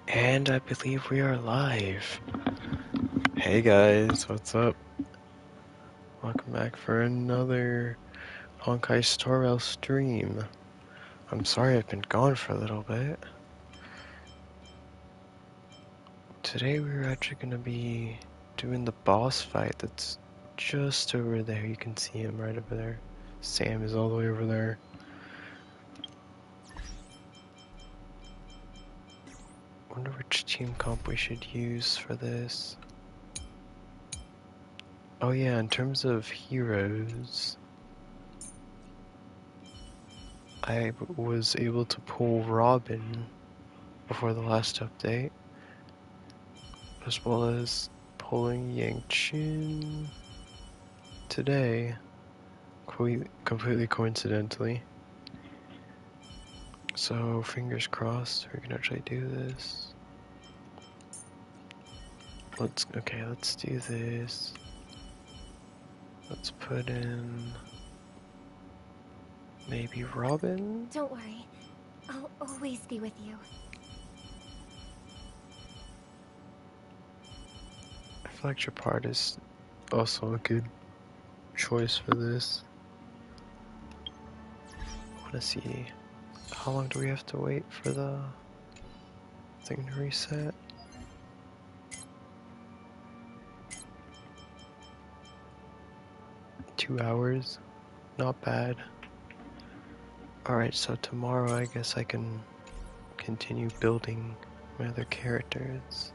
And I believe we are live. Hey guys, what's up? Welcome back for another Honkaistarrail stream. I'm sorry I've been gone for a little bit. Today we're actually going to be doing the boss fight that's just over there. You can see him right over there. Sam is all the way over there. Wonder which team comp we should use for this. Oh yeah, in terms of heroes, I was able to pull Robin before the last update, as well as pulling Yangqin today, completely coincidentally. So fingers crossed we can actually do this. Let's do this. Let's put in maybe Robin. Don't worry, I'll always be with you. I feel like your part is also a good choice for this. I want to see, how long do we have to wait for the thing to reset? Two hours, not bad. Alright, so tomorrow I guess I can continue building my other characters.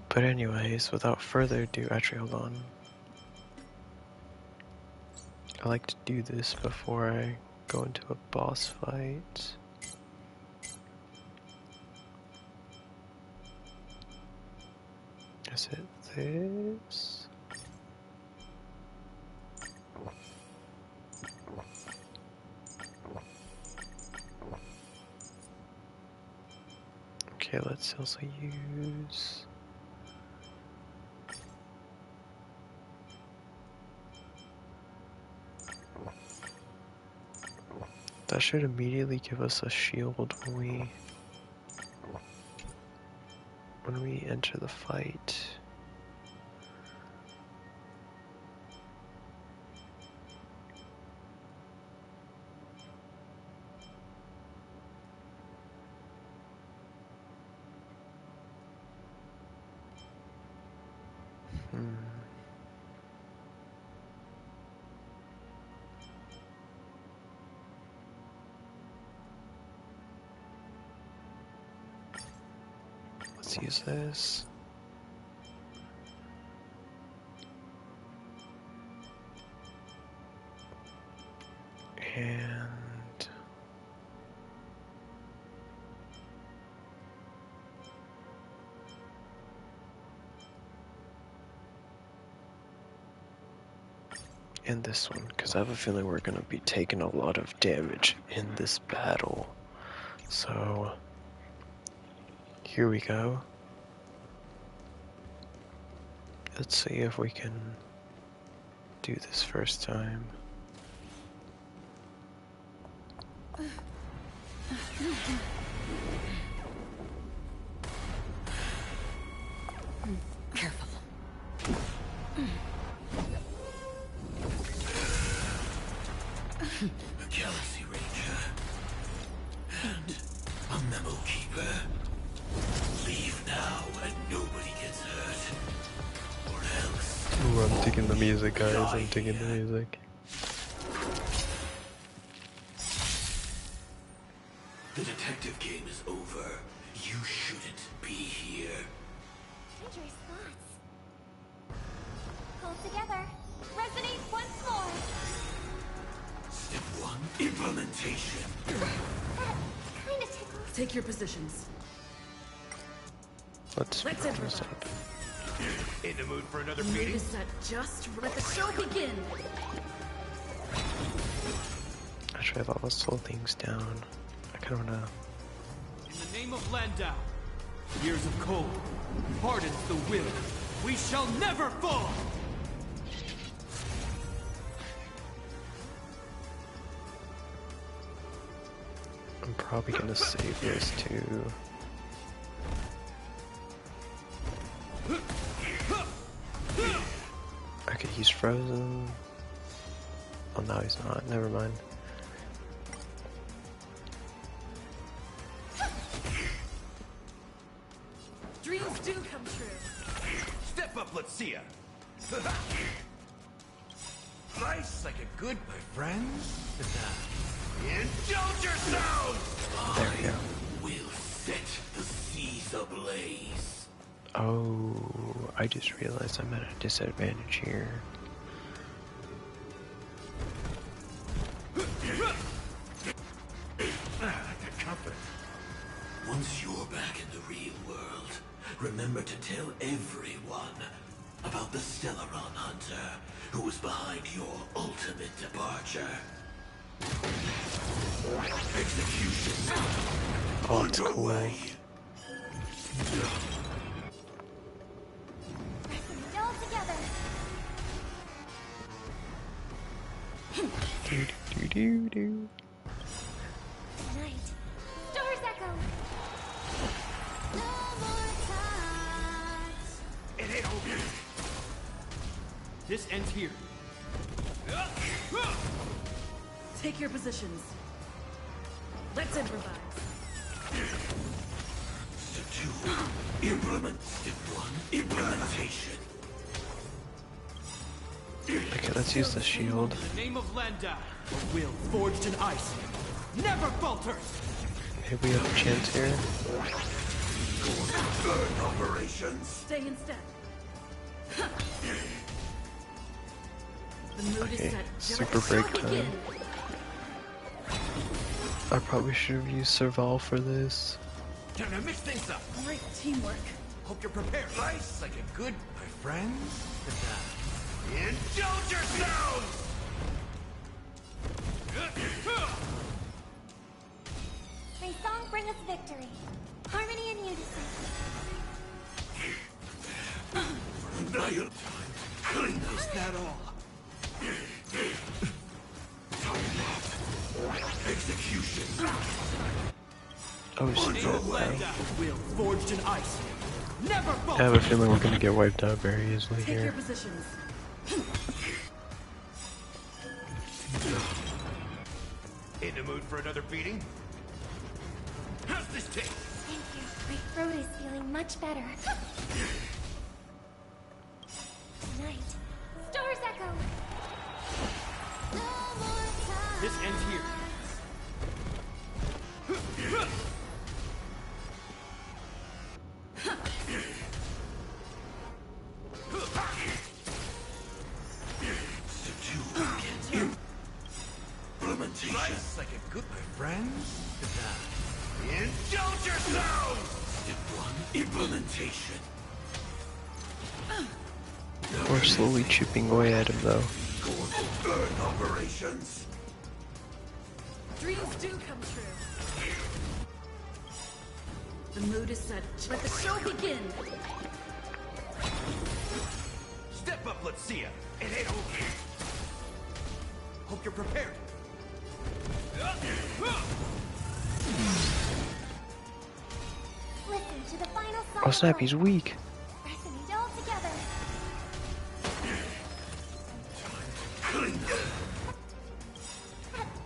But anyways, without further ado, actually hold on. I like to do this before I go into a boss fight. Is it this? Okay, let's also use... That should immediately give us a shield when we enter the fight. Let's use this. And this one, because I have a feeling we're going to be taking a lot of damage in this battle. So here we go. Let's see if we can do this first time. Careful. A Galaxy Ranger and a Memo Keeper. Leave now and nobody gets hurt. Or else. Ooh, I'm digging the music, guys. I'm digging the music. The detective game is over. You shouldn't be here. Dangerous thoughts. Hold together. Resonate once more. Step 1, implementation. That kind of tickles. Take your positions. Let's Let's put this improvise. up. In the mood for another Mood meeting? is set just let the show begin. Actually, let's slow things down. I kind of wanna. In the name of Landau, years of cold, hardens the will. We shall never fall! I'm probably gonna save this too. Okay, he's frozen. Oh no, he's not. Never mind. Dreams do come true. Step up, let's see ya. Nice, like a good, my friends. Indulge yourselves! There we go. We'll set the seas ablaze. Oh, I just realized I'm at a disadvantage here. Like confident. Once you're back in the real world, remember to tell everyone about the Stellaron Hunter who was behind your ultimate departure. Execution. Oh, that's cool. Underway. Pressing it all together. Do do do do. Tonight, Stars Echo. No more times. It ain't over. This ends here. Take your positions. Let's improvise. Step 2. Implement. Step 1. Implementation. Okay, let's use the shield. In the name of Landau, a will forged in ice never falters. Maybe we have a chance here. Burn operations. Stay in step. The mood is Okay, set. super Let the show break time. begin. I probably should have used Serval for this. Time to mix things up. Great teamwork. Hope you're prepared. Nice, like a good, my friends. Indulge yourselves! May song bring us victory. Harmony and unison. Annihilate. Clean. Is that all? Execution. Oh, In the name of wow. Landau, a will forged in ice never I have falters. a feeling we're gonna get wiped out very easily Take your here. positions. In the mood for another beating? How's this taste? Thank you. My throat is feeling much better. Tonight, Stars Echo. No more time. This ends here. Implementation. Nice, like a good, my friends. Indulge yourselves! Step 1. Implementation. We're slowly chipping away at him though. Burn operations. Dreams do come true. The mood is set. Let the show begin. Step up, let's see ya. It ain't over. Hope you're prepared. Listen to the final song. Oh snap, he's weak. Pressing it all together.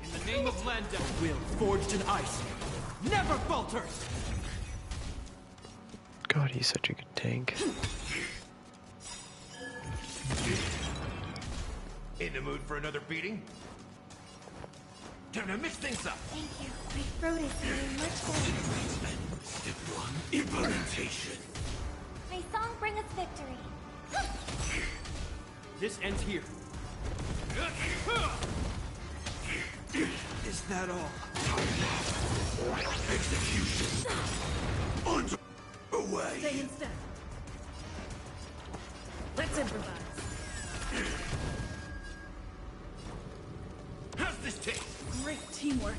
In the name of Landau, a will forged in ice never falters. God, he's such a good tank. In the mood for another beating? Time to mix things up. Thank you. My throat is feeling much better. Step 1. Implementation. May song bring us victory. This ends here. Is that all? Execution. Underway. Stay in step. Let's improvise. How's this taste? Great teamwork.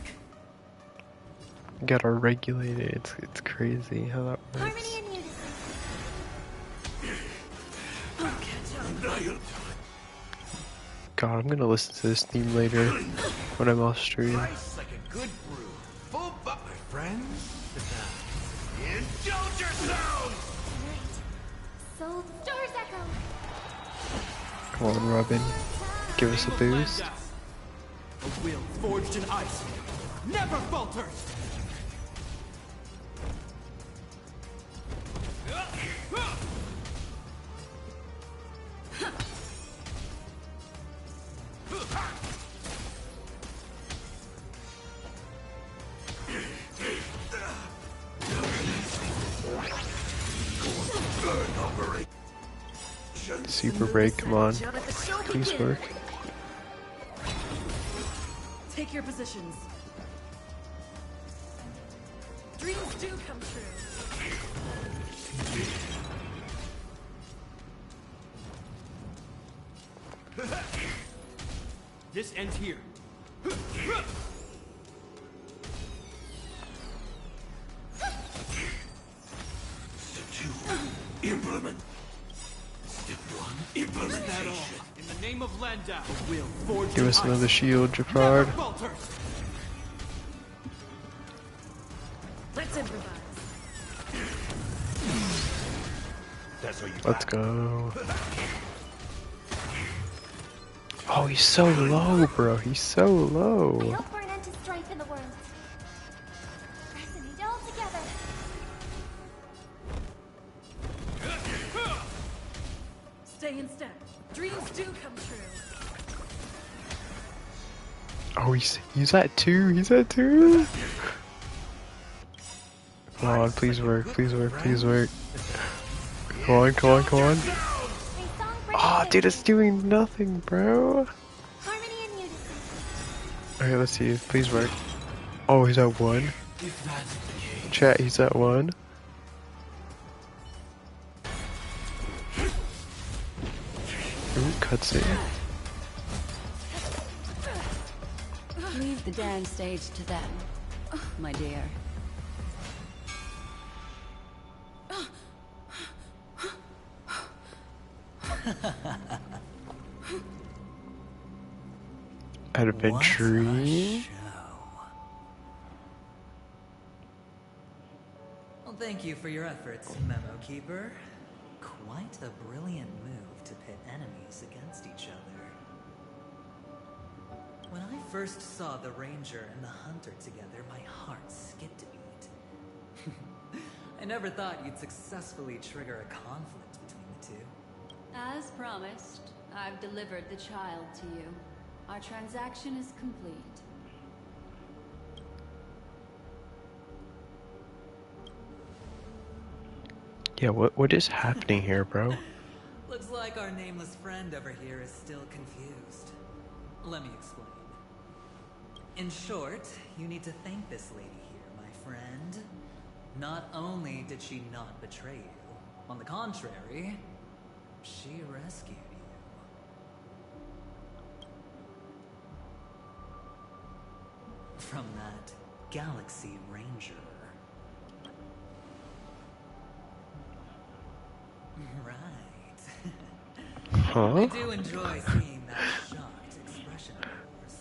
Gotta regulate it. It's crazy how that works. Harmony and unison. Annihilate. God, I'm gonna listen to this theme later when I'm off stream. Nice, like a good brew. Full buck. Come on, Robin. Give us a Name of boost. Landa. A will forged in ice. Never falters. Super break, come on. Let the show Please begin. work. Take your positions. Dreams do come true. This ends here. Step 2. Implement. Step 1. Implementation. In the name of Landa, a will forged Give in us ice. another shield, Never Jafard. falters. Let's improvise. That's how you Let's go. Oh, he's so low, bro. He's so I low. hope for an end to strife in the world. Resonate all together. Stay in step. Dreams do come true. Oh, he's at 2. He's at 2. Come on, please work. Please work. Please work. Come on, come on, come on. A song brings Oh, us dude, it's doing nothing, bro. harmony and unison. Okay, let's see. Please work. Oh, he's at 1. If that's the case. Chat, he's at 1. Ooh, cutscene. Leave the dance stage to them, my dear. Adventure. Well, thank you for your efforts, Memo Keeper. Quite a brilliant move to pit enemies against each other. When I first saw the Ranger and the Hunter together, my heart skipped a beat. I never thought you'd successfully trigger a conflict between the two. As promised, I've delivered the child to you. Our transaction is complete. Yeah, what is happening here, bro? Looks like our nameless friend over here is still confused. Let me explain. In short, you need to thank this lady here, my friend. Not only did she not betray you, on the contrary, she rescued you. From that Galaxy Ranger. Right. I Huh? do enjoy seeing that shocked expression of yours.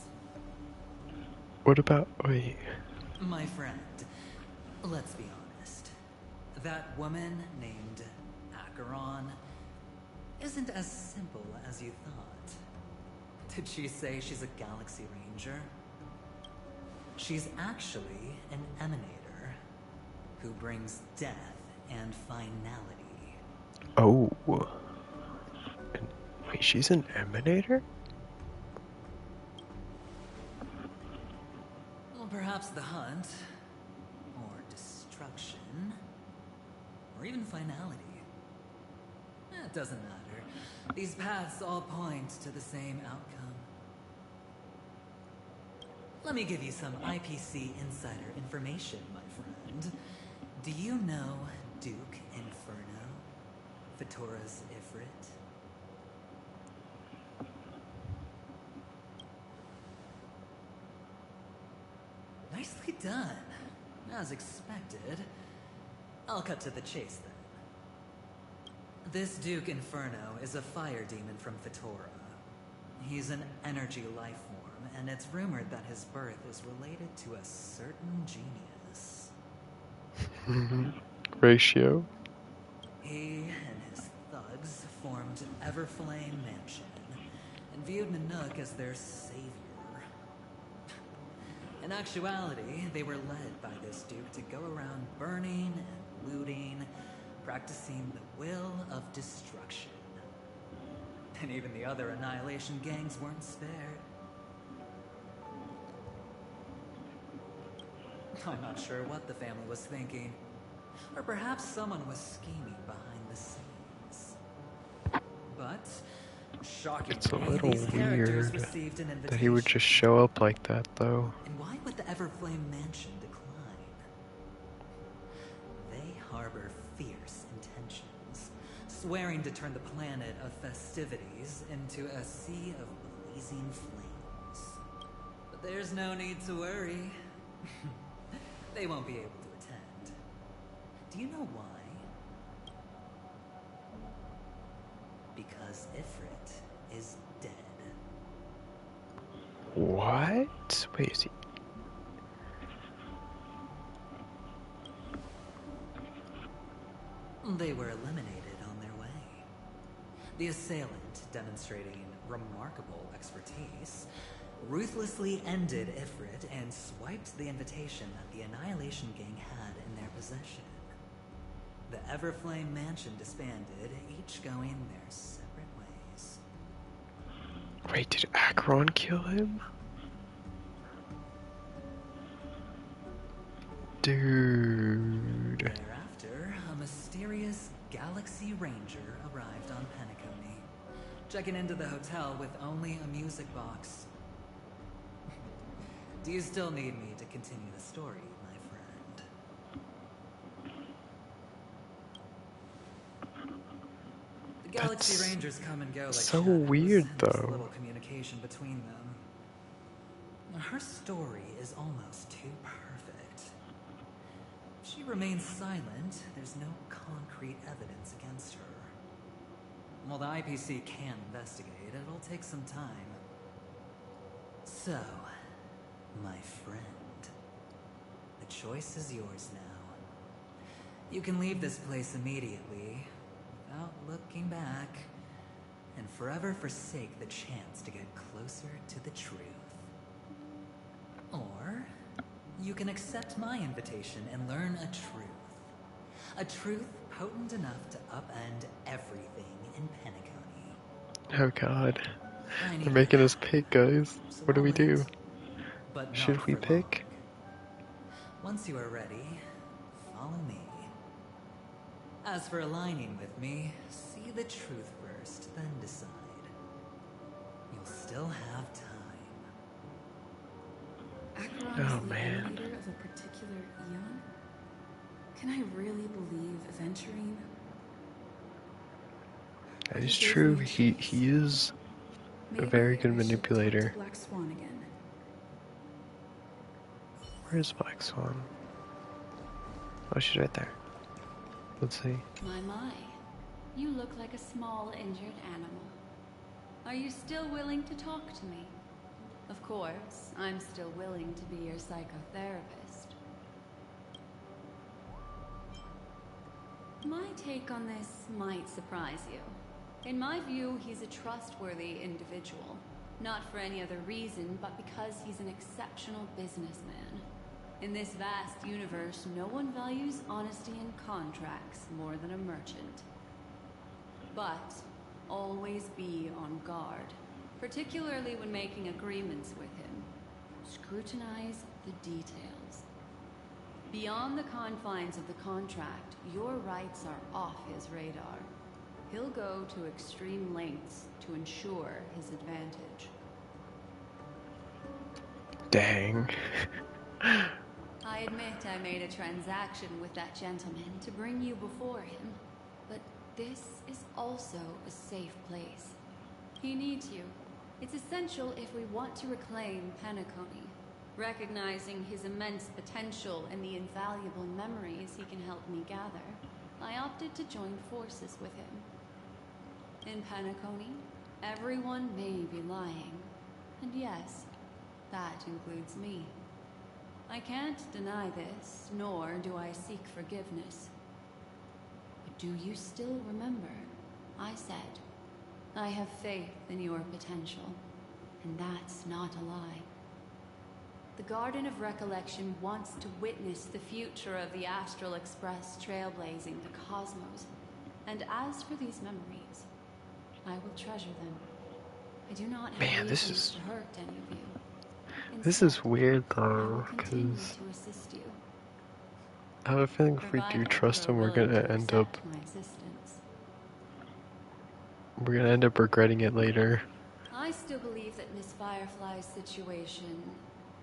What about... Wait. My friend, let's be honest. That woman named Acheron isn't as simple as you thought. Did she say she's a Galaxy Ranger? She's actually an Emanator who brings death and finality. Oh. And, wait, she's an Emanator? Well, perhaps the hunt, or destruction, or even finality. It doesn't matter. These paths all point to the same outcome. Let me give you some IPC insider information, my friend. Do you know Duke Inferno? Fatora's Ifrit? Nicely done. As expected. I'll cut to the chase then. This Duke Inferno is a fire demon from Fatora. He's an energy life form, and it's rumored that his birth is related to a certain genius. Ratio. He and his thugs formed Everflame Mansion, and viewed Nanook as their savior. In actuality, they were led by this duke to go around burning and looting, practicing the will of destruction. And even the other Annihilation gangs weren't spared. I'm not sure what the family was thinking. Or perhaps someone was scheming behind the scenes. But, shockingly, It's a little these characters weird received an invitation. that he would just show up like that, though. And why would the Everflame Mansion decline? They harbor fierce intentions, swearing to turn the planet of festivities into a sea of blazing flames. But there's no need to worry. They won't be able to attend. Do you know why? Because Ifrit is dead. What? Wait, is he... They were eliminated on their way. The assailant, demonstrating remarkable expertise, ruthlessly ended Ifrit and swiped the invitation that the Annihilation Gang had in their possession. The Everflame Mansion disbanded, each going their separate ways. Wait, did Acheron kill him? Dude. Thereafter, a mysterious Galaxy Ranger arrived on Penacony, checking into the hotel with only a music box. Do you still need me to continue the story, my friend? The Galaxy That's Rangers come and go like so shadows, weird, and there's though. little communication between them. Her story is almost too perfect. If she remains silent, there's no concrete evidence against her. While the IPC can investigate, it'll take some time. So, my friend, the choice is yours now. You can leave this place immediately, without looking back, and forever forsake the chance to get closer to the truth. Or, you can accept my invitation and learn a truth. A truth potent enough to upend everything in Penacony. Oh god. I need They're to making get us out, pick, guys. so What do I'll we do? wait, but Should not we for pick? long. Once you are ready, follow me. As for aligning with me, see the truth first, then decide. You'll still have time. Acheron Oh, is the man. emanator of a particular eon? Can I really believe Aventurine? That is He gave true. me a He choice. is a Maybe very I good should talk to manipulator. Black Swan again. Where is Black Swan? Oh, she's right there. Let's see. My. You look like a small, injured animal. Are you still willing to talk to me? Of course, I'm still willing to be your psychotherapist. My take on this might surprise you. In my view, he's a trustworthy individual. Not for any other reason, but because he's an exceptional businessman. In this vast universe, no one values honesty in contracts more than a merchant. But always be on guard, particularly when making agreements with him. Scrutinize the details. Beyond the confines of the contract, your rights are off his radar. He'll go to extreme lengths to ensure his advantage. Dang. I admit I made a transaction with that gentleman to bring you before him, but this is also a safe place. He needs you. It's essential if we want to reclaim Penacony. Recognizing his immense potential and the invaluable memories he can help me gather, I opted to join forces with him. In Penacony, everyone may be lying. And yes, that includes me. I can't deny this, nor do I seek forgiveness. But do you still remember? I said, I have faith in your potential, and that's not a lie. The Garden of Recollection wants to witness the future of the Astral Express trailblazing the cosmos. And as for these memories, I will treasure them. I do not have Man, reasons to hurt any of you. this Instead, is weird I will though, continue because to assist you, I have a feeling if we do provided trust you're him, we're willing gonna to end up accept my existence. regretting it later. I still believe that Miss Firefly's situation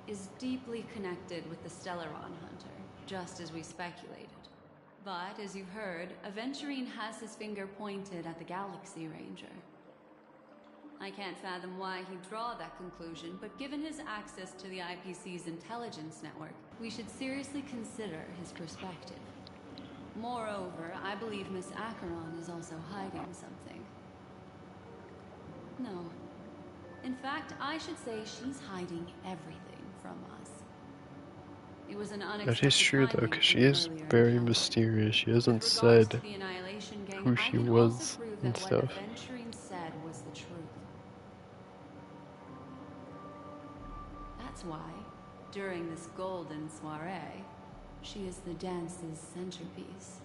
is deeply connected with the Stellaron Hunter, just as we speculated. But, as you've heard, Aventurine has his finger pointed at the Galaxy Ranger. I can't fathom why he'd draw that conclusion, but given his access to the IPC's intelligence network, we should seriously consider his perspective. Moreover, I believe Miss Acheron is also hiding something. No. In fact, I should say she's hiding everything from us. It was an That unexpected is true though, finding because from she an is earlier very encounter. mysterious. She With hasn't regards to said the Annihilation Gang, who I she can also was prove and that what stuff. Aventurine said was the truth. That's why, during this golden soiree, she is the dance's centerpiece.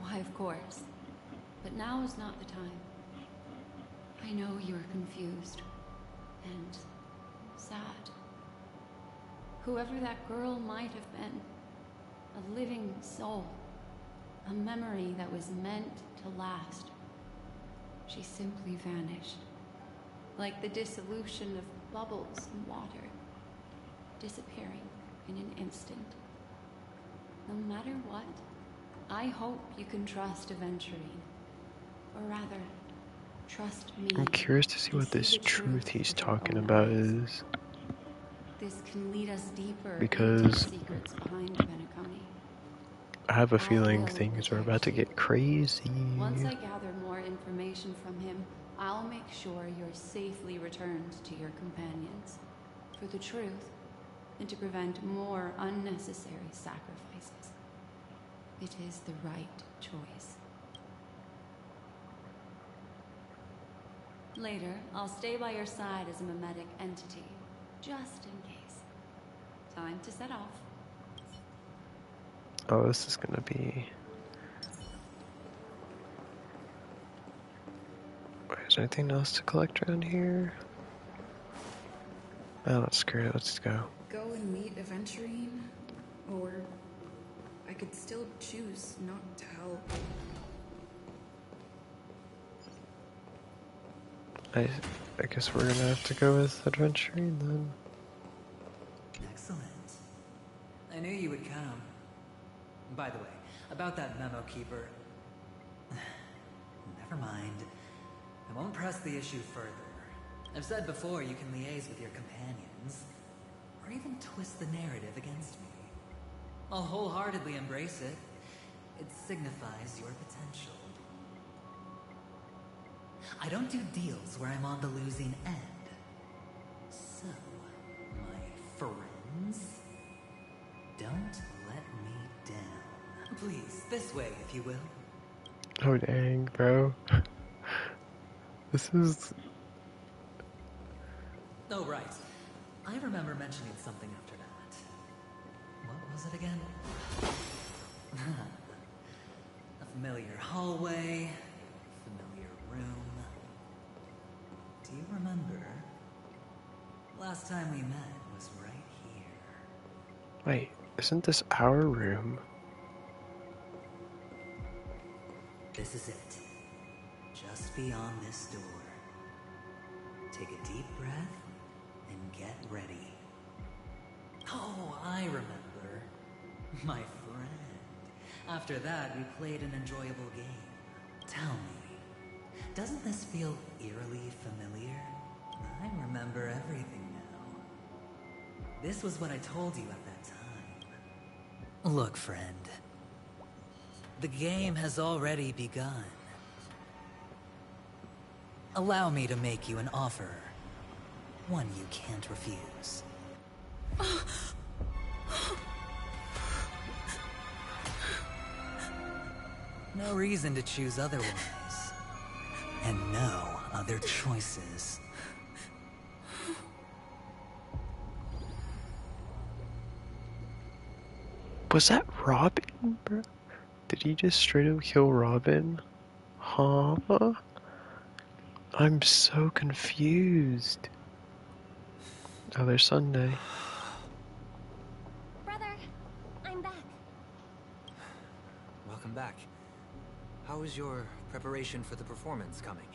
Why, of course. But now is not the time. I know you are confused and sad. Whoever that girl might have been, a living soul, a memory that was meant to last. She simply vanished, like the dissolution of bubbles in water, disappearing in an instant. No matter what, I hope you can trust Aventurine, or rather, trust me. I'm curious to see and what this the truth he's with your talking own about eyes. is. This can lead us deeper into the Because secrets behind Benaconi. I have a I feeling will things are protect about to you. get crazy. Once I gather more information from him, I'll make sure you're safely returned to your companions. For the truth, and to prevent more unnecessary sacrifices. It is the right choice. Later, I'll stay by your side as a mimetic entity, just in case. Time to set off. Oh, this is gonna be... Wait, is there anything else to collect around here? Oh, let's screw it. Let's go. Go and meet Aventurine, or I could still choose not to help. I guess we're gonna have to go with adventuring then. Excellent. I knew you would come. By the way, about that memo keeper... Never mind. I won't press the issue further. I've said before you can liaise with your companions, or even twist the narrative against me. I'll wholeheartedly embrace it. It signifies your potential. I don't do deals where I'm on the losing end. So, my friends, don't let me down. Please, this way, if you will. Oh dang, bro. This is... Oh, right. I remember mentioning something after that. What was it again? A familiar hallway, familiar room. Do you remember? Last time we met was right here. Wait, isn't this our room? This is it. Just beyond this door. Take a deep breath and get ready. Oh, I remember. My friend. After that, we played an enjoyable game. Tell me, doesn't this feel eerily familiar? I remember everything now. This was what I told you at that time. Look, friend. The game has already begun. Allow me to make you an offer. One you can't refuse. No reason to choose otherwise. And no other choices. Was that Robin, bro? Did he just straight up kill Robin? Huh? I'm so confused. Other Sunday. Brother, I'm back. Welcome back. How is your preparation for the performance coming?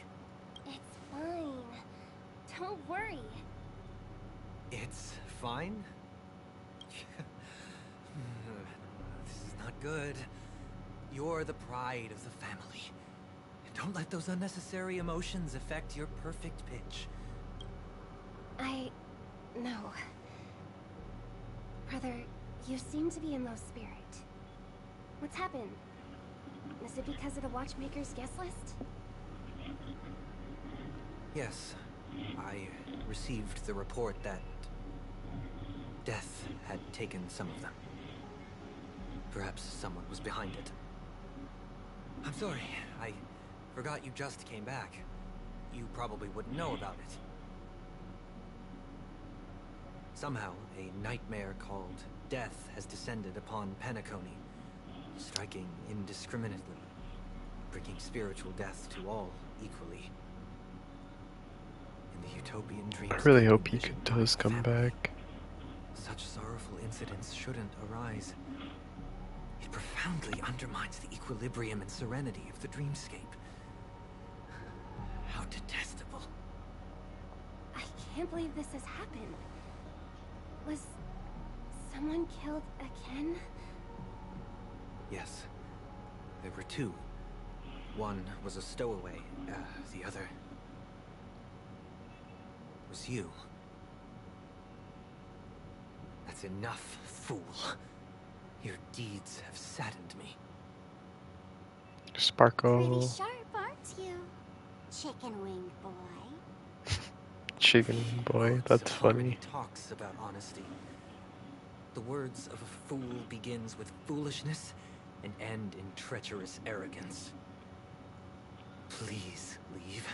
It's fine. Don't worry. It's fine? This is not good. You're the pride of the family. Don't let those unnecessary emotions affect your perfect pitch. No. Brother, you seem to be in low spirit. What's happened? Is it because of the Watchmaker's guest list? Yes. I received the report that death had taken some of them. Perhaps someone was behind it. I'm sorry. I forgot you just came back. You probably wouldn't know about it. Somehow, a nightmare called death has descended upon Penacony, striking indiscriminately, bringing spiritual death to all equally. In the utopian dreams, I really hope he does come back. such sorrowful incidents shouldn't arise. It profoundly undermines the equilibrium and serenity of the dreamscape. How detestable. I can't believe this has happened. Was someone killed again? Yes. There were two. One was a stowaway. The other was you. That's enough, fool. Your deeds have saddened me. Sparkle. Pretty sharp, aren't you, chicken wing boy? Chicken boy, that's funny. Talks about honesty. The words of a fool begins with foolishness and end in treacherous arrogance. Please leave.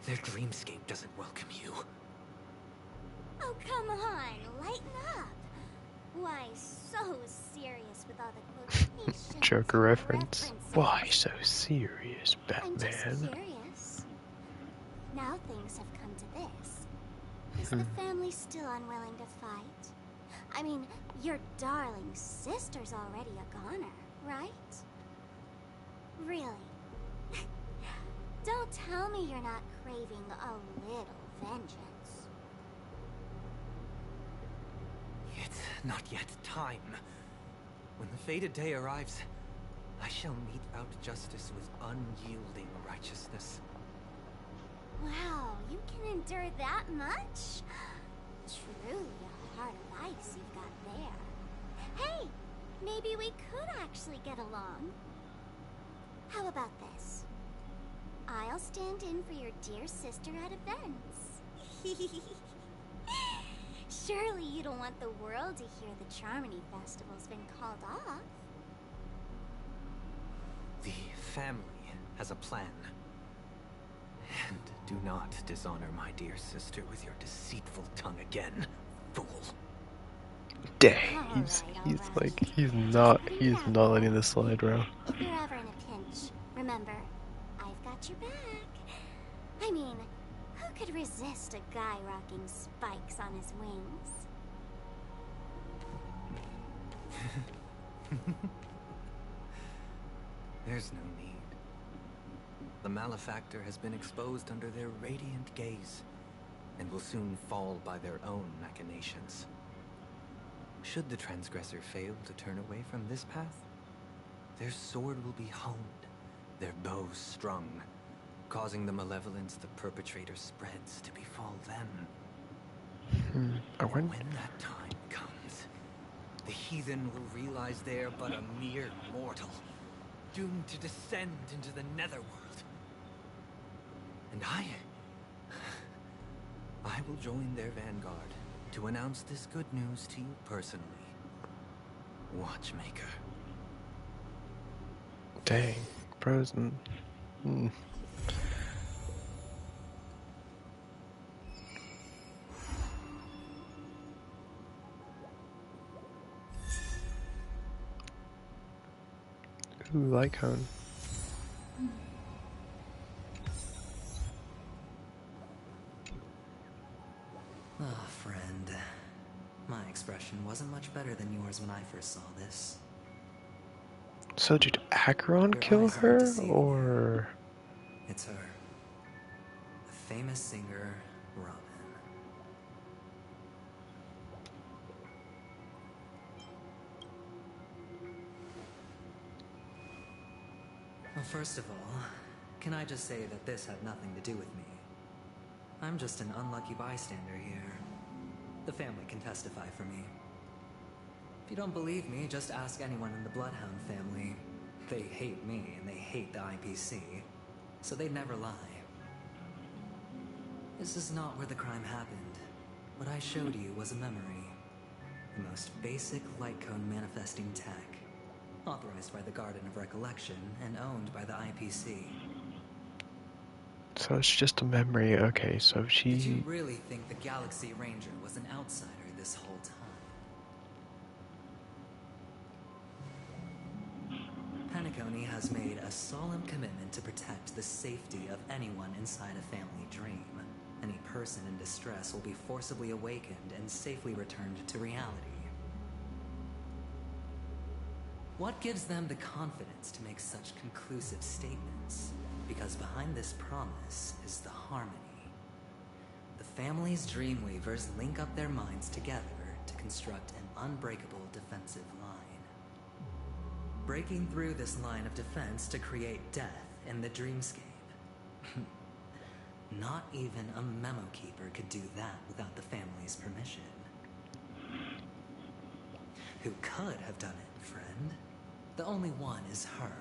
Their dreamscape doesn't welcome you. Oh, come on, lighten up. Why so serious with all the quotations? Joker and reference. references? Why so serious, I'm just Batman? curious. Now things have come to this. Is the family still unwilling to fight? I mean, your darling sister's already a goner, right? Really? Don't tell me you're not craving a little vengeance. It's not yet time. When the fated day arrives, I shall mete out justice with unyielding righteousness. Wow, you can endure that much? Truly a heart of ice you've got there. Hey, maybe we could actually get along. How about this? I'll stand in for your dear sister at events. Surely you don't want the world to hear the Charmony Festival's been called off. The family has a plan. And do not dishonor my dear sister with your deceitful tongue again, fool. Dang, he's not letting this slide, bro. If you're ever in a pinch, remember, I've got your back. I mean, who could resist a guy rocking spikes on his wings? There's no need. The malefactor has been exposed under their radiant gaze, and will soon fall by their own machinations. Should the transgressor fail to turn away from this path, their sword will be honed, their bow strung, causing the malevolence the perpetrator spreads to befall them. I wonder. When that time comes, the heathen will realize they are but a mere mortal, doomed to descend into the netherworld. And I will join their vanguard to announce this good news to you personally, Watchmaker. Dang, frozen. Hmm. Ooh, light cone. Ah, friend. My expression wasn't much better than yours when I first saw this. So did Acheron Your kill eyes aren't her, deceiving you. or? It's her. The famous singer, Robin. Well, first of all, can I just say that this had nothing to do with me? I'm just an unlucky bystander here. The family can testify for me. If you don't believe me, just ask anyone in the Bloodhound family. They hate me and they hate the IPC, so they never lie. This is not where the crime happened. What I showed you was a memory. The most basic light cone manifesting tech. Authorized by the Garden of Recollection and owned by the IPC. So it's just a memory. Okay, so Did you she. really think the Galaxy Ranger was an outsider this whole time? Penacony has made a solemn commitment to protect the safety of anyone inside a family dream. Any person in distress will be forcibly awakened and safely returned to reality. What gives them the confidence to make such conclusive statements? Because behind this promise is the harmony. The family's Dreamweavers link up their minds together to construct an unbreakable defensive line. Breaking through this line of defense to create death in the dreamscape. Not even a memo keeper could do that without the family's permission. Who could have done it, friend? The only one is her.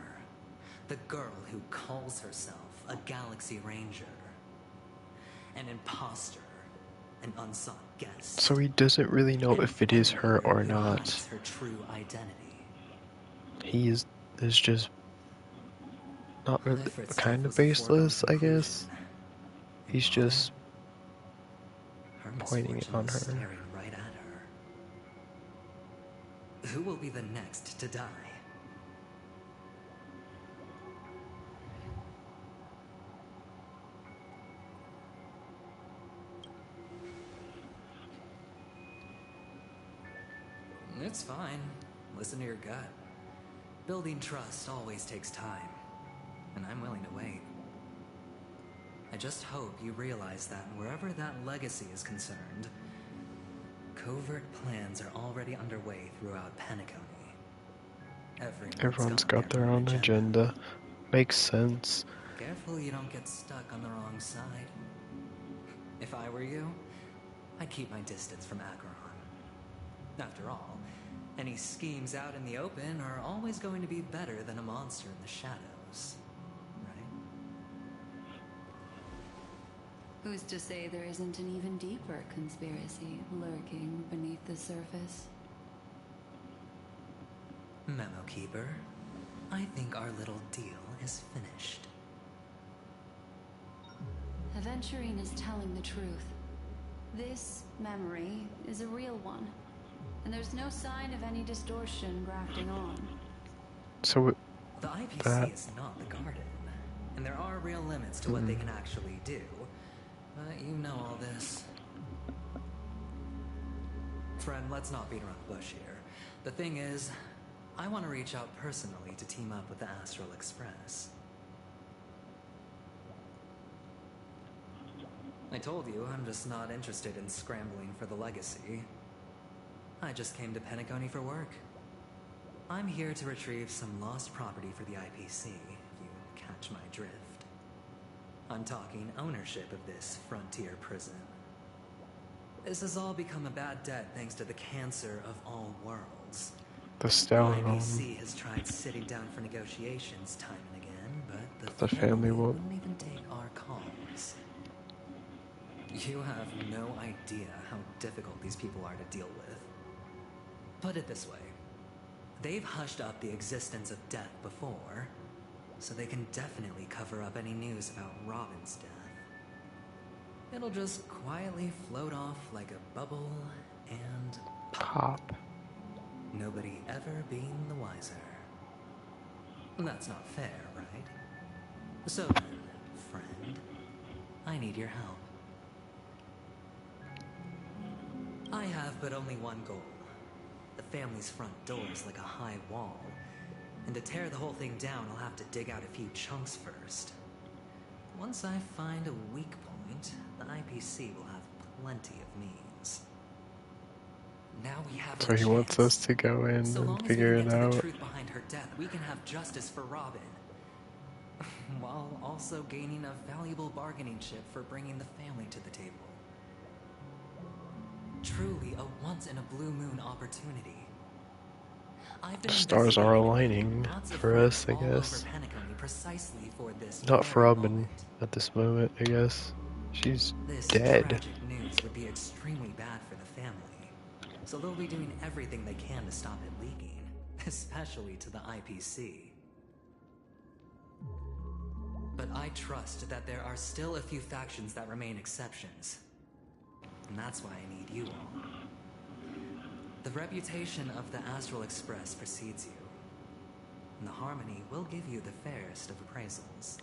The girl who calls herself a Galaxy Ranger. An imposter. An unsought guest. So he doesn't really know if it is her or who not. hides her true identity. He is just not really, Clifford's kind death of was a foregone baseless, I guess. conclusion. He's Well, just her pointing it misfortune on was her. staring right at her. Who will be the next to die? It's fine. Listen to your gut. Building trust always takes time, and I'm willing to wait. I just hope you realize that wherever that legacy is concerned, covert plans are already underway throughout Penacony. Everyone's got their own agenda. Makes sense. Careful you don't get stuck on the wrong side. If I were you, I'd keep my distance from Acheron. After all, any schemes out in the open are always going to be better than a monster in the shadows, right? Who's to say there isn't an even deeper conspiracy lurking beneath the surface? Memo Keeper, I think our little deal is finished. Aventurine is telling the truth. This memory is a real one, and there's no sign of any distortion grafting on. So The IPC that is not the Garden, and there are real limits to what they can actually do. But you know all this. Friend, let's not beat around the bush here. The thing is, I want to reach out personally to team up with the Astral Express. I told you I'm just not interested in scrambling for the legacy. I just came to Penacony for work. I'm here to retrieve some lost property for the IPC, if you catch my drift. I'm talking ownership of this frontier prison. This has all become a bad debt thanks to the cancer of all worlds. the The Stallion, IPC has tried sitting down for negotiations time and again, but the family won't. wouldn't even take our calls. You have no idea how difficult these people are to deal with. Put it this way. They've hushed up the existence of death before, so they can definitely cover up any news about Robin's death. It'll just quietly float off like a bubble and Pop. nobody ever being the wiser. That's not fair, right? So then, friend, I need your help. I have but only one goal. The family's front door is like a high wall, and to tear the whole thing down, I'll have to dig out a few chunks first. Once I find a weak point, the IPC will have plenty of means. Now we have So he wants us to go in so and long as we figure can it get to the out. truth behind her death, we can have justice for Robin. While also gaining a valuable bargaining chip for bringing the family to the table. Truly a once-in-a-blue-moon opportunity. I've been Stars are aligning lots of for friends us, I all over guess. Penacony precisely for this Not for very Robin moment. at this moment, I guess. She's This dead. tragic news would be extremely bad for the family, so they'll be doing everything they can to stop it leaking, especially to the IPC. But I trust that there are still a few factions that remain exceptions. And that's why I need you all. The reputation of the Astral Express precedes you. And the Harmony will give you the fairest of appraisals.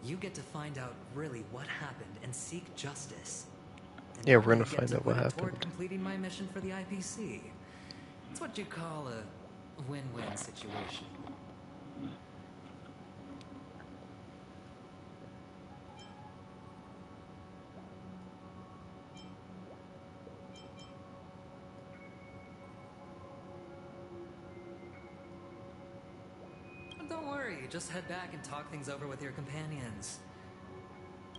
You get to find out really what happened and seek justice. And Yeah, we're I gonna get find to out put what it toward happened. completing my mission for the IPC. It's what you call a win-win situation. Don't worry, just head back and talk things over with your companions.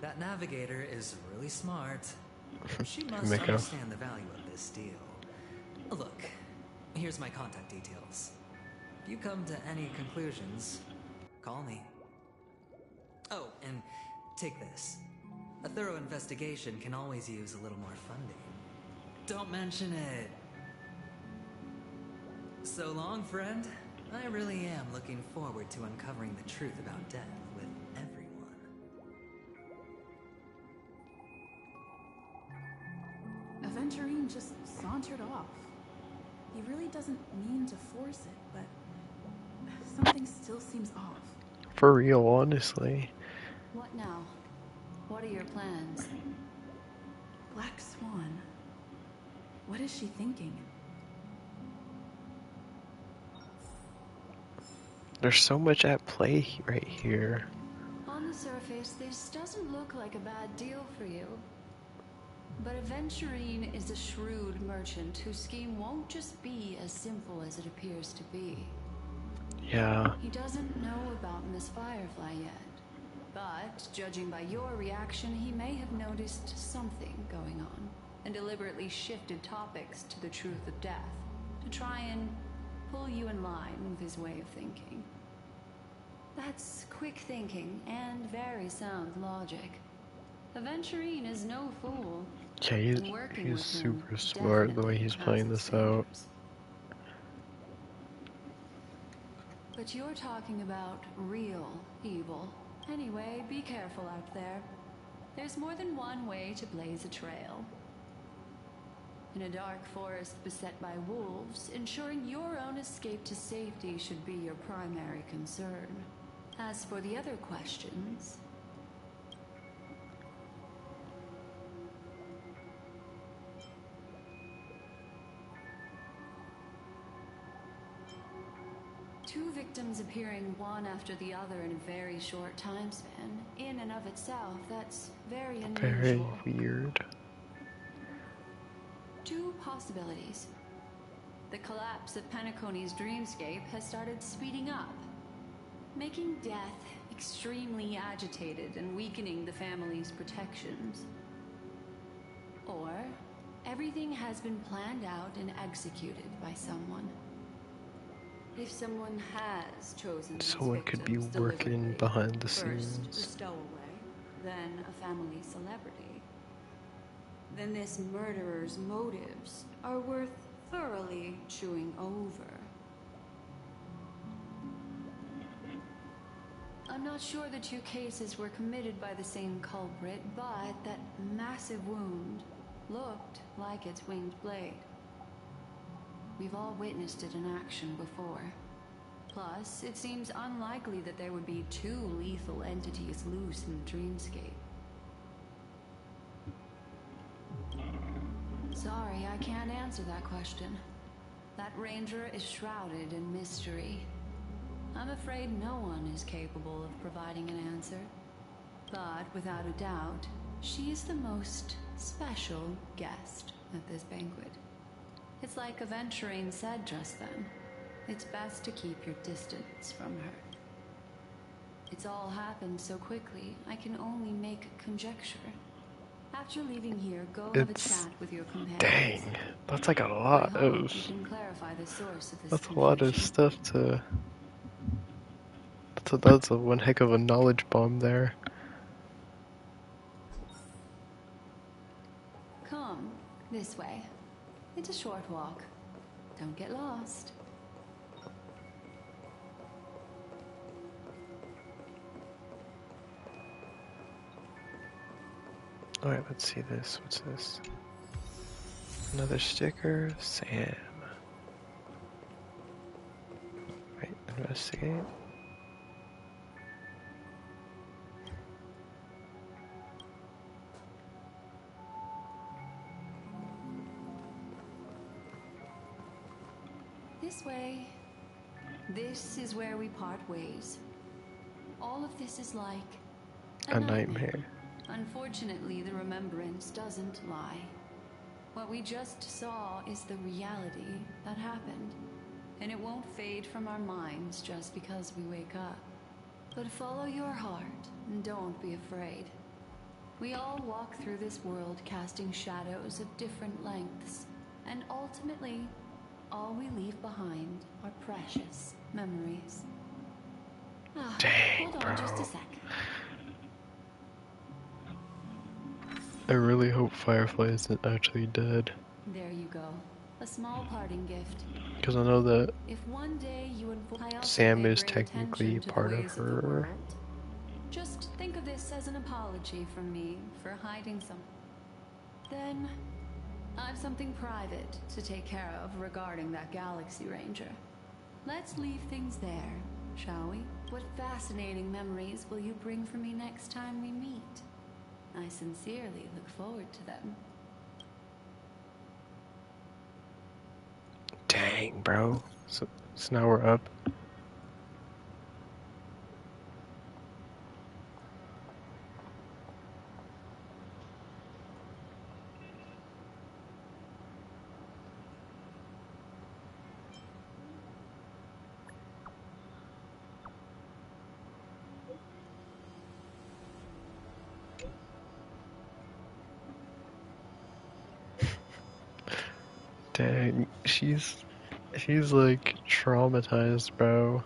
That navigator is really smart. She must Miko. understand the value of this deal. Look, here's my contact details. If you come to any conclusions, call me. Oh, and take this. A thorough investigation can always use a little more funding. Don't mention it. So long, friend. I really am looking forward to uncovering the truth about death with everyone. Aventurine just sauntered off. He really doesn't mean to force it, but something still seems off. For real, honestly. What now? What are your plans? Black Swan. What is she thinking? There's so much at play right here. On the surface, this doesn't look like a bad deal for you. But Aventurine is a shrewd merchant whose scheme won't just be as simple as it appears to be. Yeah. He doesn't know about Miss Firefly yet. But, judging by your reaction, he may have noticed something going on and deliberately shifted topics to the truth of death to try and pull you in line with his way of thinking. That's quick thinking and very sound logic. Aventurine is no fool. Yeah, and working he's with him super smart the way he's definitely playing has its this out. dangers. But you're talking about real evil. Anyway, be careful out there. There's more than one way to blaze a trail. In a dark forest beset by wolves, ensuring your own escape to safety should be your primary concern. As for the other questions... Two victims appearing one after the other in a very short time span, in and of itself, that's very unusual. Very weird. Two possibilities. The collapse of Penacony's dreamscape has started speeding up, making death extremely agitated and weakening the family's protections. Or, everything has been planned out and executed by someone. If someone has chosen these Someone could be victims working deliberately, behind the first a scenes. stowaway, then a family celebrity, then this murderer's motives are worth thoroughly chewing over. I'm not sure the two cases were committed by the same culprit, but that massive wound looked like its winged blade. We've all witnessed it in action before. Plus, it seems unlikely that there would be two lethal entities loose in the dreamscape. Sorry, I can't answer that question. That ranger is shrouded in mystery. I'm afraid no one is capable of providing an answer. But without a doubt, she is the most special guest at this banquet. It's like Aventurine said just then. It's best to keep your distance from her. It's all happened so quickly, I can only make conjecture. After leaving here, go have a chat with your companions. Dang, that's like a I lot hope of. you can clarify the source of this That's a confusion. lot of stuff to. That's a one heck of a knowledge bomb there. Come, this way. It's a short walk. Don't get lost. Alright, let's see this. What's this? Another sticker. Sam. Right, investigate. This way. This is where we part ways. All of this is like A nightmare. Unfortunately, the remembrance doesn't lie. What we just saw is the reality that happened. And it won't fade from our minds just because we wake up. But follow your heart and don't be afraid. We all walk through this world casting shadows of different lengths. And ultimately, all we leave behind are precious memories. Dang, hold on bro. just a sec. I really hope Firefly isn't actually dead. There you go. A small parting gift. Because I know that If one day you Sam is technically part of her. World, just think of this as an apology from me for hiding some. Then I've something private to take care of regarding that Galaxy Ranger. Let's leave things there, shall we? What fascinating memories will you bring for me next time we meet? I sincerely look forward to them. Dang, bro. So now we're up. Dang, she's like traumatized, bro.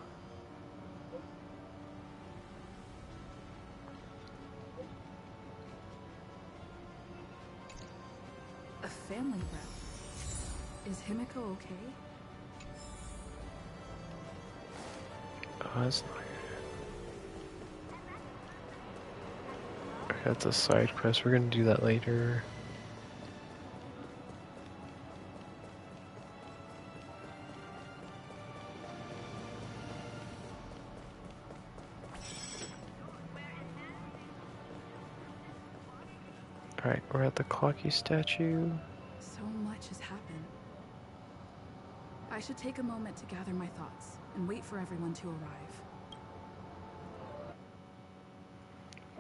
A family rep. Is Himiko okay? Oh, that's not good. That's a side quest. We're gonna do that later. Alright, we're at the Clocky statue. So much has happened. I should take a moment to gather my thoughts and wait for everyone to arrive.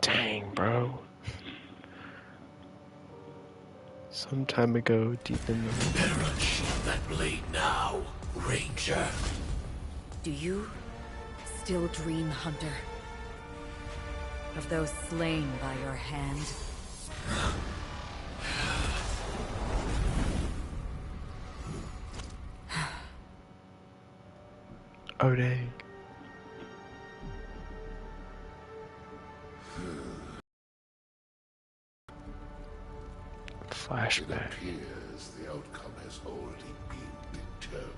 Dang, bro. Some time ago, deep in the... Perish that blade now, Ranger. Do you still dream, Hunter? Of those slain by your hand? Oh, dang. Flashback. It appears the outcome has already been determined.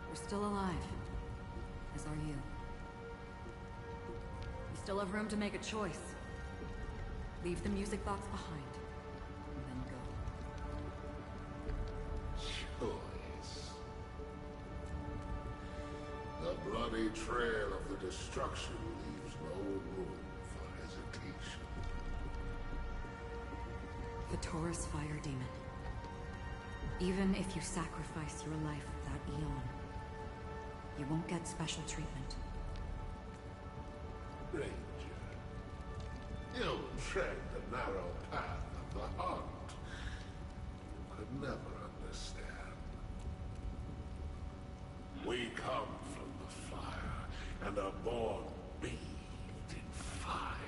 We're still alive. As are you. still have room to make a choice. Leave the music box behind, and then go. Choice. The bloody trail of the destruction leaves no room for hesitation. The Taurus Fire Demon. Even if you sacrifice your life for that eon, you won't get special treatment. Ranger, you tread the narrow path of the hunt. You could never understand. We come from the fire and are born bathed in fire.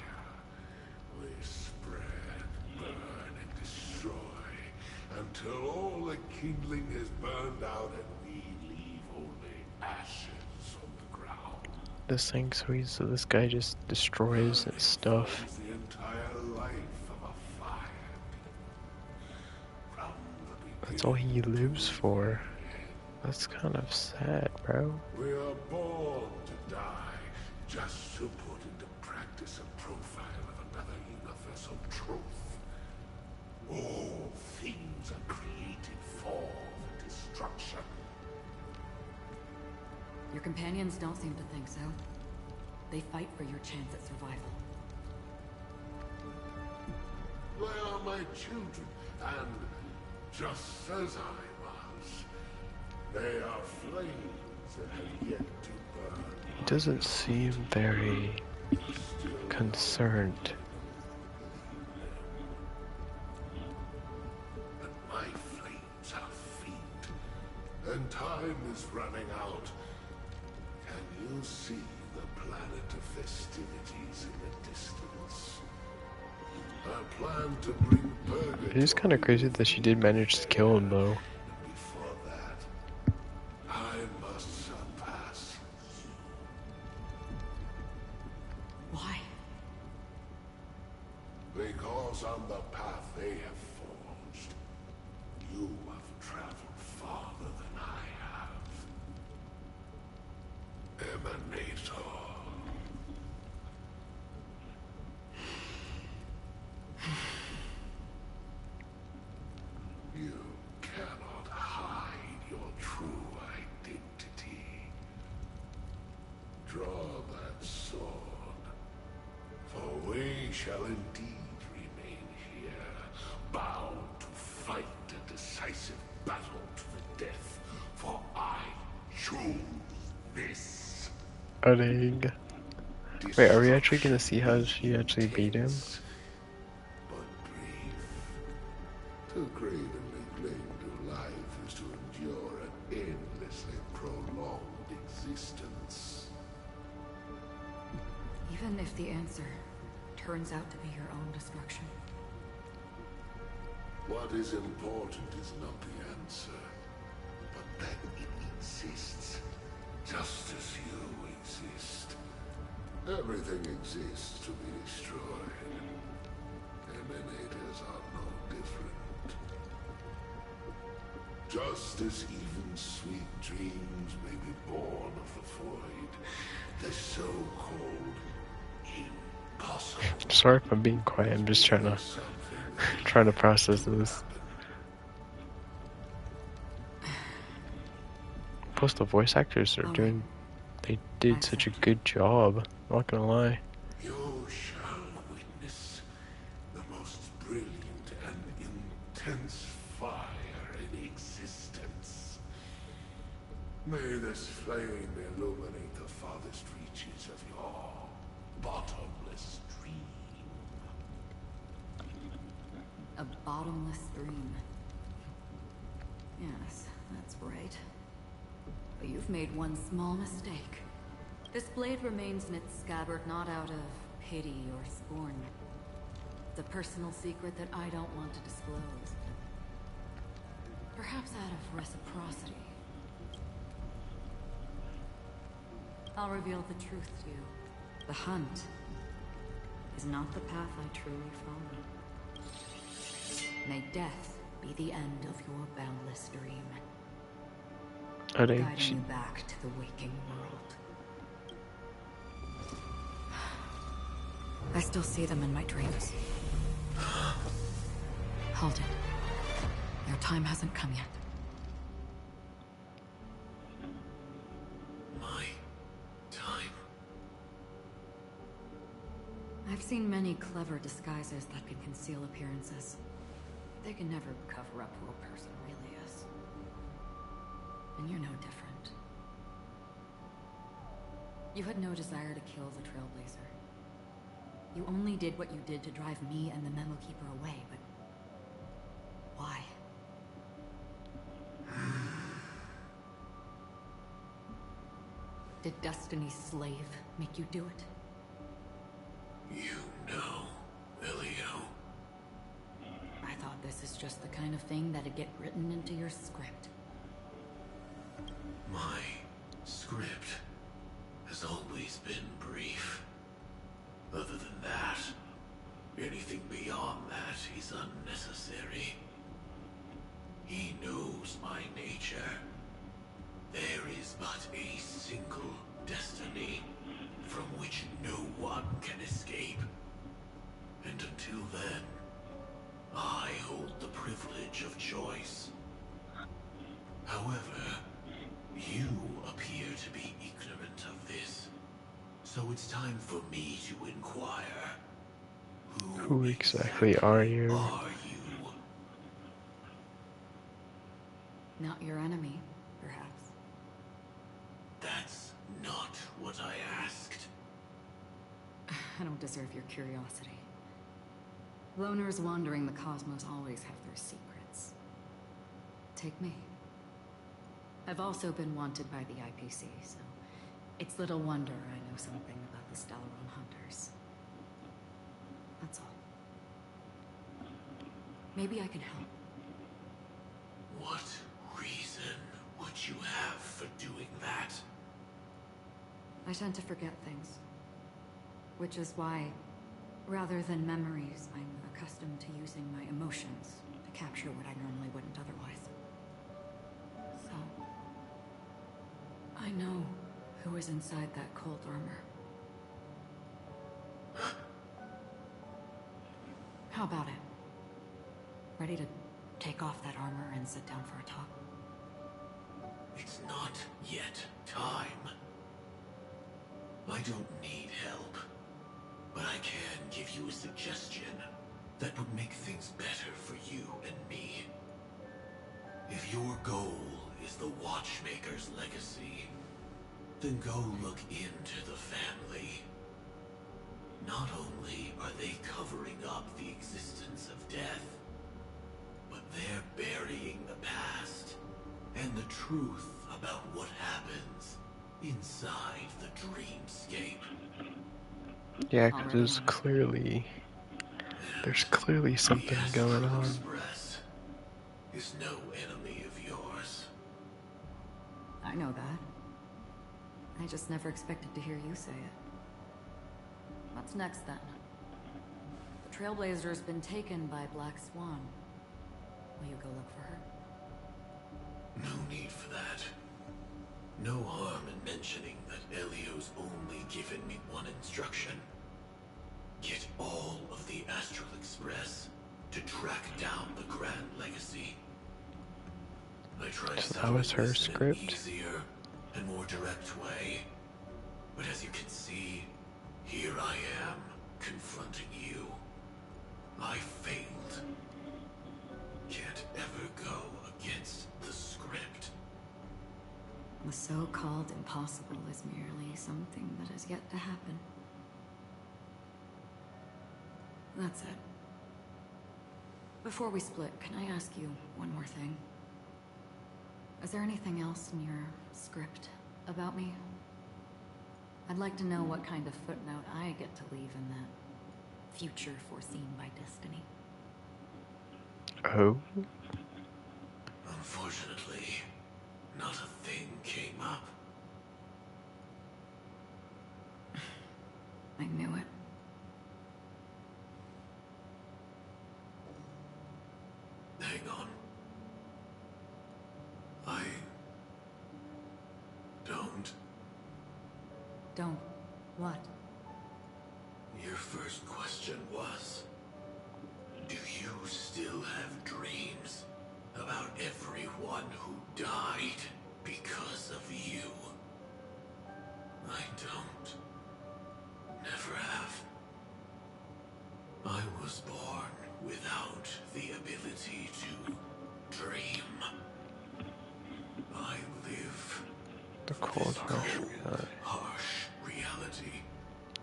We spread, burn, and destroy until all the kindling is burned out and we leave only ashes on the ground. This thing, so this guy just destroys his stuff. It's the entire life of a fire. From the That's all he lives for. That's kind of sad, bro. we are born to die, just to put into practice a profile of another universal truth. All things are created for the destruction. Your companions don't seem to think so. They fight for your chance at survival. They are my children, and just as I was, they are flames that have yet to burn. He doesn't seem very concerned. But my flames are faint, and time is running out. Can you see the planet of festivities in the distance? I plan to bring purgatory. It is kind of crazy that she did manage to kill him, though. Before that, I must surpass. Why? Because on the path they have forged, you have traveled farther than I have. Emanator. You cannot hide your true identity. Draw that sword, for we shall indeed remain here, bound to fight a decisive battle to the death, for I choose this. Dang. Wait, are we actually gonna see how she actually beat him? But brief. To cravenly cling to life is to endure an endlessly prolonged existence. Even if the answer turns out to be your own destruction. What is important is not the answer, but that it exists, just as you exist. Everything exists to be destroyed. Emanators are no different. Just as even sweet dreams may be born of the void, the so-called impossible. Sorry if I'm being quiet. I'm just trying to process this. Plus, the voice actors are doing. They did such a good job. I'm not gonna lie. You shall witness the most brilliant and intense fire in existence. May this flame illuminate the farthest reaches of your bottomless dream. A bottomless dream. Yes, that's right. But you've made one small mistake. This blade remains in its scabbard not out of pity or scorn. It's a personal secret that I don't want to disclose. Perhaps out of reciprocity. I'll reveal the truth to you. The hunt is not the path I truly follow. May death be the end of your boundless dream. Guiding you back to the waking world. still see them in my dreams. Hold it. Your time hasn't come yet. My time? I've seen many clever disguises that can conceal appearances. They can never cover up who a person really is. And you're no different. You had no desire to kill the Trailblazer. You only did what you did to drive me and the Memo Keeper away, but... why? Did Destiny's slave make you do it? You know, Elio. I thought this is just the kind of thing that'd get written into your script. My script has always been brief. Other than that, anything beyond that is unnecessary. He knows my nature. There is but a single destiny from which no one can escape. And until then, I hold the privilege of choice. However, you appear to be ignorant of this. So it's time for me to inquire. Who exactly are you? Are you? Not your enemy, perhaps. That's not what I asked. I don't deserve your curiosity. Loners wandering the cosmos always have their secrets. Take me. I've also been wanted by the IPC, so it's little wonder I know something about the Stellaron Hunters. That's all. Maybe I can help. What reason would you have for doing that? I tend to forget things. Which is why, rather than memories, I'm accustomed to using my emotions to capture what I normally wouldn't otherwise. So, I know who is inside that cold armor. How about it? Ready to take off that armor and sit down for a talk? It's not yet time. I don't need help, but I can give you a suggestion that would make things better for you and me. If your goal is the Watchmaker's legacy, then go look into the family. Not only are they covering up the existence of death, but they're burying the past and the truth about what happens inside the dreamscape. Yeah, 'cause there's clearly something going on. Express is no enemy of yours. I know that. I just never expected to hear you say it. What's next, then? The Trailblazer's been taken by Black Swan. Will you go look for her? No need for that. No harm in mentioning that Elio's only given me one instruction. Get all of the Astral Express to track down the Grand Legacy. I tried So that was her this in an script? easier and more direct way. But as you can see, here I am, confronting you. I failed. Can't ever go against the script. The so-called impossible is merely something that has yet to happen. That's it. Before we split, can I ask you one more thing? Is there anything else in your script about me? I'd like to know what kind of footnote I get to leave in that future foreseen by destiny. Oh? Unfortunately, not a thing came up. I knew it. Hang on. I don't. Don't. What? Your first question was, do you still have dreams about everyone who died because of you? I don't. Never have. I was born without the ability to dream. I live The for cold, this harsh cold, reality. harsh reality.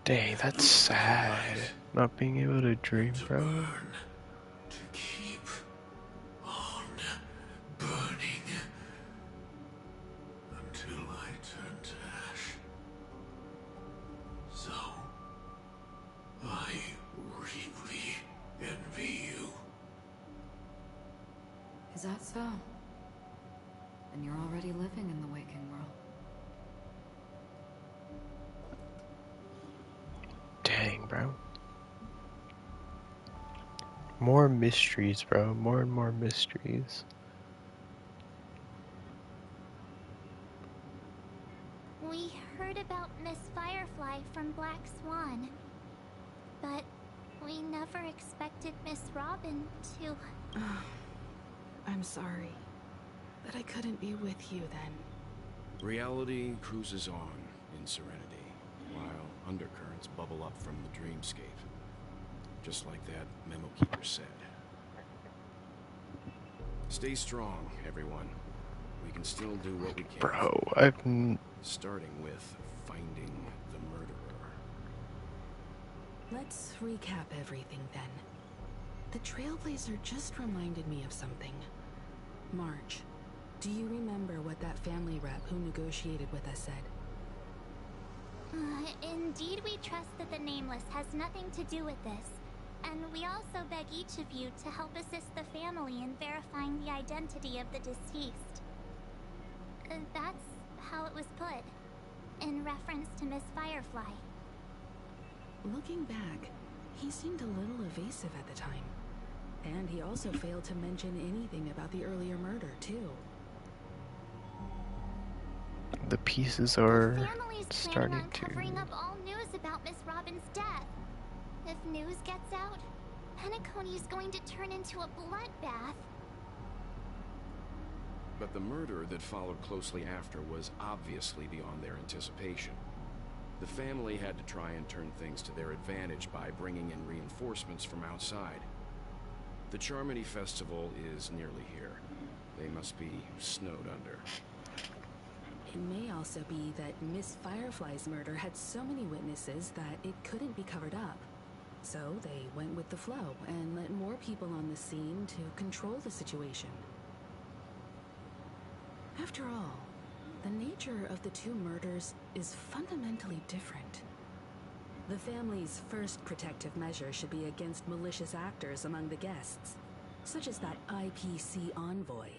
Dang, that's Look for the sad. light Not being able to dream, to bro. burn, to keep on burning until I turn to ash. So, I really envy you. Is that so? And you're already living in the waking world. Dang, bro. More mysteries, bro. More and more mysteries. We heard about Miss Firefly from Black Swan, but we never expected Miss Robin to... I'm sorry that I couldn't be with you then. Reality cruises on in serenity, while undercurrents bubble up from the dreamscape. Just like that memo keeper said. Stay strong, everyone. We can still do what we can. Bro, Starting with finding the murderer. Let's recap everything then. The Trailblazer just reminded me of something. March, do you remember what that family rep who negotiated with us said? Indeed, we trust that the Nameless has nothing to do with this. And we also beg each of you to help assist the family in verifying the identity of the deceased. That's how it was put, in reference to Miss Firefly. Looking back, he seemed a little evasive at the time. And he also failed to mention anything about the earlier murder, too. the pieces are The family's planning starting on to... covering up all news about Miss Robin's death. If news gets out, Penacony's going to turn into a bloodbath. But the murder that followed closely after was obviously beyond their anticipation. The family had to try and turn things to their advantage by bringing in reinforcements from outside. The Charmony Festival is nearly here. They must be snowed under. It may also be that Miss Firefly's murder had so many witnesses that it couldn't be covered up. So they went with the flow and let more people on the scene to control the situation. After all, the nature of the two murders is fundamentally different. The family's first protective measure should be against malicious actors among the guests, such as that IPC envoy.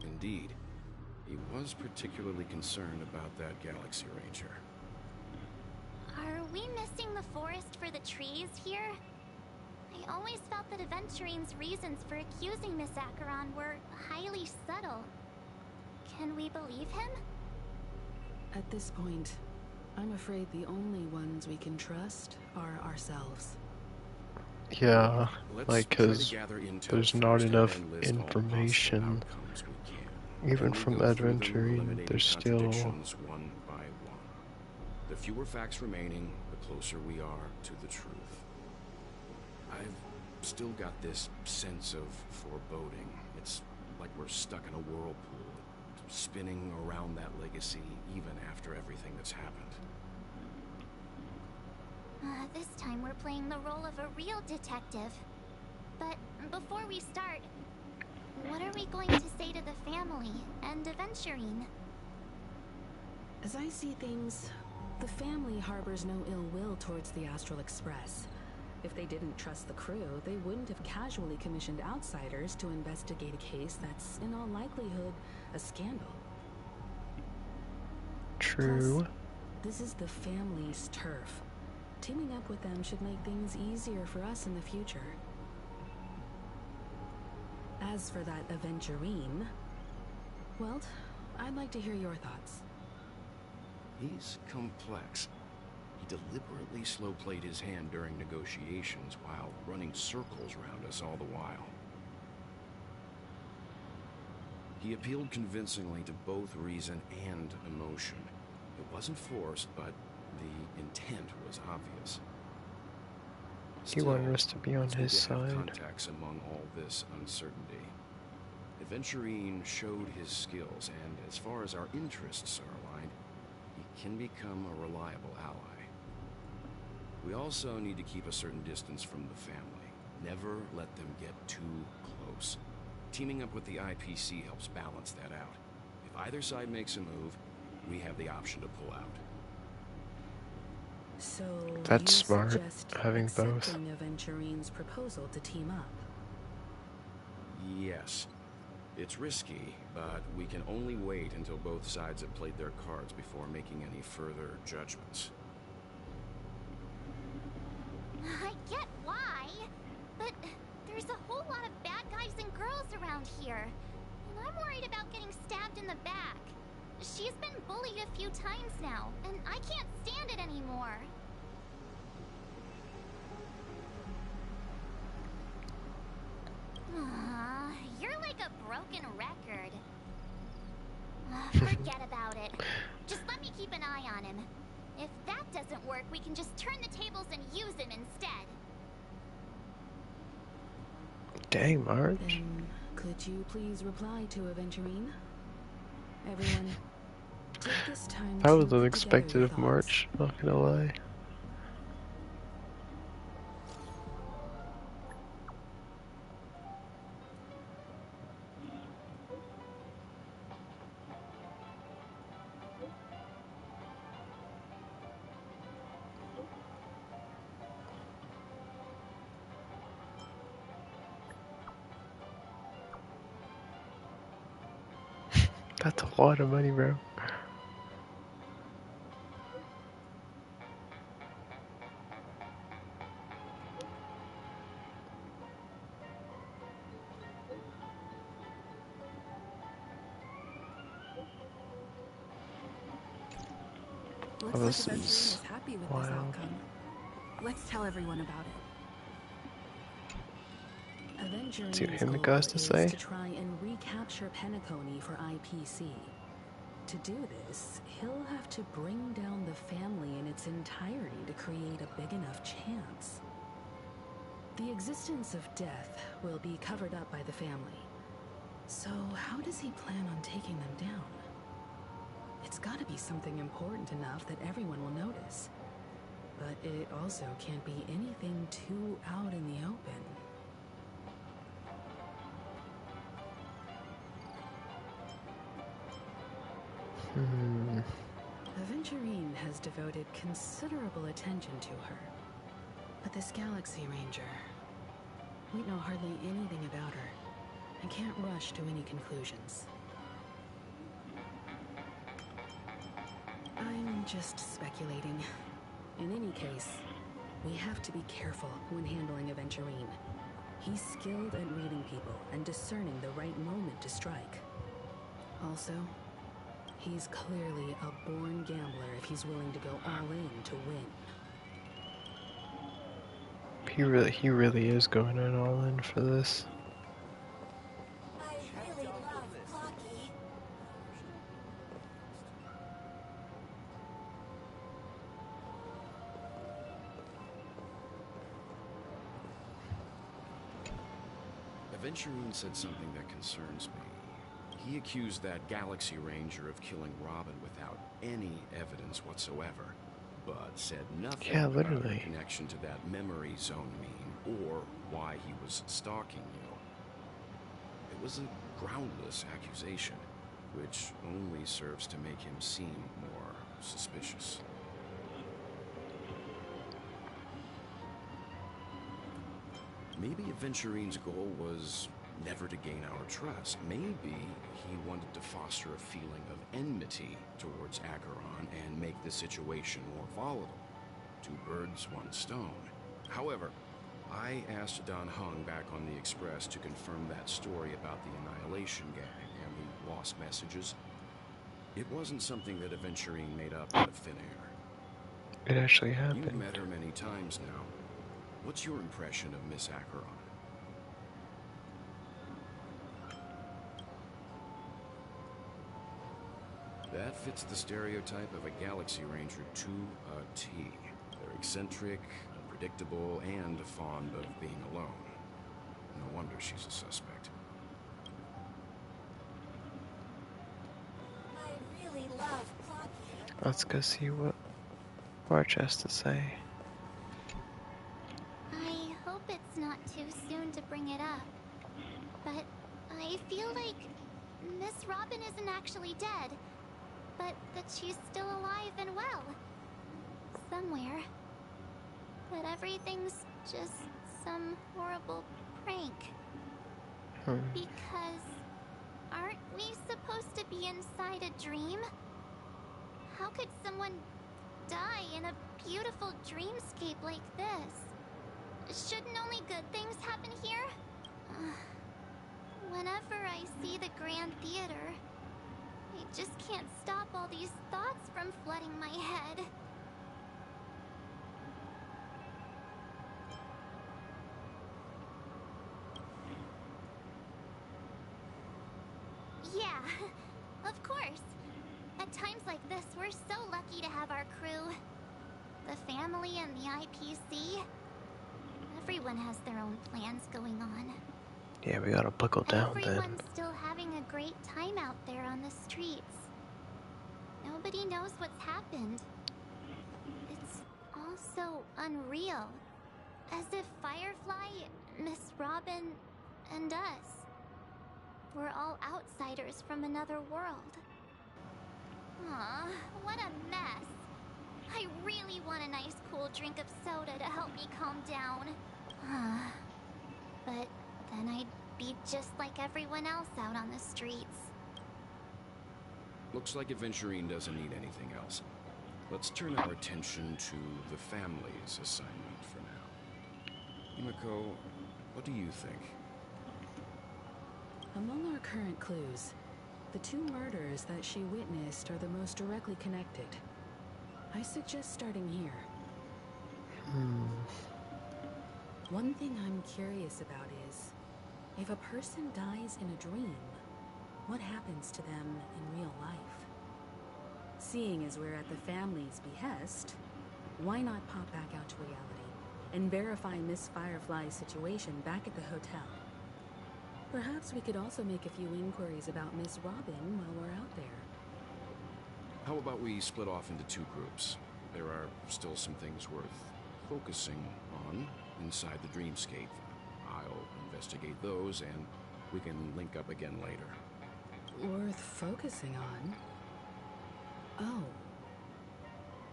Indeed, he was particularly concerned about that Galaxy Ranger. Are we missing the forest for the trees here? I always felt that Aventurine's reasons for accusing Miss Acheron were highly subtle. Can we believe him? At this point, I'm afraid the only ones we can trust are ourselves. Yeah, Let's like, try to cause gather intel there's not first and enough then list all possible information. outcomes we can. Even Then we from go through them, Adventuring, eliminating there's still... contradictions one by one. The fewer facts remaining, the closer we are to the truth. I've still got this sense of foreboding. It's like we're stuck in a whirlpool, spinning around that legacy even after everything that's happened. This time we're playing the role of a real detective. But before we start, what are we going to say to the family and Aventurine? As I see things, the family harbors no ill will towards the Astral Express. If they didn't trust the crew, they wouldn't have casually commissioned outsiders to investigate a case that's, in all likelihood, a scandal. True. Plus, this is the family's turf. Teaming up with them should make things easier for us in the future. As for that Aventurine, well, I'd like to hear your thoughts. He's complex. He deliberately slow-played his hand during negotiations while running circles around us all the while. He appealed convincingly to both reason and emotion. It wasn't forced, but the intent was obvious. He wanted us to be on his it's good to have side. contacts among all this uncertainty. Aventurine showed his skills, and as far as our interests are aligned, he can become a reliable ally. We also need to keep a certain distance from the family. Never let them get too close. Teaming up with the IPC helps balance that out. If either side makes a move, we have the option to pull out. So That's you smart, suggest having both. accepting Aventurine's proposal to team up? Yes. It's risky, but we can only wait until both sides have played their cards before making any further judgments. I get why, but there's a whole lot of bad guys and girls around here. And I'm worried about getting stabbed in the back. She's been bullied a few times now, and I can't stand it anymore. You're like a broken record. Forget about it. Just let me keep an eye on him. If that doesn't work, we can just turn the tables and use him instead. Dang, Marge. Then could you please reply to Aventurine? Everyone, take this time That to was put together unexpected your of thoughts. March, not gonna lie. That's a lot of money, bro. Looks Oh, like this Aventurine is is happy with this wild. outcome. Let's tell everyone about it. See what Aventurine's him goal has to is say. to try and recapture Penacony for IPC. To do this, he'll have to bring down the family in its entirety to create a big enough chance. The existence of death will be covered up by the family. So how does he plan on taking them down? It's gotta be something important enough that everyone will notice. But it also can't be anything too out in the open. Aventurine has devoted considerable attention to her. But this Galaxy Ranger, we know hardly anything about her and can't rush to any conclusions. I'm just speculating. In any case, we have to be careful when handling Aventurine. He's skilled at reading people and discerning the right moment to strike. Also, he's clearly a born gambler if he's willing to go all in to win. He really is going in all in for this. I really love hockey. Aventurine said something that concerns me. He accused that Galaxy Ranger of killing Robin without any evidence whatsoever, but said nothing Yeah, about her literally. connection to that memory zone meme or why he was stalking you. It was a groundless accusation, which only serves to make him seem more suspicious. Maybe Aventurine's goal was never to gain our trust. Maybe he wanted to foster a feeling of enmity towards Acheron and make the situation more volatile. Two birds, one stone. However, I asked Don Hung back on the Express to confirm that story about the Annihilation Gang and the lost messages. It wasn't something that Aventurine made up out of thin air. It actually You've happened. met her many times now. What's your impression of Miss Acheron? That fits the stereotype of a Galaxy Ranger to a T. They're eccentric, unpredictable, and fond of being alone. No wonder she's a suspect. I really love clock. Let's go see what March has to say. I hope it's not too soon to bring it up, but I feel like Miss Robin isn't actually dead, but that she's still alive and well. Somewhere. But everything's just some horrible prank. Because aren't we supposed to be inside a dream? How could someone die in a beautiful dreamscape like this? Shouldn't only good things happen here? Whenever I see the Grand Theater, I just can't stop all these thoughts from flooding my head. Yeah, of course. At times like this, we're so lucky to have our crew. The family and the IPC. Everyone has their own plans going on. Yeah, we gotta buckle down then. Everyone's still having a great time out there on the streets. Nobody knows what's happened. It's all so unreal. As if Firefly, Miss Robin, and us were all outsiders from another world. Aw, what a mess. I really want a nice cool drink of soda to help me calm down. But then I'd be just like everyone else out on the streets. Looks like Aventurine doesn't need anything else. Let's turn our attention to the family's assignment for now. Himiko, what do you think? Among our current clues, the two murders that she witnessed are the most directly connected. I suggest starting here. One thing I'm curious about is, if a person dies in a dream, what happens to them in real life? Seeing as we're at the family's behest, why not pop back out to reality and verify Miss Firefly's situation back at the hotel? Perhaps we could also make a few inquiries about Miss Robin while we're out there. How about we split off into two groups? There are still some things worth focusing on inside the dreamscape. I'll investigate those, and we can link up again later. Worth focusing on? Oh.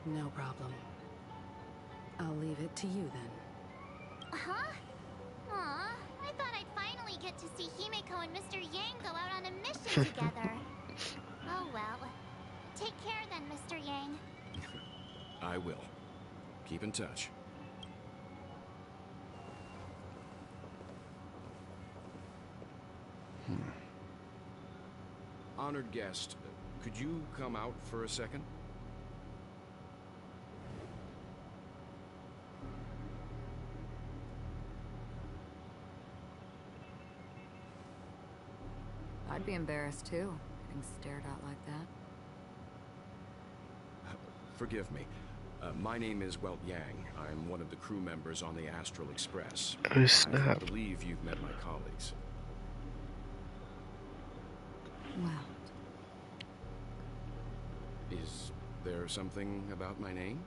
No problem. I'll leave it to you then. Huh? Aw, I thought I'd finally get to see Himiko and Mr. Yang go out on a mission together. Oh well. Take care then, Mr. Yang. I will. Keep in touch. Honored guest, could you come out for a second? I'd be embarrassed too, getting stared at like that. Forgive me. My name is Welt Yang. I'm one of the crew members on the Astral Express. Oh, snap. I believe you've met my colleagues. Well, Is there something about my name?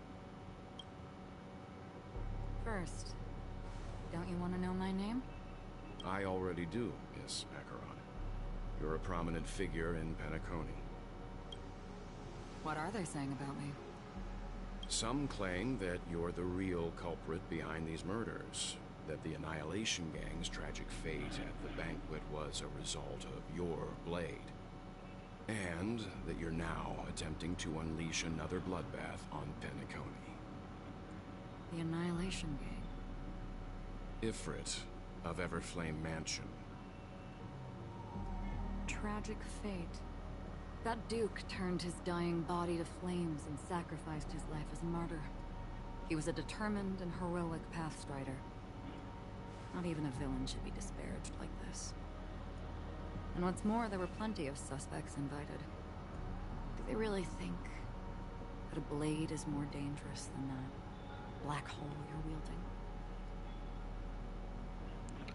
first, don't you want to know my name? I already do, Miss Acheron. You're a prominent figure in Penacony. What are they saying about me? Some claim that you're the real culprit behind these murders, that the Annihilation Gang's tragic fate at the banquet was a result of your blade, and that you're now attempting to unleash another bloodbath on Penacony. The Annihilation Gang. Ifrit of Everflame Mansion. Tragic fate. That Duke turned his dying body to flames and sacrificed his life as a martyr. He was a determined and heroic pathstrider. Not even a villain should be disparaged like this. And what's more, there were plenty of suspects invited. Do they really think that a blade is more dangerous than that black hole you're wielding?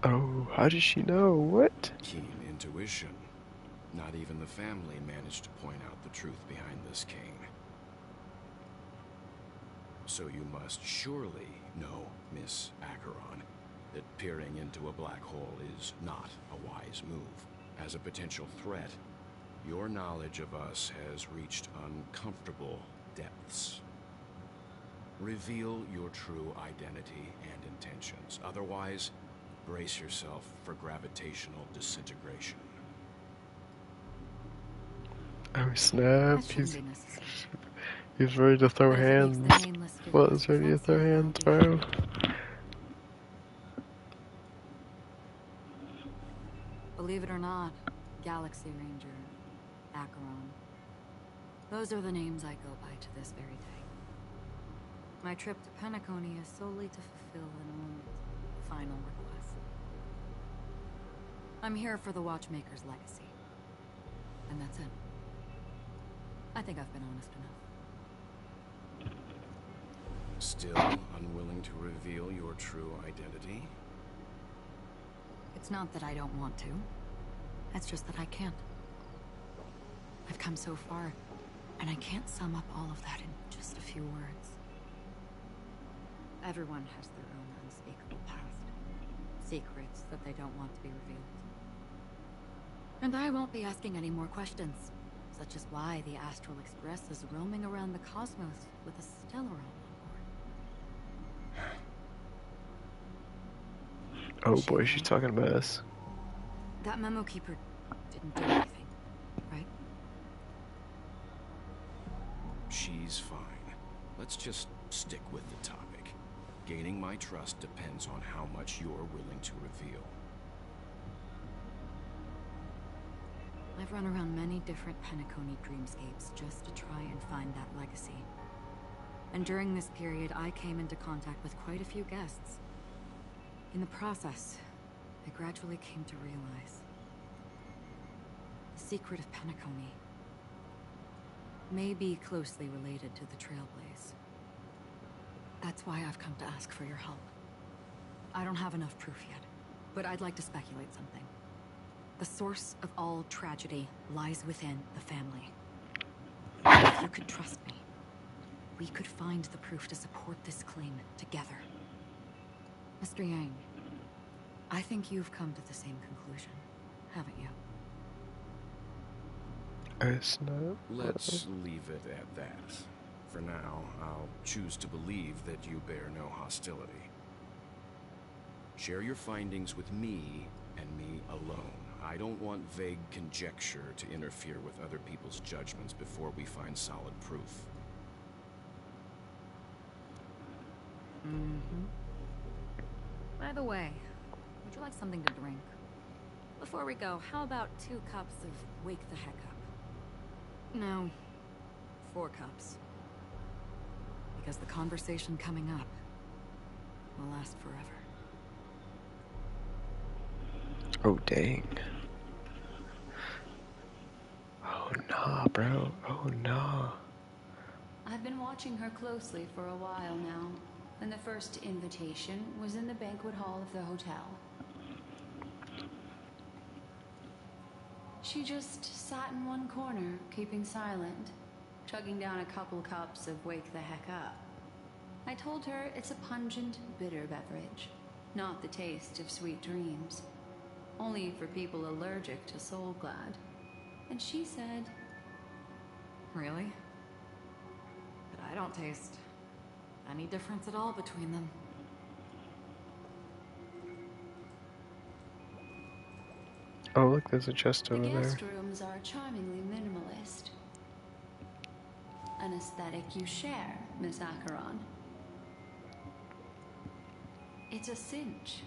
Oh, how does she know? What? Keen intuition. Not even the family managed to point out the truth behind this king. So you must surely know, Miss Acheron, that peering into a black hole is not a wise move. As a potential threat, your knowledge of us has reached uncomfortable depths. Reveal your true identity and intentions. Otherwise, brace yourself for gravitational disintegration. Oh snap! That shouldn't be necessary. He's ready to throw What if it makes the hands. nameless feel Well, less he's ready to throw offensive, hands, I'll be bro. Believe it or not, Galaxy Ranger, Acheron. Those are the names I go by to this very day. My trip to Penacony is solely to fulfill an old, final request. I'm here for the Watchmaker's legacy. And that's it. I think I've been honest enough. Still unwilling to reveal your true identity? It's not that I don't want to. It's just that I can't. I've come so far, and I can't sum up all of that in just a few words. Everyone has their own unspeakable past. Secrets that they don't want to be revealed. And I won't be asking any more questions, such as why the Astral Express is roaming around the cosmos with a Stellaron on board. Oh boy, she's talking about us. That memo keeper didn't do anything, right? She's fine. Let's just stick with the topic. Gaining my trust depends on how much you're willing to reveal. I've run around many different Penacony dreamscapes just to try and find that legacy. And during this period, I came into contact with quite a few guests. In the process, I gradually came to realize the secret of Penacony may be closely related to the Trailblaze. That's why I've come to ask for your help. I don't have enough proof yet, but I'd like to speculate something. The source of all tragedy lies within the family. If you could trust me, we could find the proof to support this claim together. Mr. Yang, I think you've come to the same conclusion, haven't you? It's not. Let's leave it at that. For now, I'll choose to believe that you bear no hostility. Share your findings with me and me alone. I don't want vague conjecture to interfere with other people's judgments before we find solid proof. Mm-hmm. By the way, would you like something to drink? Before we go, how about 2 cups of Wake the Heck Up? No, 4 cups. Because the conversation coming up will last forever. Oh dang. Oh nah, bro. Oh nah. I've been watching her closely for a while now, and the first invitation was in the banquet hall of the hotel. She just sat in one corner, keeping silent, chugging down a couple cups of Wake the Heck Up. I told her it's a pungent, bitter beverage, not the taste of sweet dreams. Only for people allergic to Soul Glad. And she said, Really? But I don't taste any difference at all between them. Oh look, there's a chest the over there. guest rooms are charmingly minimalist. An aesthetic you share, Miss Acheron. It's a cinch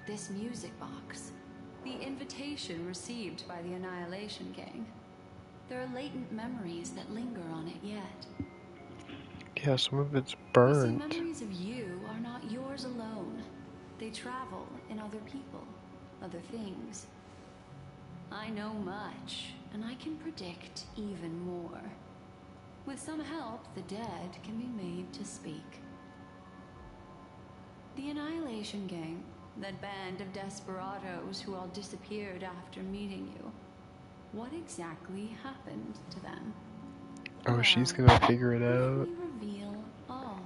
This music box. The invitation received by the Annihilation Gang. There are latent memories that linger on it yet. Yeah, some of it's You see, burnt. memories of you are not yours alone. They travel in other people, other things. I know much, and I can predict even more. With some help, the dead can be made to speak. The Annihilation Gang, that band of desperados who all disappeared after meeting you. What exactly happened to them? Oh, she's Well, gonna figure it let out. me reveal all.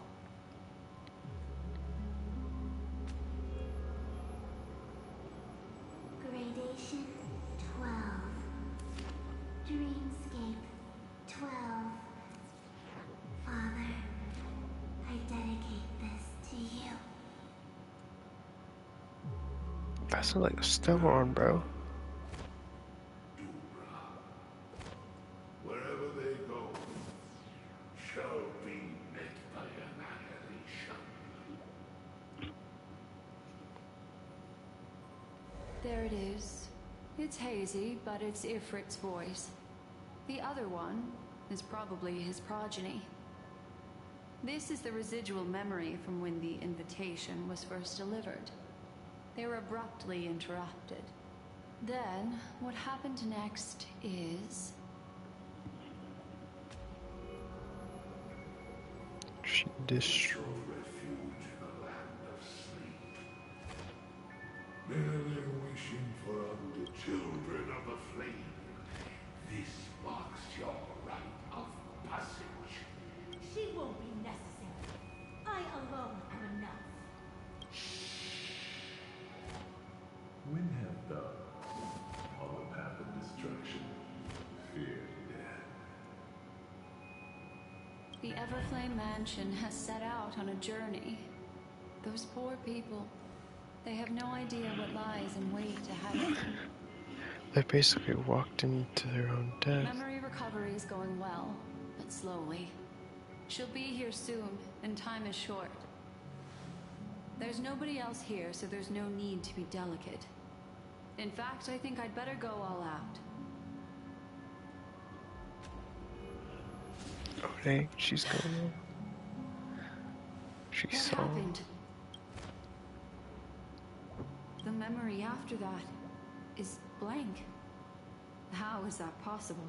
Gradation 12. Dreamscape 12. Father, I dedicate this to you. That's like a Stellar, bro. Wherever they go, shall be met by annihilation. There it is. It's hazy, but it's Ifrit's voice. The other one is probably his progeny. This is the residual memory from when the invitation was first delivered. They were abruptly interrupted. Then, what happened next is... She destroyed. Refuge in the land of sleep. Merely wishing for unto children of the flame. This marks your rite of passage. She won't be necessary. I alone am enough. When have thou on the path of destruction feared death? The Everflame Mansion has set out on a journey. Those poor people, they have no idea what lies in wait ahead of them. They basically walked into their own death. Memory recovery is going well, but slowly. She'll be here soon, and time is short. There's nobody else here, so there's no need to be delicate. In fact, I think I'd better go all out. Okay, she's going. She What saw. happened? The memory after that is blank. How is that possible?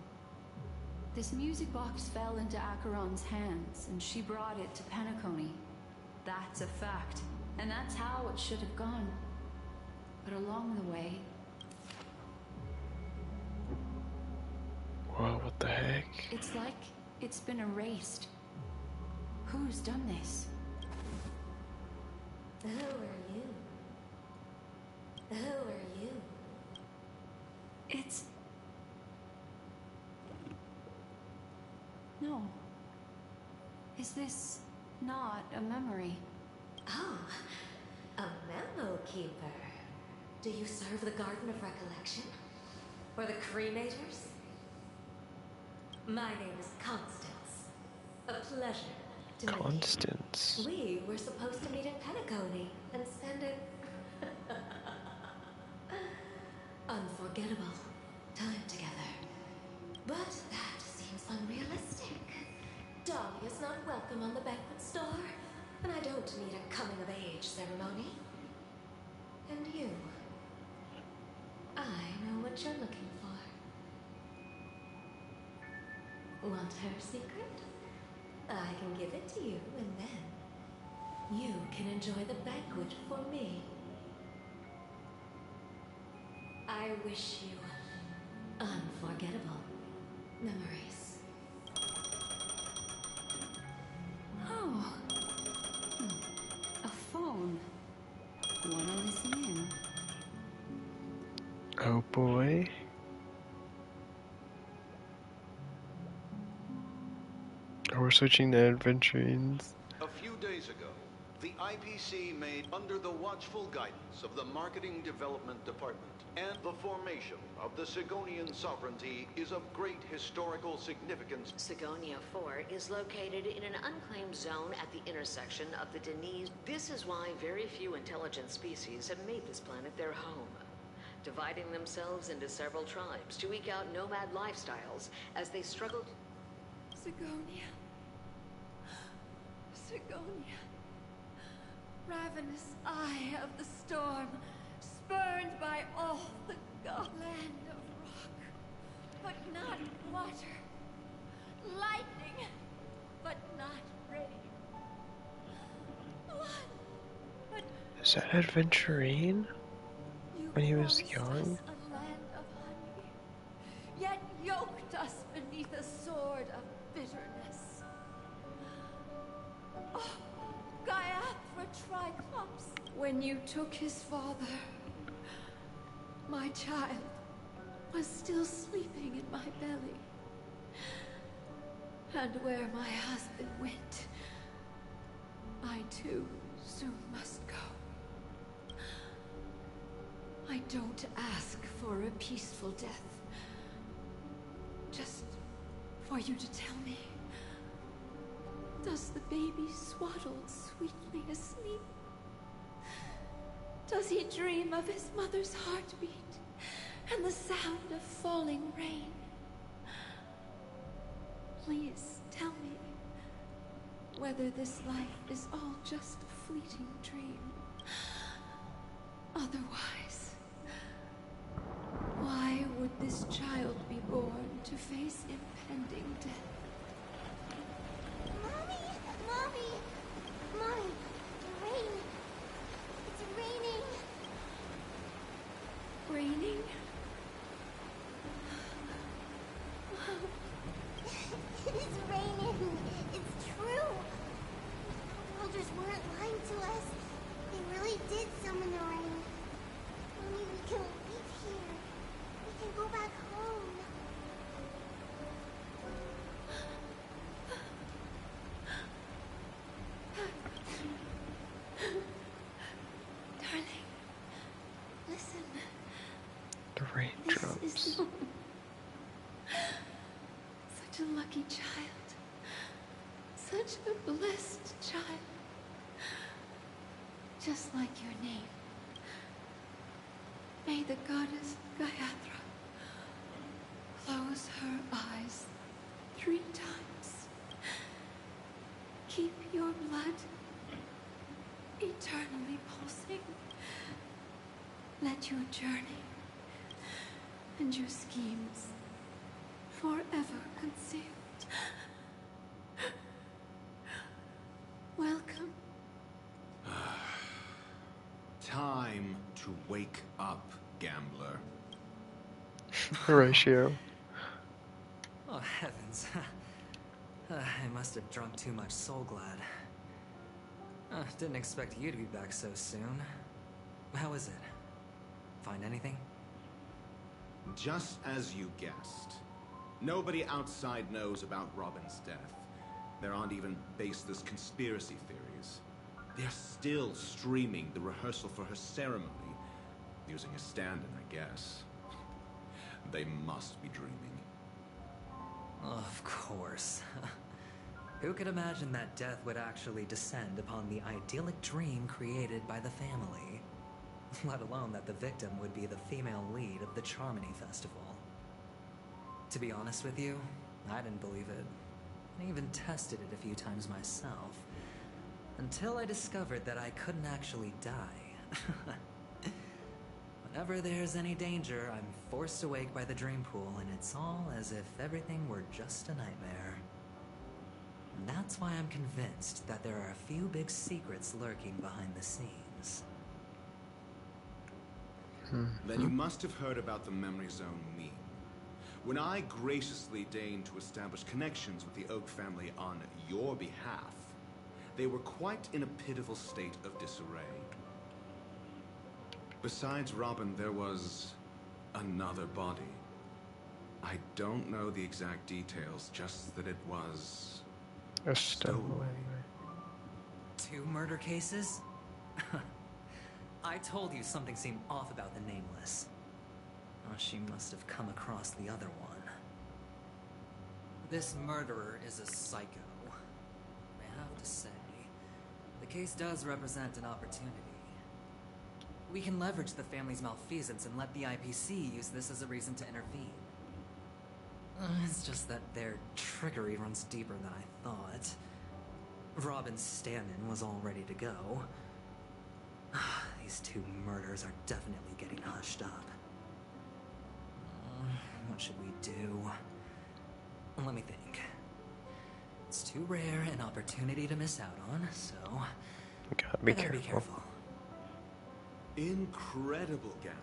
This music box fell into Acheron's hands, and she brought it to Penacony. That's a fact, and that's how it should have gone. But along the way... Wow, what the heck? It's like it's been erased. Who's done this? Who are you? Who are you? It's... No. Is this not a memory? Oh, a memo keeper. Do you serve the Garden of Recollection? Or the Cremators? My name is Constance. A pleasure to meet you. Constance. We were supposed to meet in Penacony and spend an unforgettable time together. But that seems unrealistic. Dolly is not welcome on the banquet store, and I don't need a coming-of-age ceremony. And you, I know what you're looking for. Want her secret? I can give it to you, and then you can enjoy the banquet for me. I wish you unforgettable memories. Oh. A phone. Wanna listen in? Oh boy. Oh, we're switching to adventurines. A few days ago, The IPC made under the watchful guidance of the Marketing Development Department, and the formation of the Sigonian sovereignty is of great historical significance. Sigonia 4 is located in an unclaimed zone at the intersection of the Denise. This is why very few intelligent species have made this planet their home, dividing themselves into several tribes to eke out nomad lifestyles as they struggle. Sigonia. Sigonia. Ravenous eye of the storm, spurned by all the gods. Land of rock, but not water. Lightning, but not rain. Blood, but Is that Adventurine? When he was young? us a land of honey, yet yoked us beneath a sword of bitterness. Oh, Gaiathra Triclops, when you took his father, my child was still sleeping in my belly. And where my husband went, I too soon must go. I don't ask for a peaceful death. Just for you to tell me, does the baby swaddle sweetly asleep? Does he dream of his mother's heartbeat and the sound of falling rain? Please tell me whether this life is all just a fleeting dream. Otherwise, why would this child be born to face impending death? Mommy! Mommy! Mommy! Rain! It's raining! Raining? It's raining! It's true! The elders weren't lying to us. They really did summon the rain. Mommy, we can leave here. We can go back home. Darling, listen. The raindrops. This is such a lucky child. Such a blessed child. Just like your name. May the goddess Gaiathra close her eyes 3 times. Keep your blood eternally pulsing. Let your journey and your schemes forever concealed. Welcome. Time to wake up, gambler. Horatio. Oh, heavens. I must have drunk too much Soul Glad. Didn't expect you to be back so soon. How is it? Find anything? Just as you guessed. Nobody outside knows about Robin's death. There aren't even baseless conspiracy theories. They're still streaming the rehearsal for her ceremony, using a stand-in, I guess. They must be dreaming. Of course. Who could imagine that death would actually descend upon the idyllic dream created by the family? Let alone that the victim would be the female lead of the Charmony Festival. To be honest with you, I didn't believe it. I even tested it a few times myself. Until I discovered that I couldn't actually die. Whenever there's any danger, I'm forced awake by the dream pool, and it's all as if everything were just a nightmare. And that's why I'm convinced that there are a few big secrets lurking behind the scenes. Then you must have heard about the Memory Zone meme. When I graciously deigned to establish connections with the Oak family on your behalf, they were quite in a pitiful state of disarray. Besides Robin, there was another body. I don't know the exact details, just that it was A stowaway. 2 murder cases? I told you something seemed off about the Nameless. Oh, she must have come across the other one. This murderer is a psycho. I have to say, the case does represent an opportunity. We can leverage the family's malfeasance and let the IPC use this as a reason to intervene. It's just that their trickery runs deeper than I thought. Robin's stand-in was all ready to go. These 2 murders are definitely getting hushed up. What should we do? Let me think. It's too rare an opportunity to miss out on, so... Gotta be careful. Incredible gambler.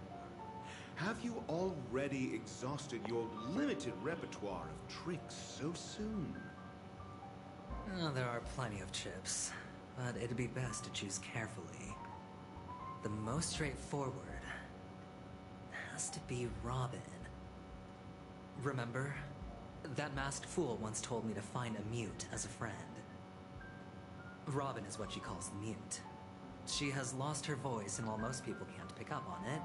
Have you already exhausted your limited repertoire of tricks so soon? Oh, there are plenty of chips, but it'd be best to choose carefully. The most straightforward has to be Robin. Remember? That masked fool once told me to find a mute as a friend. Robin is what she calls the mute. She has lost her voice, and while most people can't pick up on it,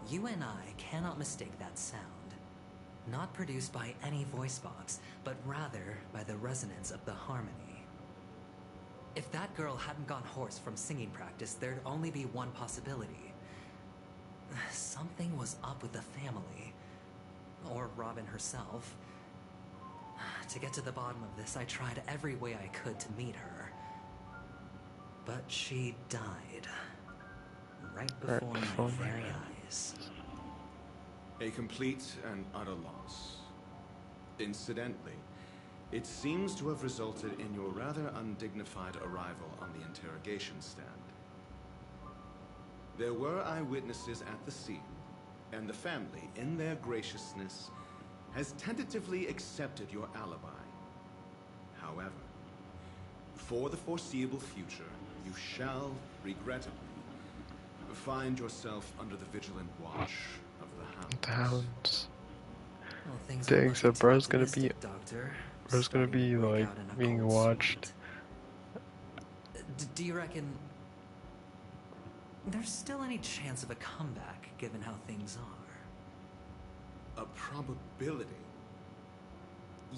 you and I cannot mistake that sound. Not produced by any voice box, but rather by the resonance of the harmony. If that girl hadn't gone hoarse from singing practice, there'd only be one possibility. Something was up with the family. Or Robin herself. To get to the bottom of this, I tried every way I could to meet her. But she died. Right before my very eyes. A complete and utter loss. Incidentally, it seems to have resulted in your rather undignified arrival on the interrogation stand. There were eyewitnesses at the scene, and the family, in their graciousness, has tentatively accepted your alibi. However, for the foreseeable future, you shall, regrettably, find yourself under the vigilant watch of the Hounds. The Hounds. Well, dang, so bro's gonna be Doctor. like being watched. Do you reckon there's still any chance of a comeback given how things are? A probability?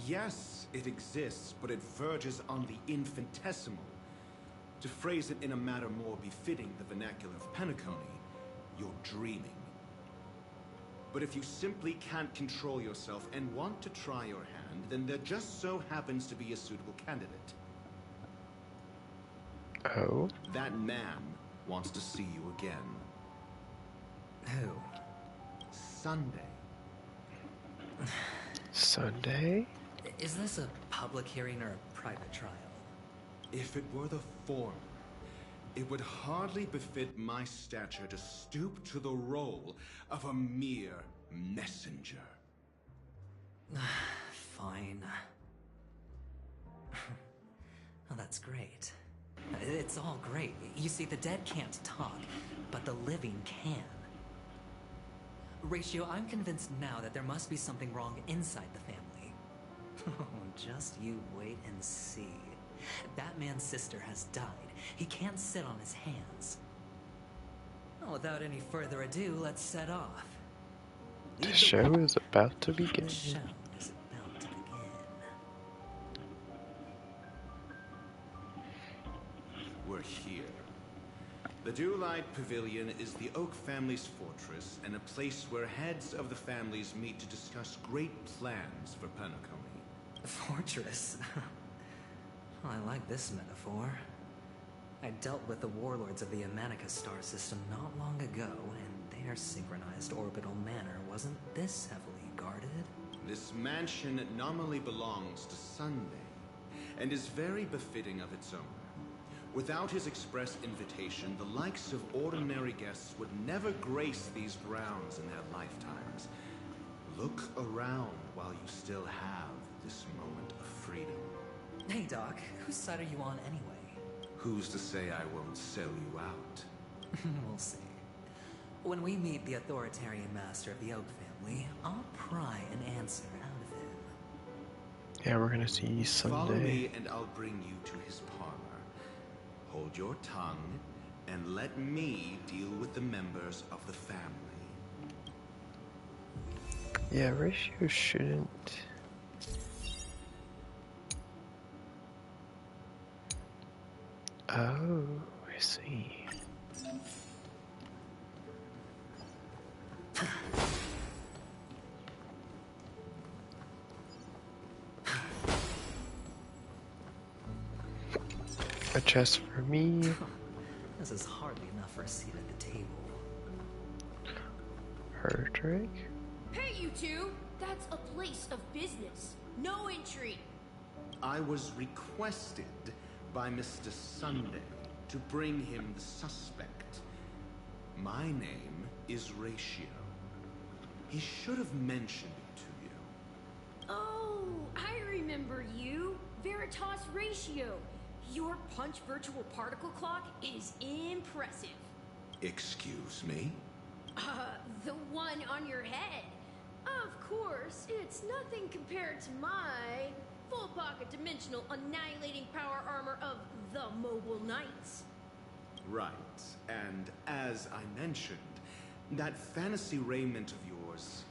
Yes, it exists, but it verges on the infinitesimal. To phrase it in a manner more befitting the vernacular of Penacony, you're dreaming. But if you simply can't control yourself and want to try your hand, then there just so happens to be a suitable candidate. Oh? That man wants to see you again. Who? Sunday. Sunday? Is this a public hearing or a private trial? If it were the former, it would hardly befit my stature to stoop to the role of a mere messenger. Fine. Oh, that's great. It's all great. You see, the dead can't talk, but the living can. Ratio, I'm convinced now that there must be something wrong inside the family. Just you wait and see. That man's sister has died. He can't sit on his hands. Well, without any further ado, let's set off. The show is about to begin. The show is about to begin. We're here. The Dewlight Pavilion is the Oak family's fortress and a place where heads of the families meet to discuss great plans for Penacony. Fortress? I like this metaphor. I dealt with the warlords of the Amanica star system not long ago, and their synchronized orbital manor wasn't this heavily guarded. This mansion nominally belongs to Sunday, and is very befitting of its owner. Without his express invitation, the likes of ordinary guests would never grace these grounds in their lifetimes. Look around while you still have this moment of freedom. Hey, Doc, whose side are you on anyway? Who's to say I won't sell you out? We'll see. When we meet the authoritarian master of the Oak family, I'll pry an answer out of him. Yeah, we're gonna see Sunday. Follow me and I'll bring you to his parlor. hold your tongue and let me deal with the members of the family. Yeah, Ratio shouldn't. Oh, I see. A chest for me. This is hardly enough for a seat at the table. Her drink? Hey, you two! That's a place of business. No entry. I was requested by Mr. Sunday to bring him the suspect. My name is Ratio. He should have mentioned it to you. Oh, I remember you. Veritas Ratio. Your punch virtual particle clock is impressive. Excuse me? The one on your head. Of course, it's nothing compared to my full pocket dimensional annihilating power armor of the Mobile Knights. Right, and as I mentioned, that fantasy raiment of yours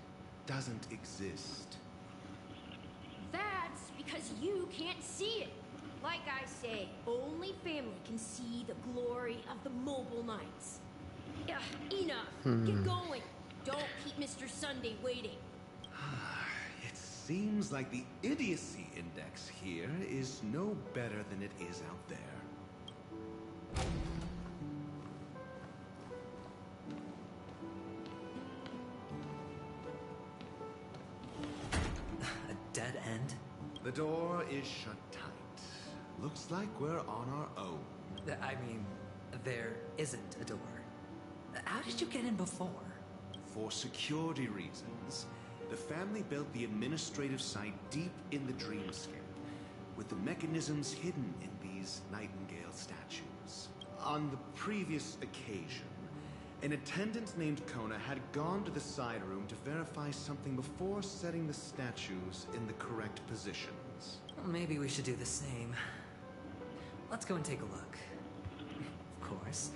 doesn't exist. That's because you can't see it. Like I say, only family can see the glory of the Mobile Knights. Enough. Get going. Don't keep Mr. Sunday waiting. It seems like the idiocy index here is no better than it is out there. A dead end? The door is shut tight. Looks like we're on our own. I mean, there isn't a door. How did you get in before? For security reasons, the family built the administrative site deep in the dreamscape, with the mechanisms hidden in these Nightingale statues. On the previous occasion, an attendant named Kona had gone to the side room to verify something before setting the statues in the correct positions. Well, maybe we should do the same. Let's go and take a look. Of course,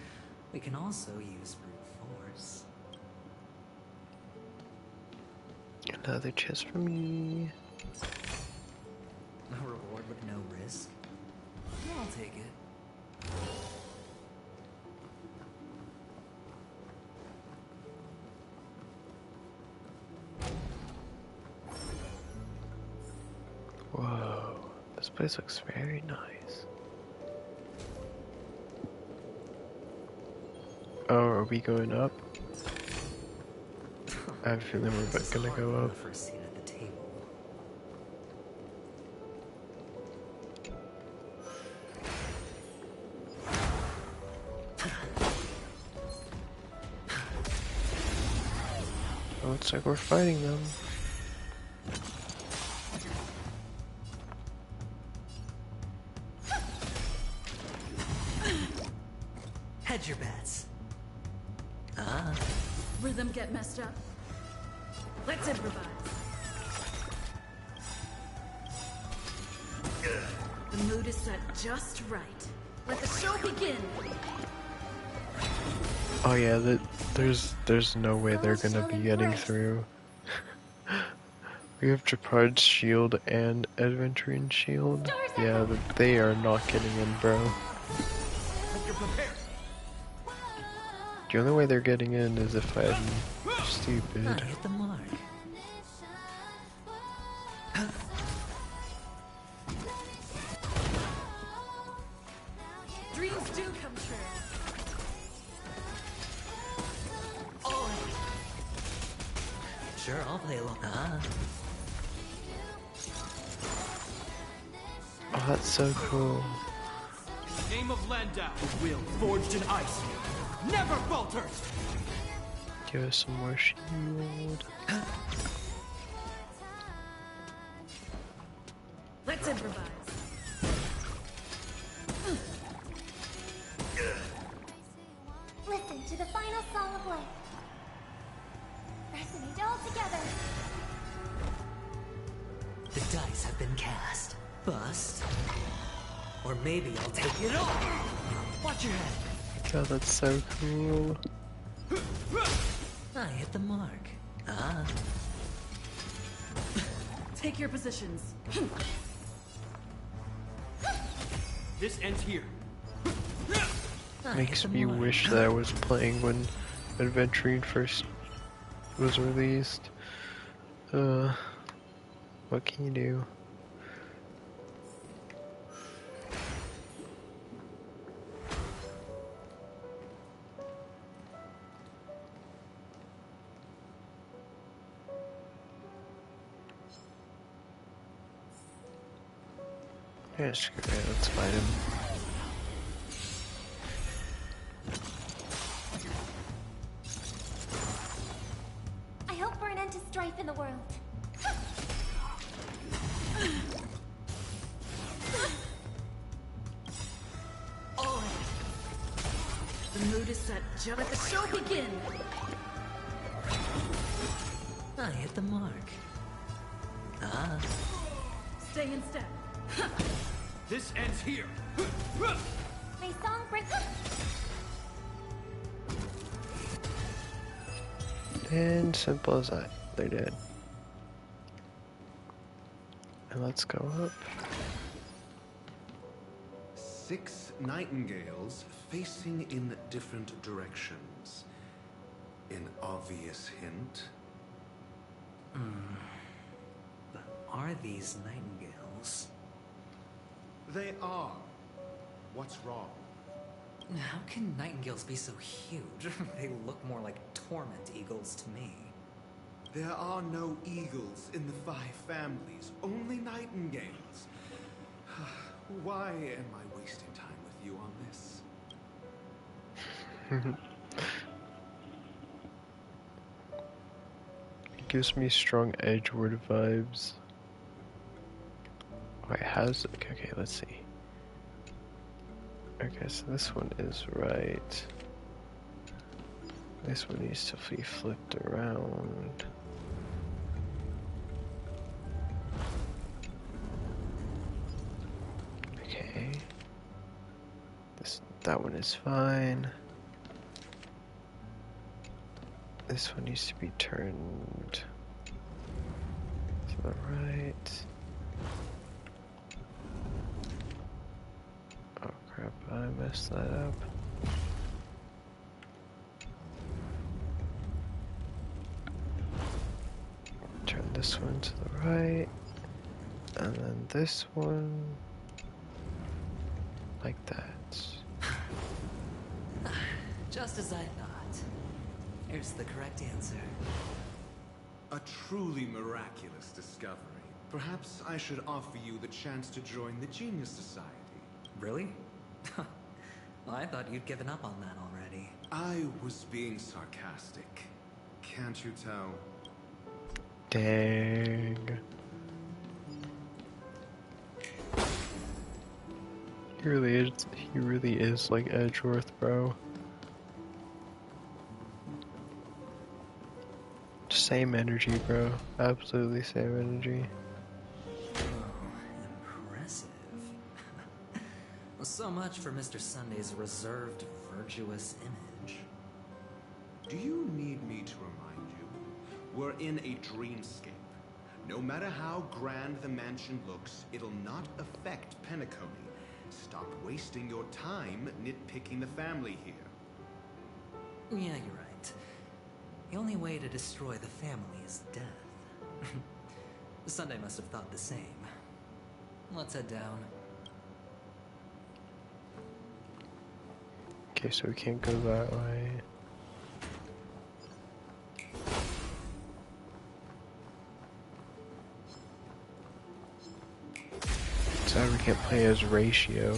we can also use brute force. Another chest for me. A reward with no risk. I'll take it. Whoa, this place looks very nice. Oh, are we going up? I have a feeling we're gonna go up. For a seat at the table. Oh, it's like we're fighting them. Hedge your bets. Rhythm get messed up. Let's improvise. The mood is set just right. Let the show begin. Oh yeah, there's no way they're gonna be getting through. We have Japard's shield and Adventuring shield. Yeah, they are not getting in, bro. Hope you're prepared. The only way they're getting in is if I'm stupid. Hit the mark. Dreams do come true. Sure, I'll play along. Oh, that's so cool. Name of Landau, a will forged in ice, never falters! Give us some more shield. Let's improvise. Listen to the final song of life. Resonate all together. The dice have been cast. Bust. Or maybe I'll take it all. Watch your head. God, that's so cool. I hit the mark. Ah. Take your positions. This ends here. Makes me wish that I was playing when Adventuring first was released. What can you do? Yeah, screw it, let's fight him. I hope for an end to strife in the world. All right. The mood is set. Just let the show begin. I hit the mark. Ah. Stay in step. This ends here. May song bring. And simple as that, they're dead. And let's go up. 6 nightingales facing in different directions. An obvious hint. But are these nightingales? They are. What's wrong? How can nightingales be so huge? They look more like torment eagles to me. There are no eagles in the 5 families, only nightingales. Why am I wasting time with you on this? It gives me strong Edgewood vibes. Wait, how's it? Okay, let's see. Okay, so this one is right. This one needs to be flipped around. Okay. That one is fine. This one needs to be turned to the right. Oh crap, I messed that up. Turn this one to the right. And then this one like that. Just as I thought. Here's the correct answer. A truly miraculous discovery. Perhaps I should offer you the chance to join the Genius Society. Really? Well, I thought you'd given up on that already. I was being sarcastic. Can't you tell? Dang. He really is like Edgeworth, bro. Same energy, bro. Absolutely same energy. Impressive. So much for Mr. Sunday's reserved, virtuous image. Do you need me to remind you? We're in a dreamscape. No matter how grand the mansion looks, it'll not affect Penacony. Stop wasting your time nitpicking the family here. Yeah, you're right. The only way to destroy the family is death. Sunday must have thought the same. Let's head down. Okay, so we can't go that way. So we can't play as Ratio.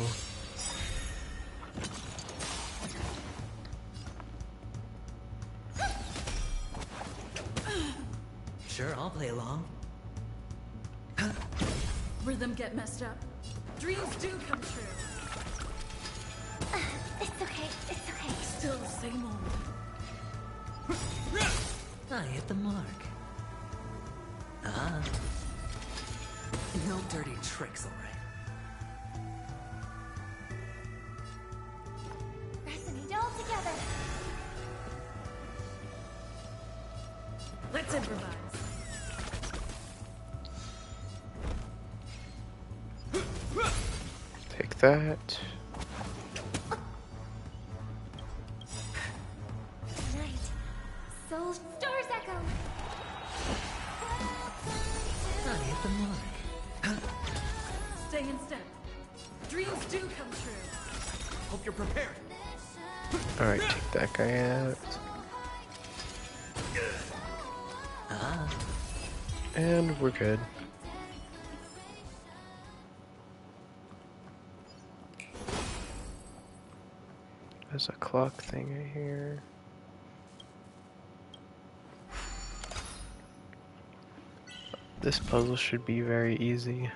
Sure, I'll play along. Rhythm get messed up. Dreams do come true. It's okay, it's okay. Still the same old. I hit the mark. Ah. No dirty tricks, all right. Let's improvise. Take that. Night. Soul Stars Echo. I hit the mark. Stay in step. Dreams do come true. Hope you're prepared. Alright, take that guy out. And we're good. There's a clock thing right here. This puzzle should be very easy.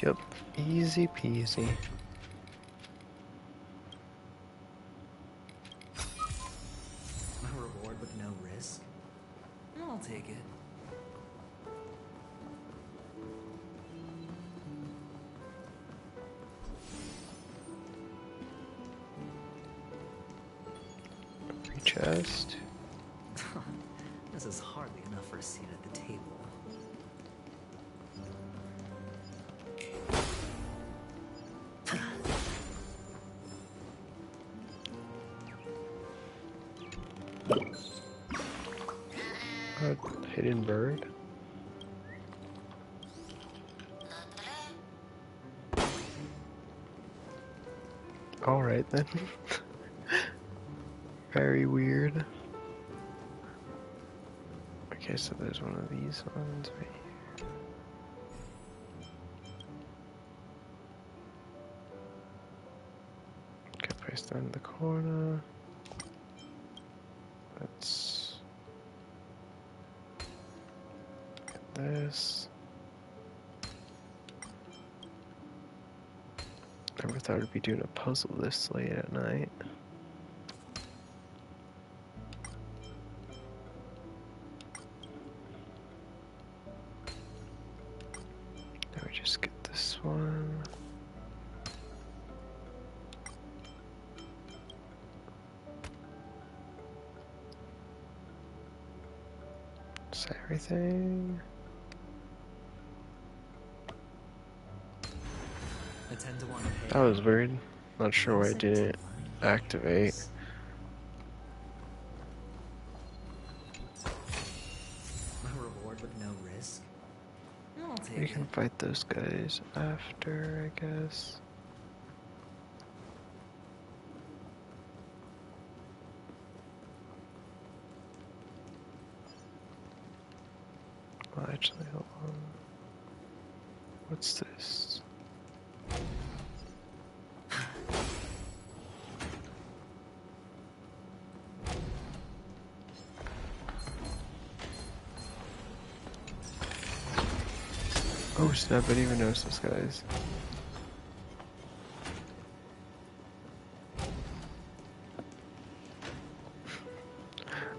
Yep. Easy peasy. A reward with no risk? I'll take it. Free chest. This is hardly enough for a seat at the table. Hidden bird. Alright then. Very weird. Okay, so there's one of these ones right here. Okay, place that in the corner. Let's get this. Never thought I'd be doing a puzzle this late at night. Now we just get this one. Is that everything? That was weird. Not sure why it didn't activate. A reward with no risk? I'll take We it. can fight those guys after, I guess. Well, actually, hold on. What's this? Oh snap, I didn't even notice those guys.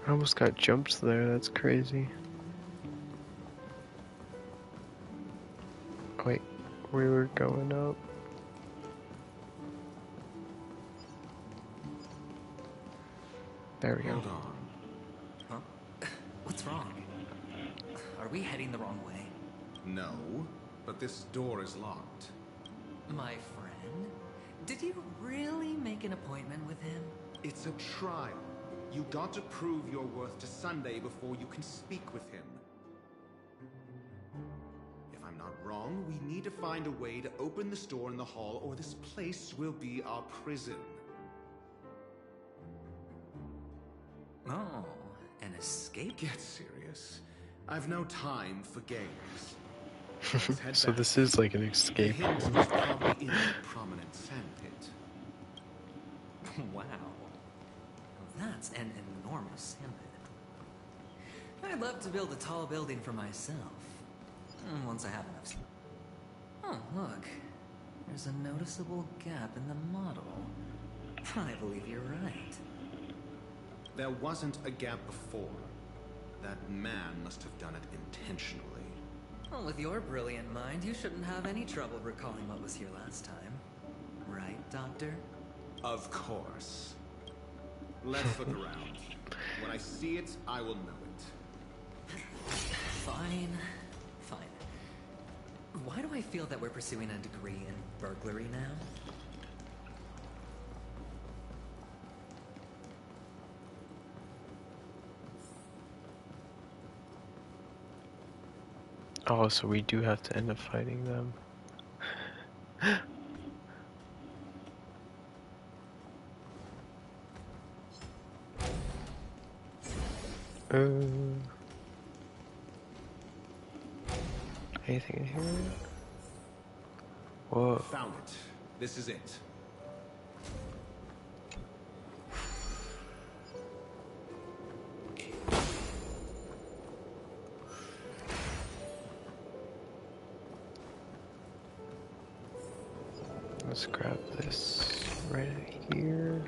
I almost got jumped there, that's crazy. Wait, we were going up. There we go. Hold on. Huh? What's wrong? Are we heading the wrong way? No, but this door is locked. My friend? Did you really make an appointment with him? It's a trial. You got to prove your worth to Sunday before you can speak with him. If I'm not wrong, we need to find a way to open this door in the hall, or this place will be our prison. Oh, an escape? Get serious. I've no time for games. So this is like an The escape hint room. is probably in a prominent sandpit. Wow. That's an enormous sandpit. I'd love to build a tall building for myself. Once I have enough. Oh, look. There's a noticeable gap in the model. I believe you're right. There wasn't a gap before. That man must have done it intentionally. Well, with your brilliant mind, you shouldn't have any trouble recalling what was here last time. Right, Doctor? Of course. Let's look around. When I see it, I will know it. Fine. Fine. Why do I feel that we're pursuing a degree in burglary now? Oh, so we do have to end up fighting them. Anything in here? Whoa. Found it. This is it. Let's grab this right here.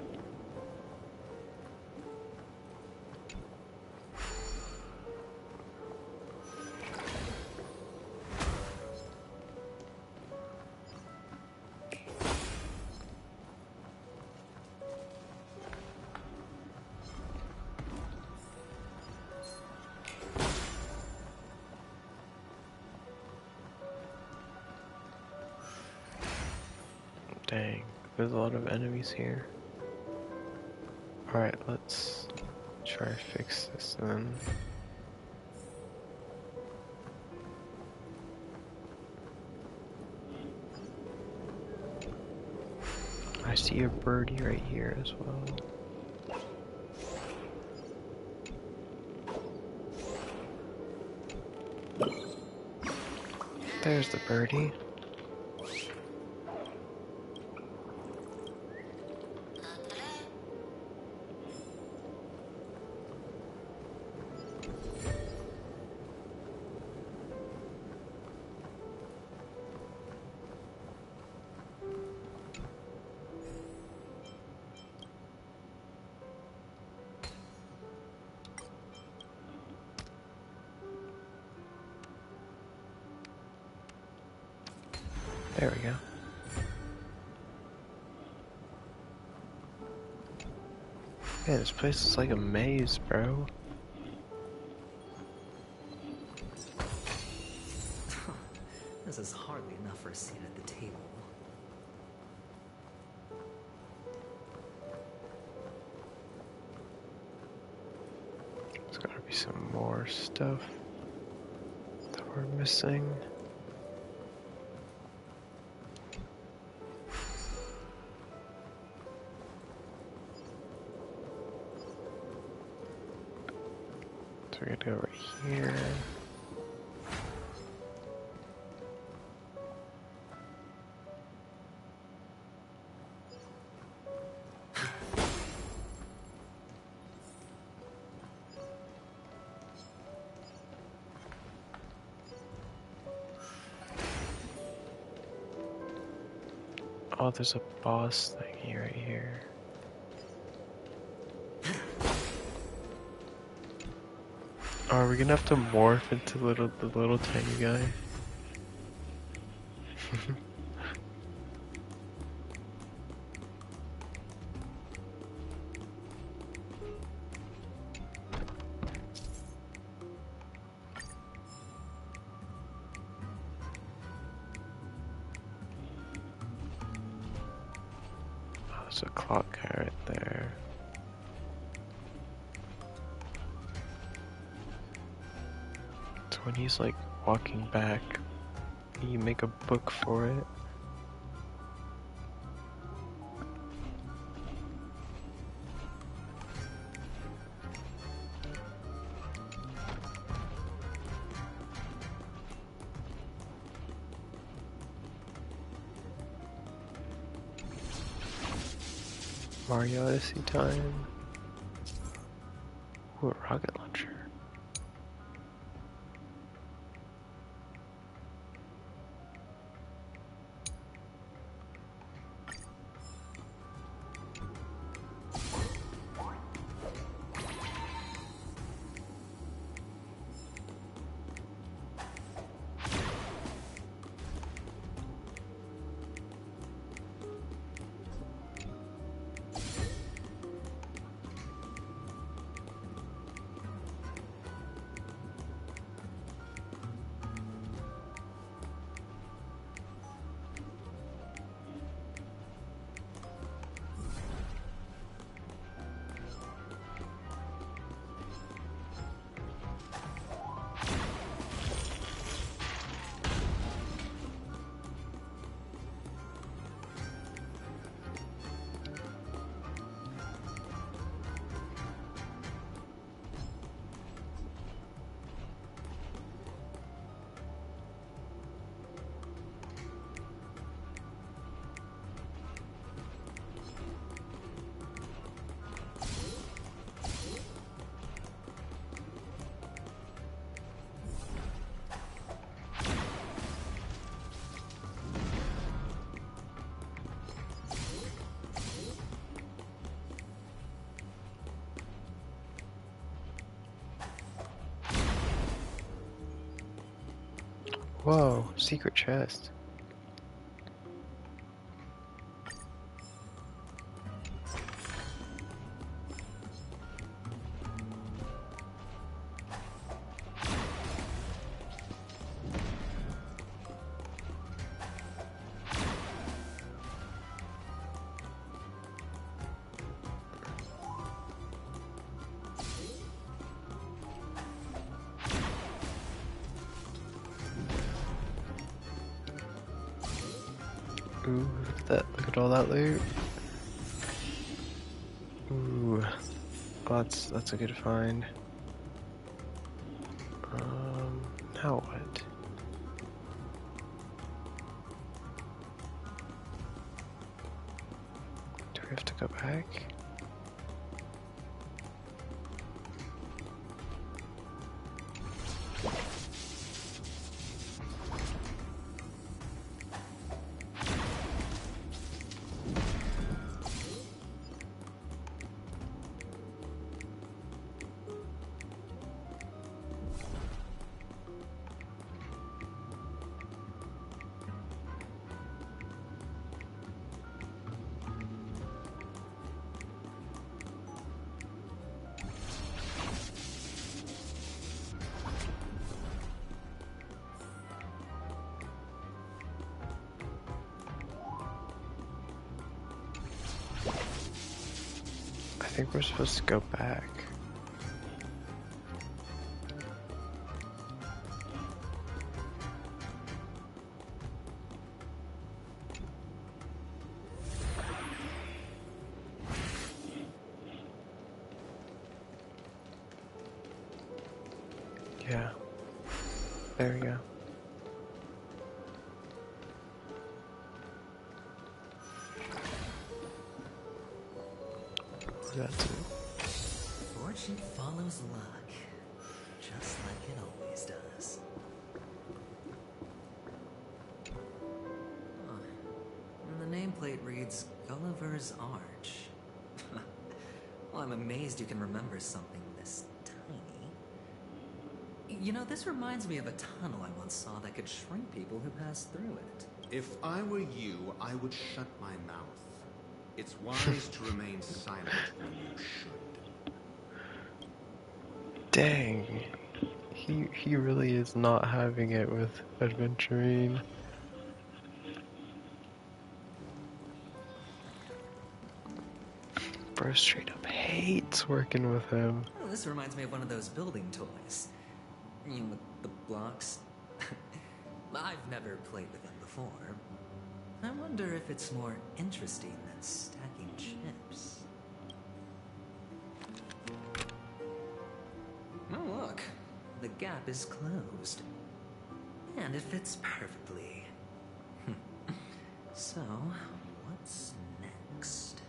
Dang, there's a lot of enemies here. Alright, let's try to fix this then. I see a birdie right here as well. There's the birdie. There we go. Man, this place is like a maze, bro. This is hardly enough for a seat at the table. There's gotta be some more stuff that we're missing. So we're gonna go right here. Oh, there's a boss thingy right here. Oh, are we gonna have to morph into the little tiny guy? Oh, there's a clock guy right there. So when he's like walking back, you make a book for it. Mario Odyssey time. Ooh, a rocket launcher. Whoa, secret chest. Ooh, look at that. Look at all that loot. Ooh, oh, that's a good find. Now what? Do we have to go back? I think we're supposed to go back. Yeah. There we go. That's it. Fortune follows luck, just like it always does. Oh, and the nameplate reads Gulliver's Arch. Well, I'm amazed you can remember something this tiny. You know, this reminds me of a tunnel I once saw that could shrink people who passed through it. If I were you, I would shut my mouth. It's wise to remain silent when you should. Dang. He really is not having it with adventuring. Bro straight up hates working with him. Oh, this reminds me of one of those building toys. You know, with the blocks. I've never played with them before. I wonder if it's more interesting than stacking chips. Oh, look. The gap is closed. And it fits perfectly. So, what's next?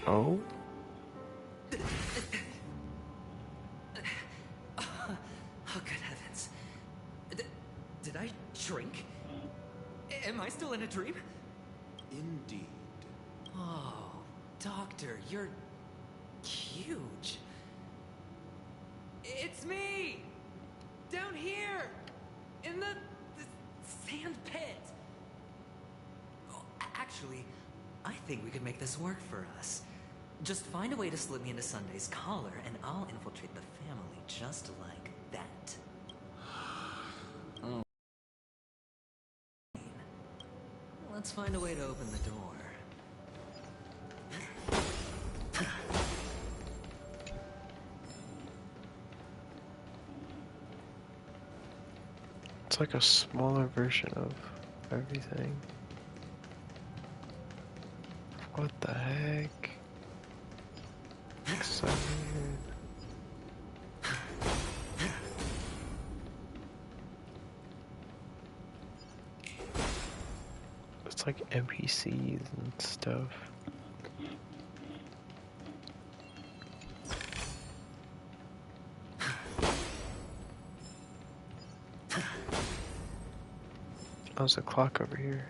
Oh? Oh, good heavens. Did I shrink? Am I still in a dream? Indeed. Oh, Doctor, you're huge. It's me! Down here! In the sand pit! Oh, actually, I think we could make this work for us. Just find a way to slip me into Sunday's collar, and I'll infiltrate the family just like that. Oh. Let's find a way to open the door. It's like a smaller version of everything. What the heck? So weird. It's like NPCs and stuff. Oh, there's a clock over here.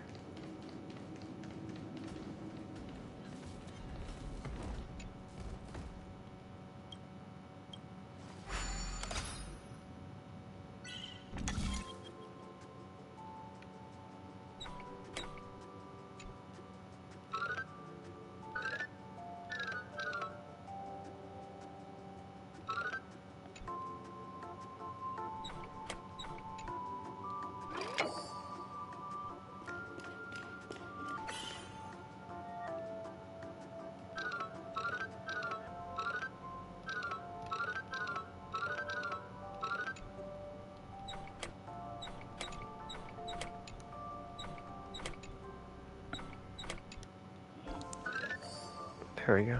There we go.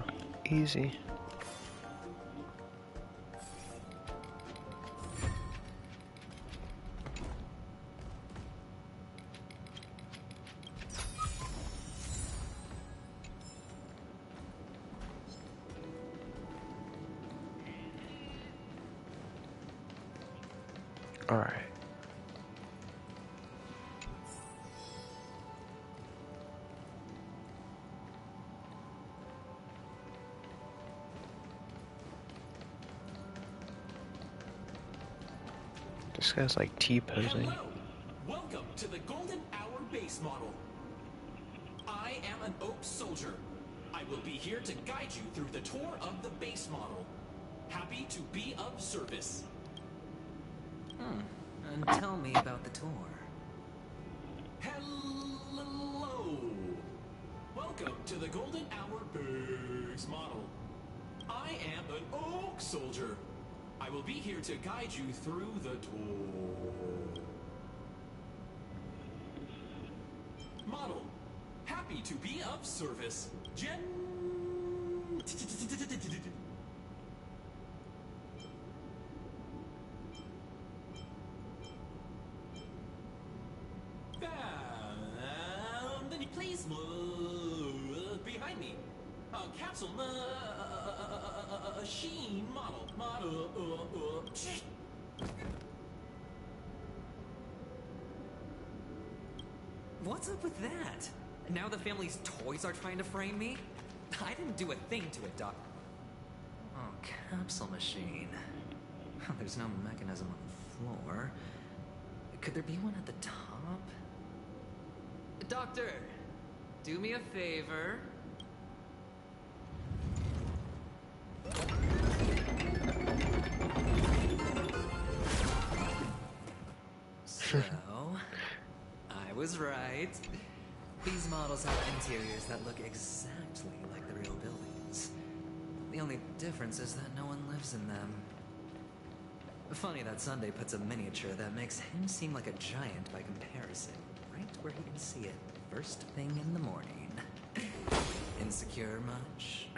Easy. All right. This guy's like T-posing. Hello. Welcome to the Golden Hour base model. I am an Oak Soldier. I will be here to guide you through the tour of the base model. Happy to be of service. And tell me about the tour. Hello. Welcome to the Golden Hour base model. I am an Oak Soldier. I will be here to guide you through the tour. Model. Happy to be of service. Then you please move behind me. Capsule machine model. What's up with that? Now the family's toys are trying to frame me? I didn't do a thing to it, Doc. Oh, capsule machine. There's no mechanism on the floor. Could there be one at the top? Doctor, do me a favor. So, I was right. These models have interiors that look exactly like the real buildings. The only difference is that no one lives in them. Funny that Sunday puts a miniature that makes him seem like a giant by comparison, right where he can see it first thing in the morning. Insecure much?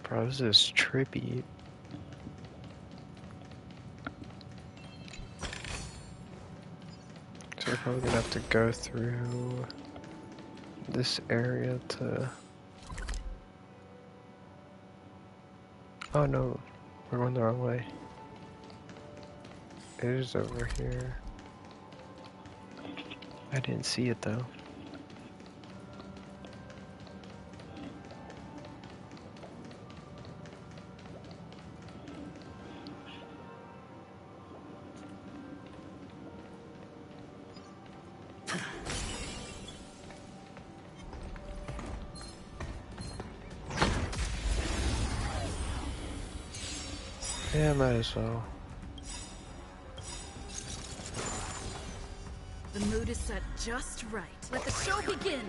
Bro, this is trippy. So we're probably gonna have to go through this area to... Oh no, we're going the wrong way. It is over here. I didn't see it though. Yeah, might as well. The mood is set just right. Let the show begin!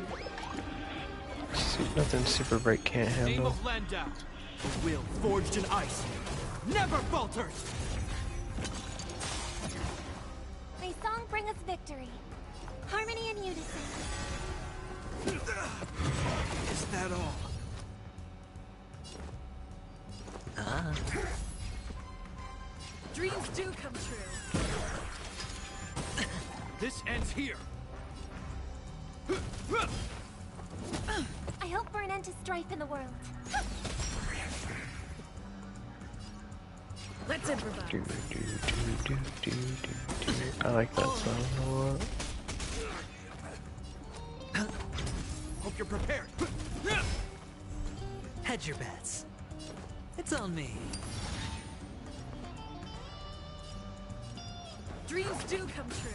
Nothing Super Break can't Name handle. of Landau. The will forged in ice. Never falters! May song bring us victory. Harmony and unison. Is that all? Dreams do come true. This ends here. I hope for an end to strife in the world. Let's improvise. I like that song a lot. Hope you're prepared. Hedge your bets. It's on me. Dreams do come true.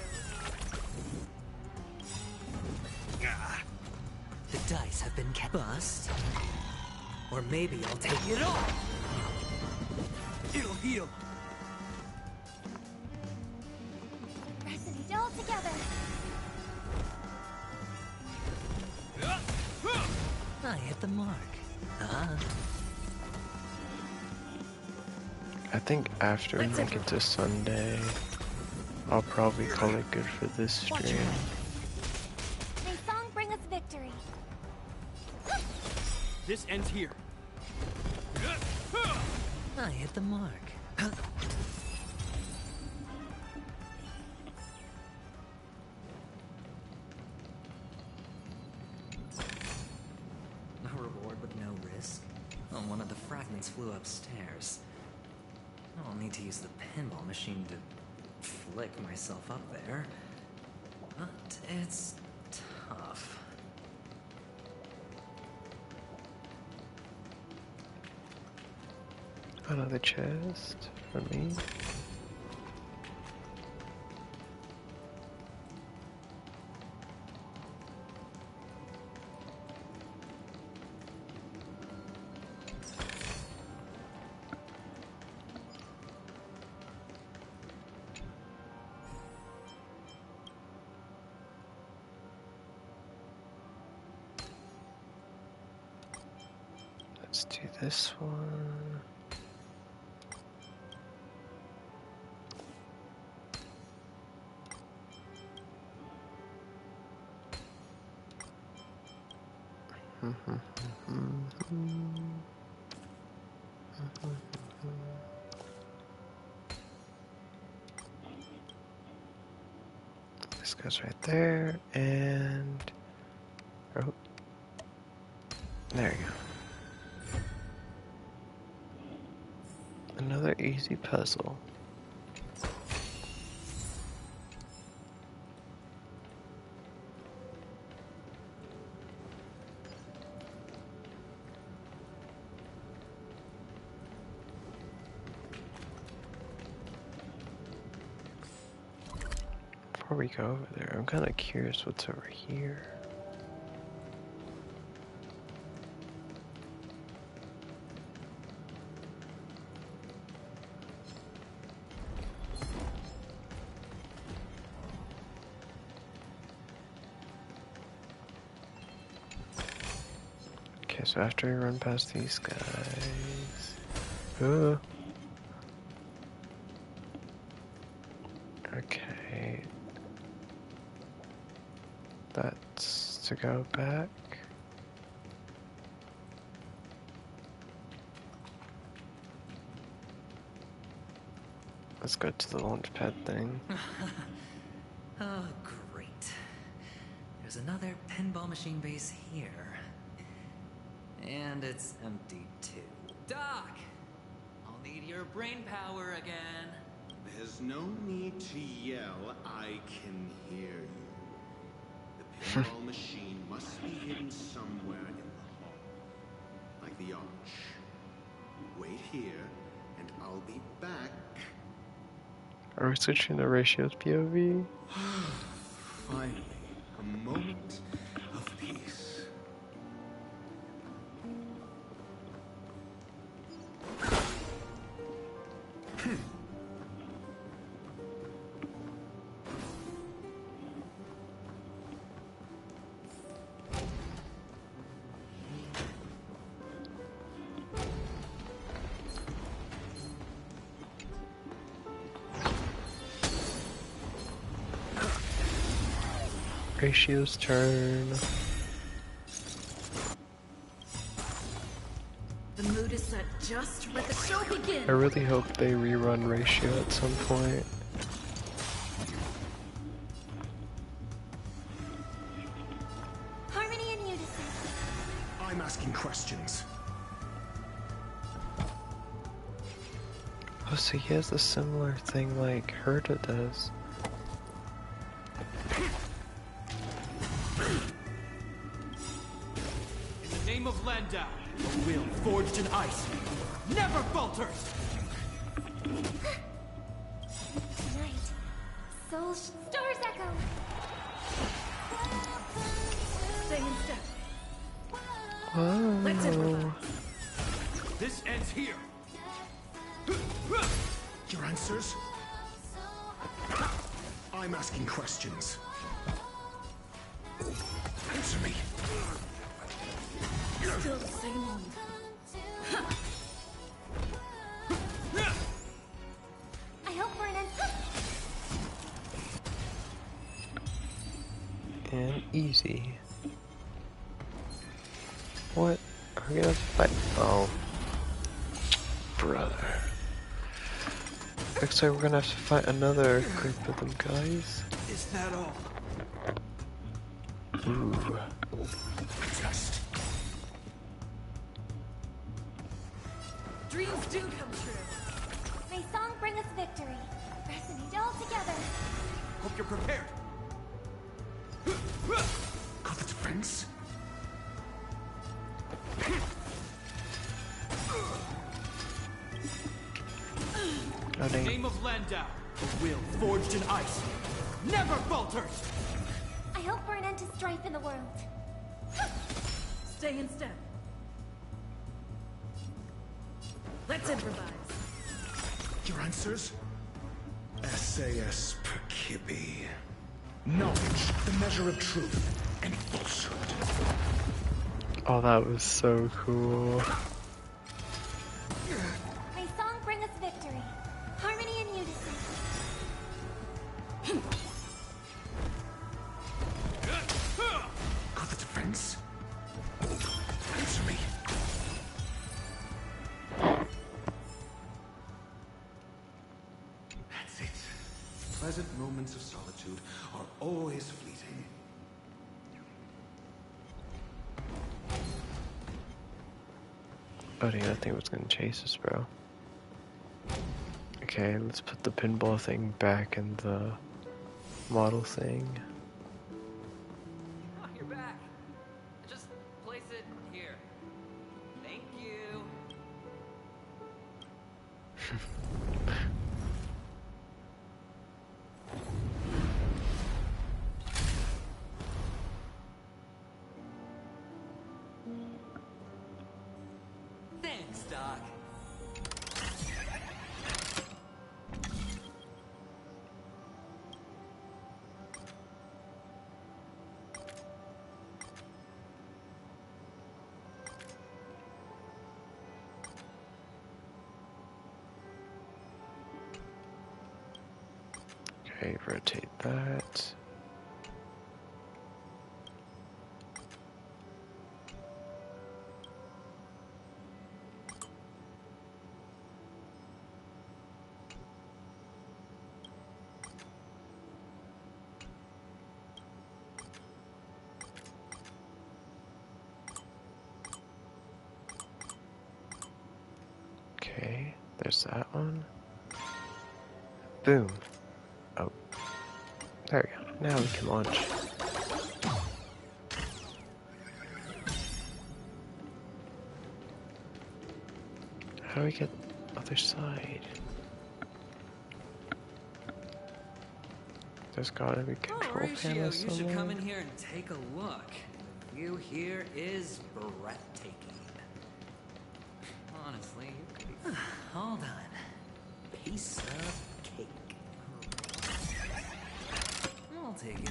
The dice have been bust. Or maybe I'll take it all. It'll heal. Pressing it all together. I hit the mark. I think after we make it to Sunday, I'll probably call it good for this stream. May song bring us victory. This ends here. I hit the mark. A reward with no risk? Oh, one of the fragments flew upstairs. I'll need to use the pinball machine to flick myself up there. But it's tough. Another chest for me. Let's do this one. This goes right there, and oh, there you go. Another easy puzzle. Before we go over there, I'm kind of curious what's over here. Okay, so after we run past these guys... Ooh. Okay. That's to go back. Let's go to the launch pad thing. Oh, great. There's another pinball machine base here. And it's empty too. Doc! I'll need your brain power again. There's no need to yell, I can hear you. The pinball machine must be hidden somewhere in the hall. Like the arch. Wait here, and I'll be back. Are we switching to Ratio's POV? Finally, a moment of peace. Ratio's turn. The mood is set just let the show begin. I really hope they rerun Ratio at some point. Harmony and unison. I'm asking questions. Oh, so he has a similar thing like Herta does. In the name of Landau, a will forged in ice never falters! Tonight, soul stars echo. Stay in step. Whoa. Let's improvise. This ends here. Your answers? I'm asking questions. Answer me. Still the same one. I hope for an end. And easy. What? We're gonna have to fight. Oh. Brother. Looks like we're gonna have to fight another group of them guys. Is that all? Ooh. Just Dreams do come true. May song bring us victory. Resonate all together. hope you're prepared. Got the defense? Oh, dang. Name of Landau, the will forged in ice, never falters! I hope for an end to strife in the world. Stay in step. Let's improvise. Your answers? SAS Perkibi. Knowledge, the measure of truth and falsehood. Oh, that was so cool. May song bring us victory. Harmony and unison. Got the defense? Answer me. That's it. Pleasant moments of solitude are always fleeting. Oh, dang, that thing was gonna chase us, bro. Okay, let's put the pinball thing back in the model thing. Oh, you're back. Just place it here. Thank you. Thanks, Doc. Okay, rotate that. Okay, there's that one. Boom. Oh. There we go. Now we can launch. How do we get other side? There's gotta be control Horatio, panels you should come somewhere. in here and take a look. The view here is breathtaking. Honestly, you could be... Hold on. Piece of cake. I'll take it.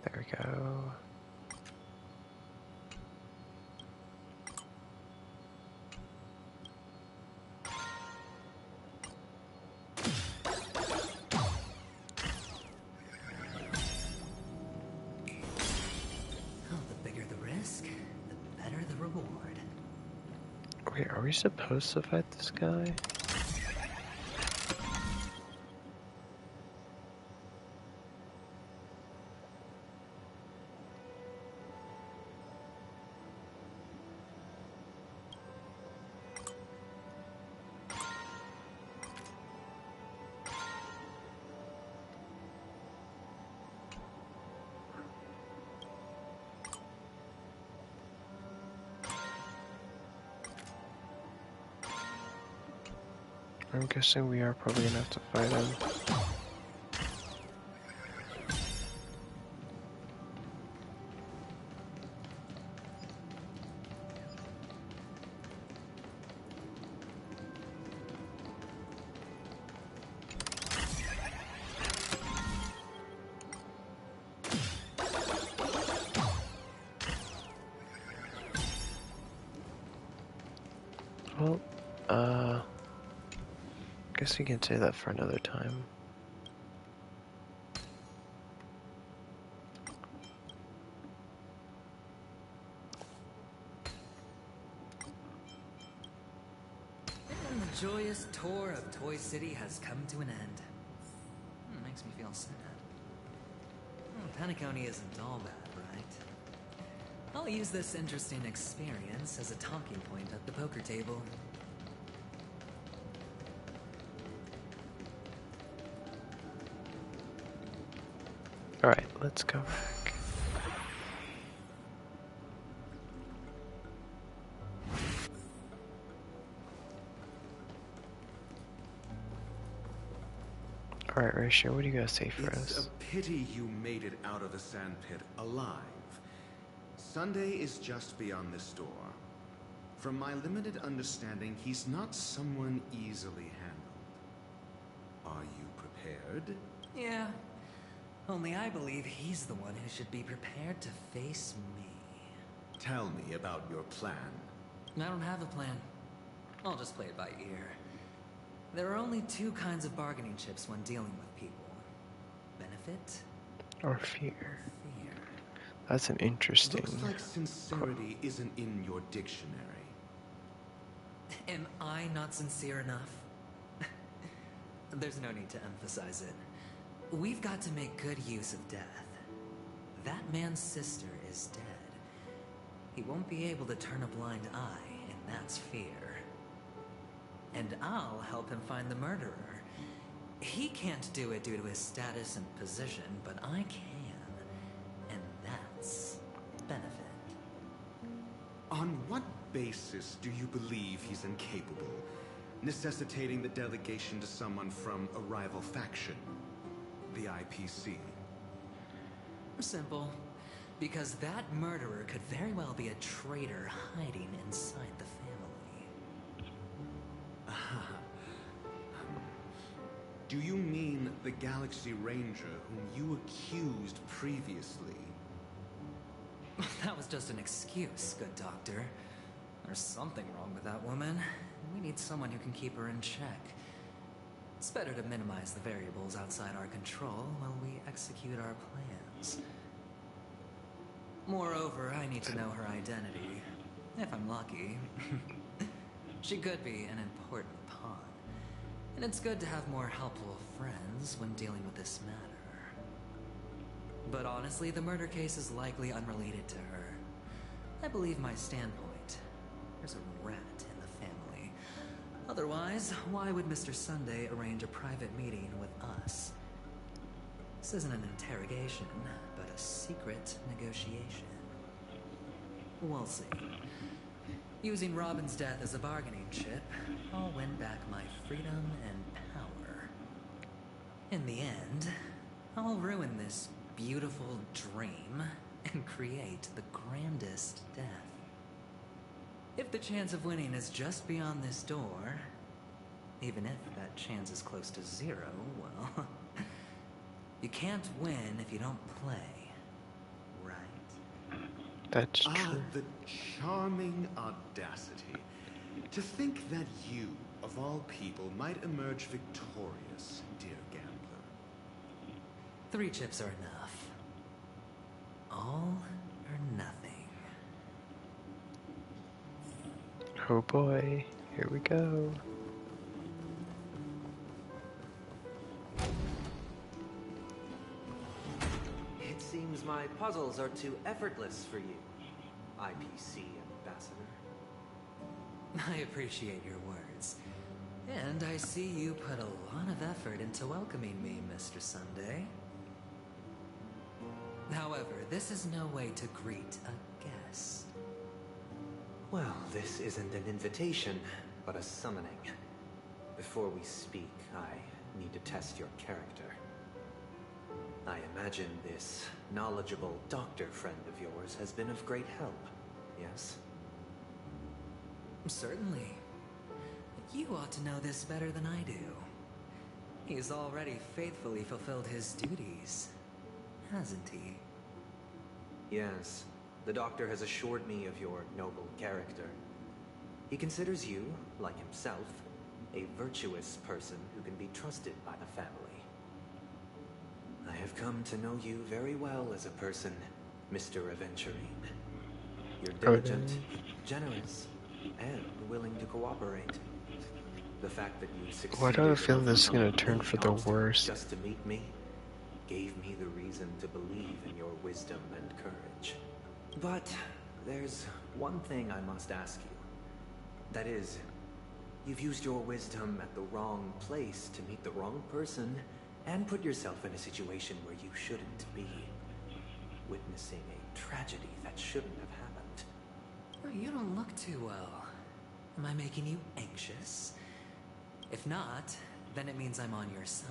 There we go. Oh, the bigger the risk, the better the reward. Wait, are we supposed to fight this guy? I'm guessing we are probably gonna have to fight him. Well, guess we can say that for another time. joyous tour of Toy City has come to an end. Makes me feel sad. Penacony isn't all bad, right? I'll use this interesting experience as a talking point at the poker table. Alright, let's go back. Alright, Ratio, what do you gotta say for It's us? a pity you made it out of the sandpit alive. Sunday is just beyond this door. From my limited understanding, he's not someone easily handled. Are you prepared? Yeah. Only I believe he's the one who should be prepared to face me. Tell me about your plan. I don't have a plan. I'll just play it by ear. There are only two kinds of bargaining chips when dealing with people. Benefit Or fear. That's an interesting Looks like sincerity isn't in your dictionary. Am I not sincere enough? There's no need to emphasize it. We've got to make good use of death. That man's sister is dead. He won't be able to turn a blind eye, and that's fear. And I'll help him find the murderer. He can't do it due to his status and position, but I can. And that's benefit. On what basis do you believe he's incapable, necessitating the delegation to someone from a rival faction? The IPC. Simple. Because that murderer could very well be a traitor hiding inside the family. Do you mean the Galaxy Ranger whom you accused previously? That was just an excuse, good doctor. There's something wrong with that woman. We need someone who can keep her in check. It's better to minimize the variables outside our control while we execute our plans. Moreover, I need to know her identity. If I'm lucky. She could be an important pawn. And it's good to have more helpful friends when dealing with this matter. But honestly, the murder case is likely unrelated to her. I believe my standpoint. There's a rat in the family. Otherwise, why would Mr. Sunday arrange a private meeting with us? This isn't an interrogation, but a secret negotiation. We'll see. Using Robin's death as a bargaining chip, I'll win back my freedom and power. In the end, I'll ruin this beautiful dream and create the grandest death. If the chance of winning is just beyond this door, even if that chance is close to zero, well, you can't win if you don't play, right? That's true. The charming audacity. To think that you, of all people, might emerge victorious, dear gambler. 3 chips are enough. All or nothing. Oh boy, here we go. It seems my puzzles are too effortless for you, IPC ambassador. I appreciate your words. And I see you put a lot of effort into welcoming me, Mr. Sunday. However, this is no way to greet a guest. Well, this isn't an invitation, but a summoning. Before we speak, I need to test your character. I imagine this knowledgeable doctor friend of yours has been of great help, yes? Certainly. You ought to know this better than I do. He's already faithfully fulfilled his duties, hasn't he? Yes. The doctor has assured me of your noble character. He considers you, like himself, a virtuous person who can be trusted by the family. I have come to know you very well as a person, Mr. Aventurine. You're diligent, generous, and willing to cooperate. The fact that you Why do I succeeded feel in this is gonna overcoming turn many for the obstacles worse? just to meet me gave me the reason to believe in your wisdom and courage. But there's one thing I must ask you. That is, you've used your wisdom at the wrong place to meet the wrong person and put yourself in a situation where you shouldn't be. Witnessing a tragedy that shouldn't have happened. Oh, you don't look too well. Am I making you anxious? If not, then it means I'm on your side.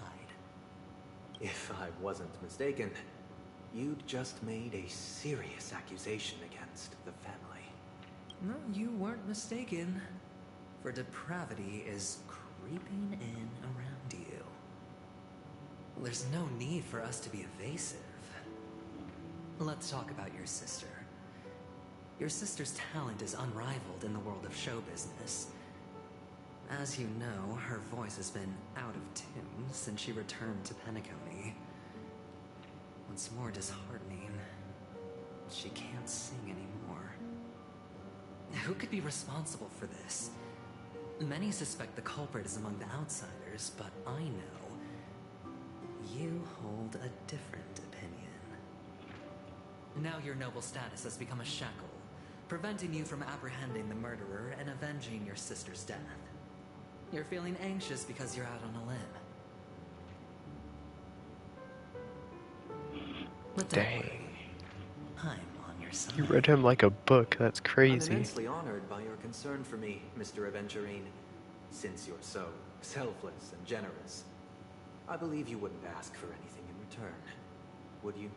If I wasn't mistaken, you'd just made a serious accusation against the family. No, you weren't mistaken. For depravity is creeping in around you. There's no need for us to be evasive. Let's talk about your sister. Your sister's talent is unrivaled in the world of show business. As you know, her voice has been out of tune since she returned to Penacony. What's more disheartening, she can't sing anymore. Who could be responsible for this? Many suspect the culprit is among the outsiders, but I know you hold a different opinion. Now your noble status has become a shackle, preventing you from apprehending the murderer and avenging your sister's death. You're feeling anxious because you're out on a limb. But don't worry. I'm on your side. You read him like a book, that's I'm crazy. immensely honored by your concern for me, Mr. Aventurine. Since you're so selfless and generous, I believe you wouldn't ask for anything in return, would you?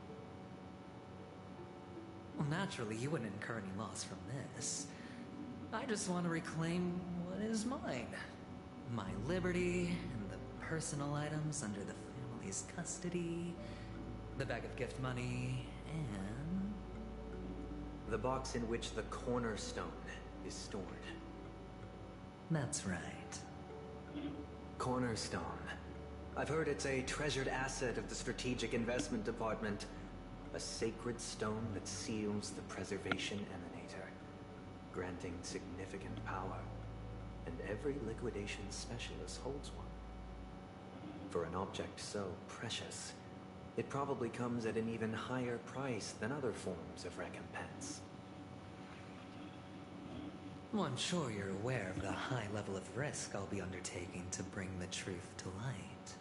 Well, naturally, you wouldn't incur any loss from this. I just want to reclaim what is mine. My liberty, and the personal items under the family's custody, the bag of gift money, and... the box in which the cornerstone is stored. That's right. Cornerstone. I've heard it's a treasured asset of the Strategic Investment Department. A sacred stone that seals the Preservation Emanator, granting significant power. And every liquidation specialist holds one. For an object so precious, it probably comes at an even higher price than other forms of recompense. Well, I'm sure you're aware of the high level of risk I'll be undertaking to bring the truth to light.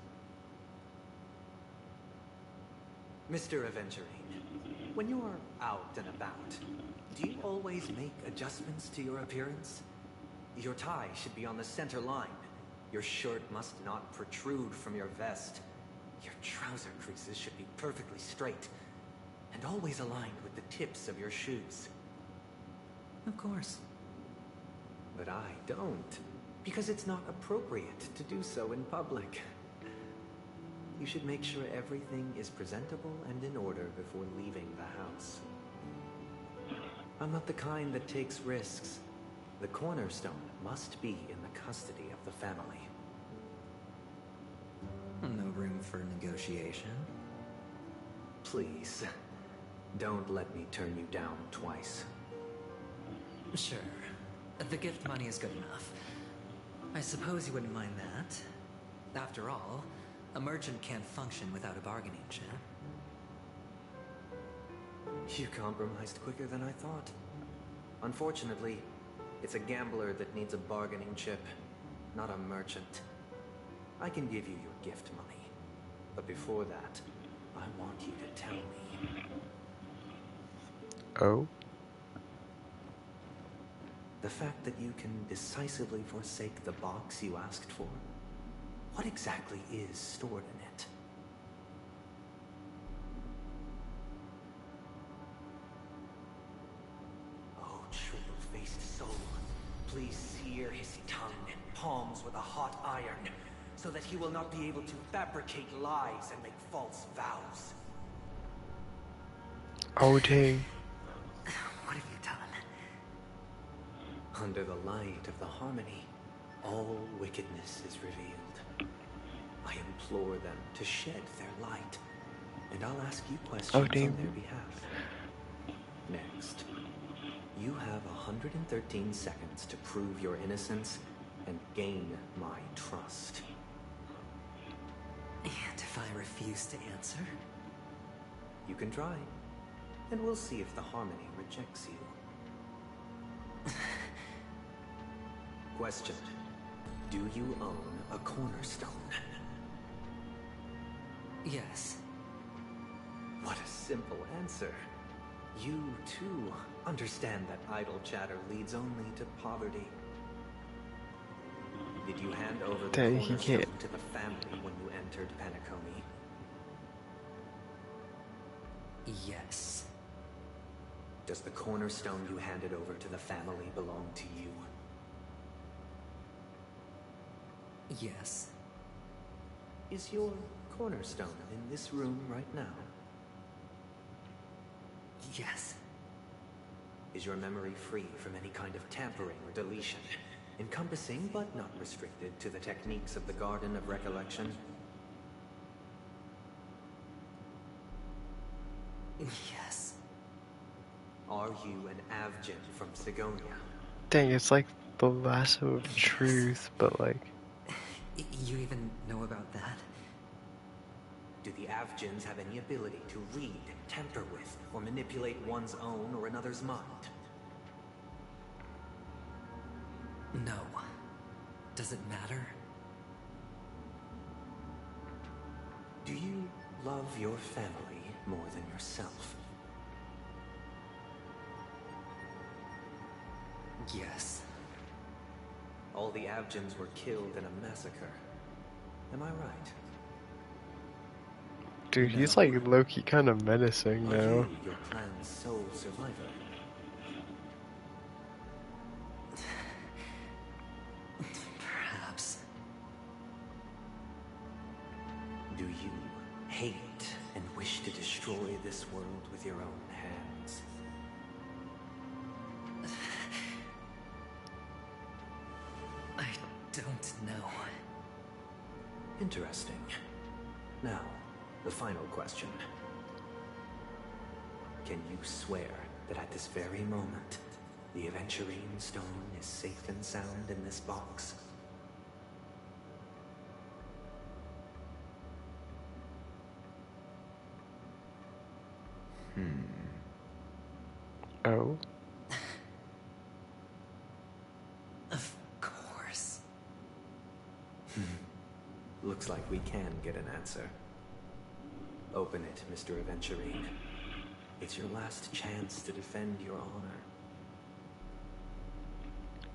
Mr. Aventurine, when you are out and about, do you always make adjustments to your appearance? Your tie should be on the center line. Your shirt must not protrude from your vest. Your trouser creases should be perfectly straight, and always aligned with the tips of your shoes. Of course. But I don't, because it's not appropriate to do so in public. You should make sure everything is presentable and in order before leaving the house. I'm not the kind that takes risks. The cornerstone must be in the custody of the family. No room for negotiation? Please, don't let me turn you down twice. Sure. The gift money is good enough. I suppose you wouldn't mind that. After all, a merchant can't function without a bargaining chip. You compromised quicker than I thought. Unfortunately, it's a gambler that needs a bargaining chip, not a merchant. I can give you your gift money, but before that, I want you to tell me. Oh? The fact that you can decisively forsake the box you asked for, what exactly is stored in it? Oh, triple-faced soul, please sear his tongue and palms with a hot iron, so that he will not be able to fabricate lies and make false vows. Oh, dang. What have you done? Under the light of the harmony, all wickedness is revealed. I implore them to shed their light, and I'll ask you questions on their behalf. Next, you have 113 seconds to prove your innocence and gain my trust. And if I refuse to answer? You can try, and we'll see if the Harmony rejects you. Question. Do you own a cornerstone? Yes. What a simple answer. You, too, understand that idle chatter leads only to poverty. Did you hand over the Dang, he cornerstone can't. to the family when you entered Panacomi? Yes. Does the cornerstone you handed over to the family belong to you? Yes. Is your cornerstone in this room right now? Yes. Is your memory free from any kind of tampering or deletion, encompassing but not restricted to the techniques of the Garden of Recollection? Yes. Are you an Avgin from Sigonia? Dang, it's like the lasso of truth, but like... You even know about that? Do the Avgins have any ability to read, tamper with, or manipulate one's own or another's mind? No. Does it matter? Do you love your family more than yourself? Yes. All the Avgins were killed in a massacre. Am I right? Dude, he's like low-key kind of menacing Are now. you your clan's sole survivor? Perhaps. Do you hate and wish to destroy this world with your own hands? I don't know. Interesting. Now, the final question. Can you swear that at this very moment, the Aventurine Stone is safe and sound in this box? Oh? Of course. Looks like we can get an answer. Open it, Mr. Aventurine. It's your last chance to defend your honor.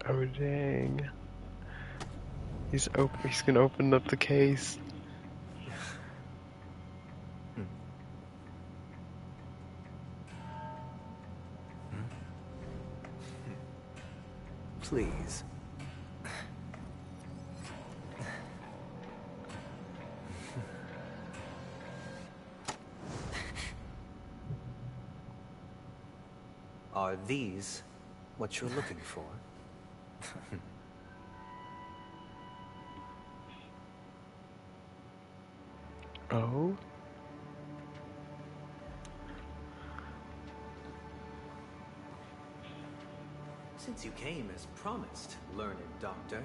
Oh dang. He's gonna open up the case. Please. Are these what you're looking for? Oh? Since you came as promised, learned doctor,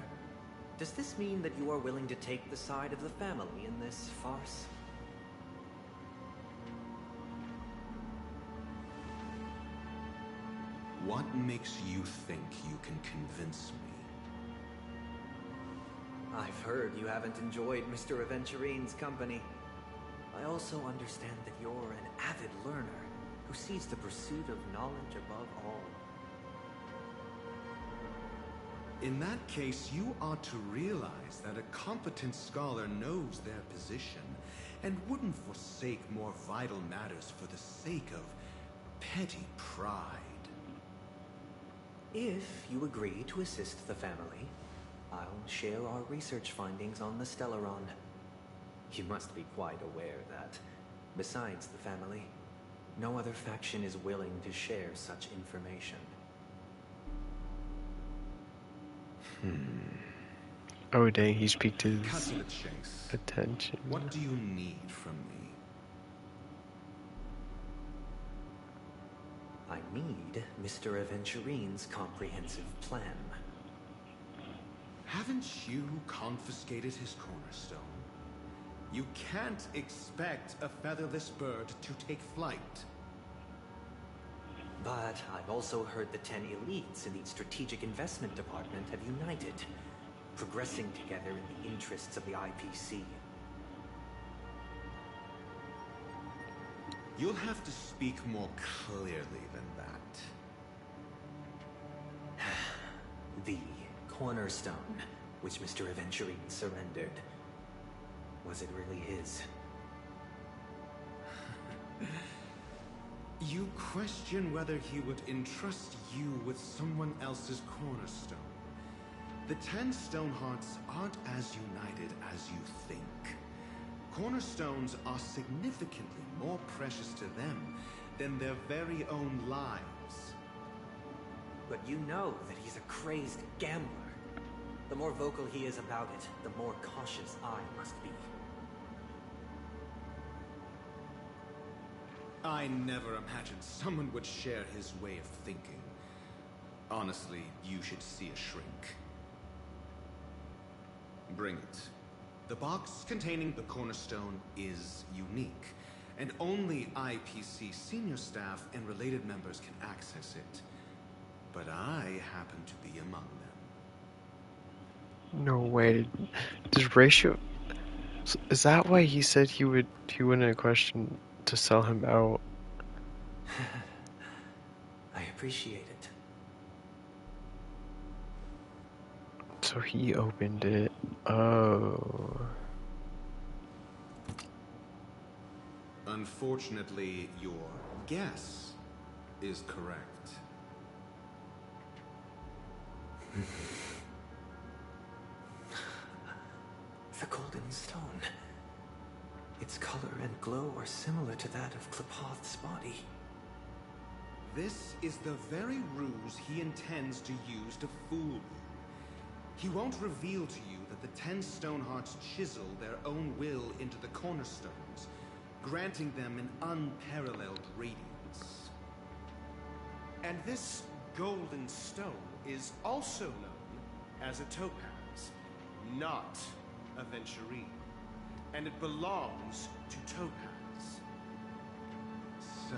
does this mean that you are willing to take the side of the family in this farce? What makes you think you can convince me? I've heard you haven't enjoyed Mr. Aventurine's company. I also understand that you're an avid learner who sees the pursuit of knowledge above all. In that case, you ought to realize that a competent scholar knows their position and wouldn't forsake more vital matters for the sake of petty pride. If you agree to assist the family, I'll share our research findings on the Stellaron. You must be quite aware that, besides the family, no other faction is willing to share such information. Oh dang, he's piqued Cut his to the chase. attention. What do you need from me? I need Mr. Aventurine's comprehensive plan. Haven't you confiscated his cornerstone? You can't expect a featherless bird to take flight. But I've also heard the 10 elites in the Strategic Investment Department have united, progressing together in the interests of the IPC. You'll have to speak more clearly than that. The cornerstone, which Mr. Aventurine surrendered. Was it really his? You question whether he would entrust you with someone else's cornerstone. The 10 Stonehearts aren't as united as you think. Cornerstones are significantly more precious to them than their very own lives. But you know that he's a crazed gambler. The more vocal he is about it, the more cautious I must be. I never imagined someone would share his way of thinking. Honestly, you should see a shrink. Bring it. The box containing the cornerstone is unique, and only IPC senior staff and related members can access it. But I happen to be among them. No way. Does Ratio... Is that why he said he wouldn't question to sell him out? I appreciate it. So he opened it. Oh. Unfortunately, your guess is correct. The golden stone. Its color and glow are similar to that of Klepoth's body. This is the very ruse he intends to use to fool you. He won't reveal to you that the 10 Stonehearts chisel their own will into the cornerstones, granting them an unparalleled radiance. And this golden stone is also known as a topaz, not a venturine. And it belongs to Topaz. So,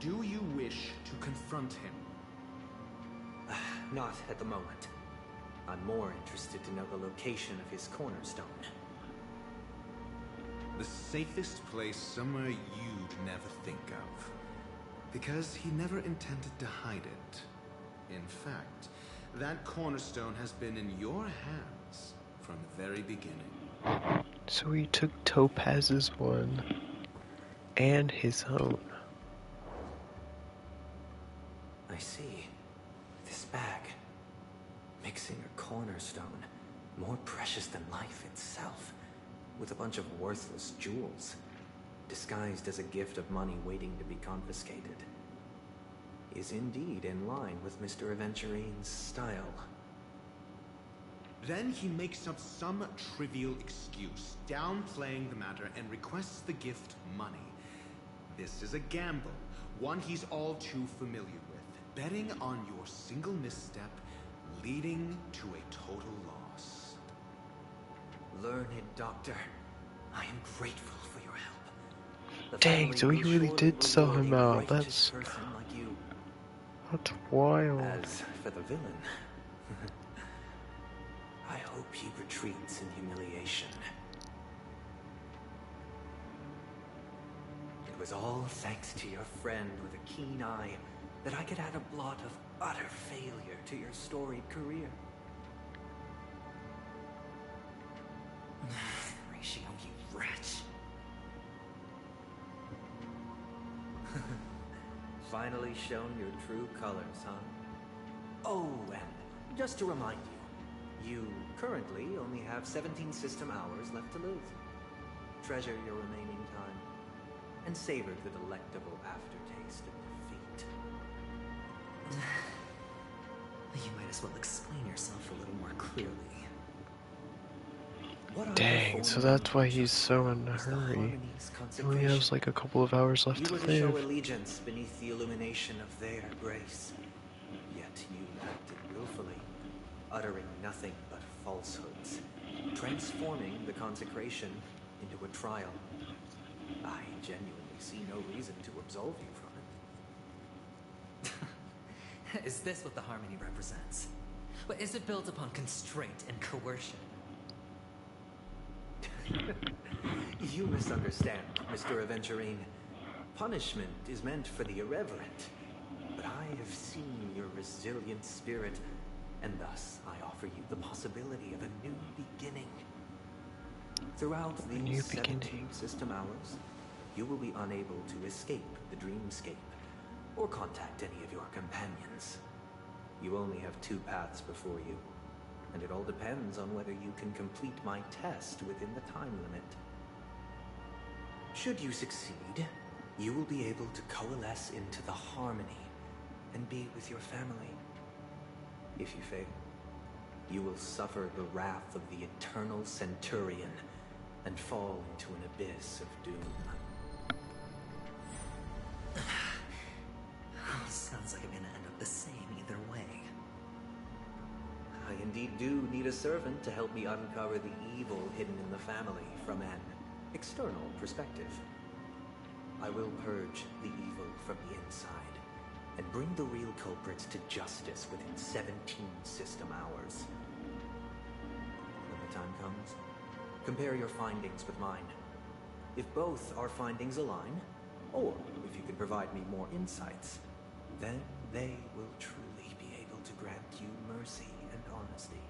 do you wish to confront him? Not at the moment. I'm more interested to know the location of his cornerstone. The safest place somewhere you'd never think of. Because he never intended to hide it. In fact, that cornerstone has been in your hands from the very beginning. So he took Topaz's one and his own. I see. This bag. Mixing a cornerstone, more precious than life itself, with a bunch of worthless jewels, disguised as a gift of money waiting to be confiscated, is indeed in line with Mr. Aventurine's style. Then he makes up some trivial excuse, downplaying the matter, and requests the gift money. This is a gamble, one he's all too familiar with, betting on your single misstep, leading to a total loss. Learned doctor, I am grateful for your help. The Dang, so he really did sell him out. That's wild. As for the villain, I hope he retreats in humiliation. It was all thanks to your friend with a keen eye that I could add a blot of utter failure to your storied career. Ratio, you wretch. Finally shown your true colors, huh? Oh, and just to remind you, you currently only have 17 system hours left to live. Treasure your remaining time, and savor the delectable aftertaste of defeat. You might as well explain yourself a little more clearly. Dang, so that's why he's so in a hurry. He only has like a couple of hours left to You were to show live. allegiance beneath the illumination of their grace. Yet you acted willfully, uttering nothing but falsehoods, transforming the consecration into a trial. I genuinely see no reason to absolve you from it. Is this what the harmony represents? But is it built upon constraint and coercion? You misunderstand, Mr. Aventurine. Punishment is meant for the irreverent. But I have seen your resilient spirit, and thus I offer you the possibility of a new beginning. Throughout these 17 system hours, you will be unable to escape the dreamscape or contact any of your companions. You only have 2 paths before you, and it all depends on whether you can complete my test within the time limit. Should you succeed, you will be able to coalesce into the harmony and be with your family. If you fail, you will suffer the wrath of the eternal Centurion and fall into an abyss of doom. Sounds like I'm gonna end up the same either way. I indeed do need a servant to help me uncover the evil hidden in the family from an external perspective. I will purge the evil from the inside and bring the real culprits to justice within 17 system hours. When the time comes, compare your findings with mine. If both our findings align, or if you can provide me more insights, then they will truly be able to grant you mercy and honesty.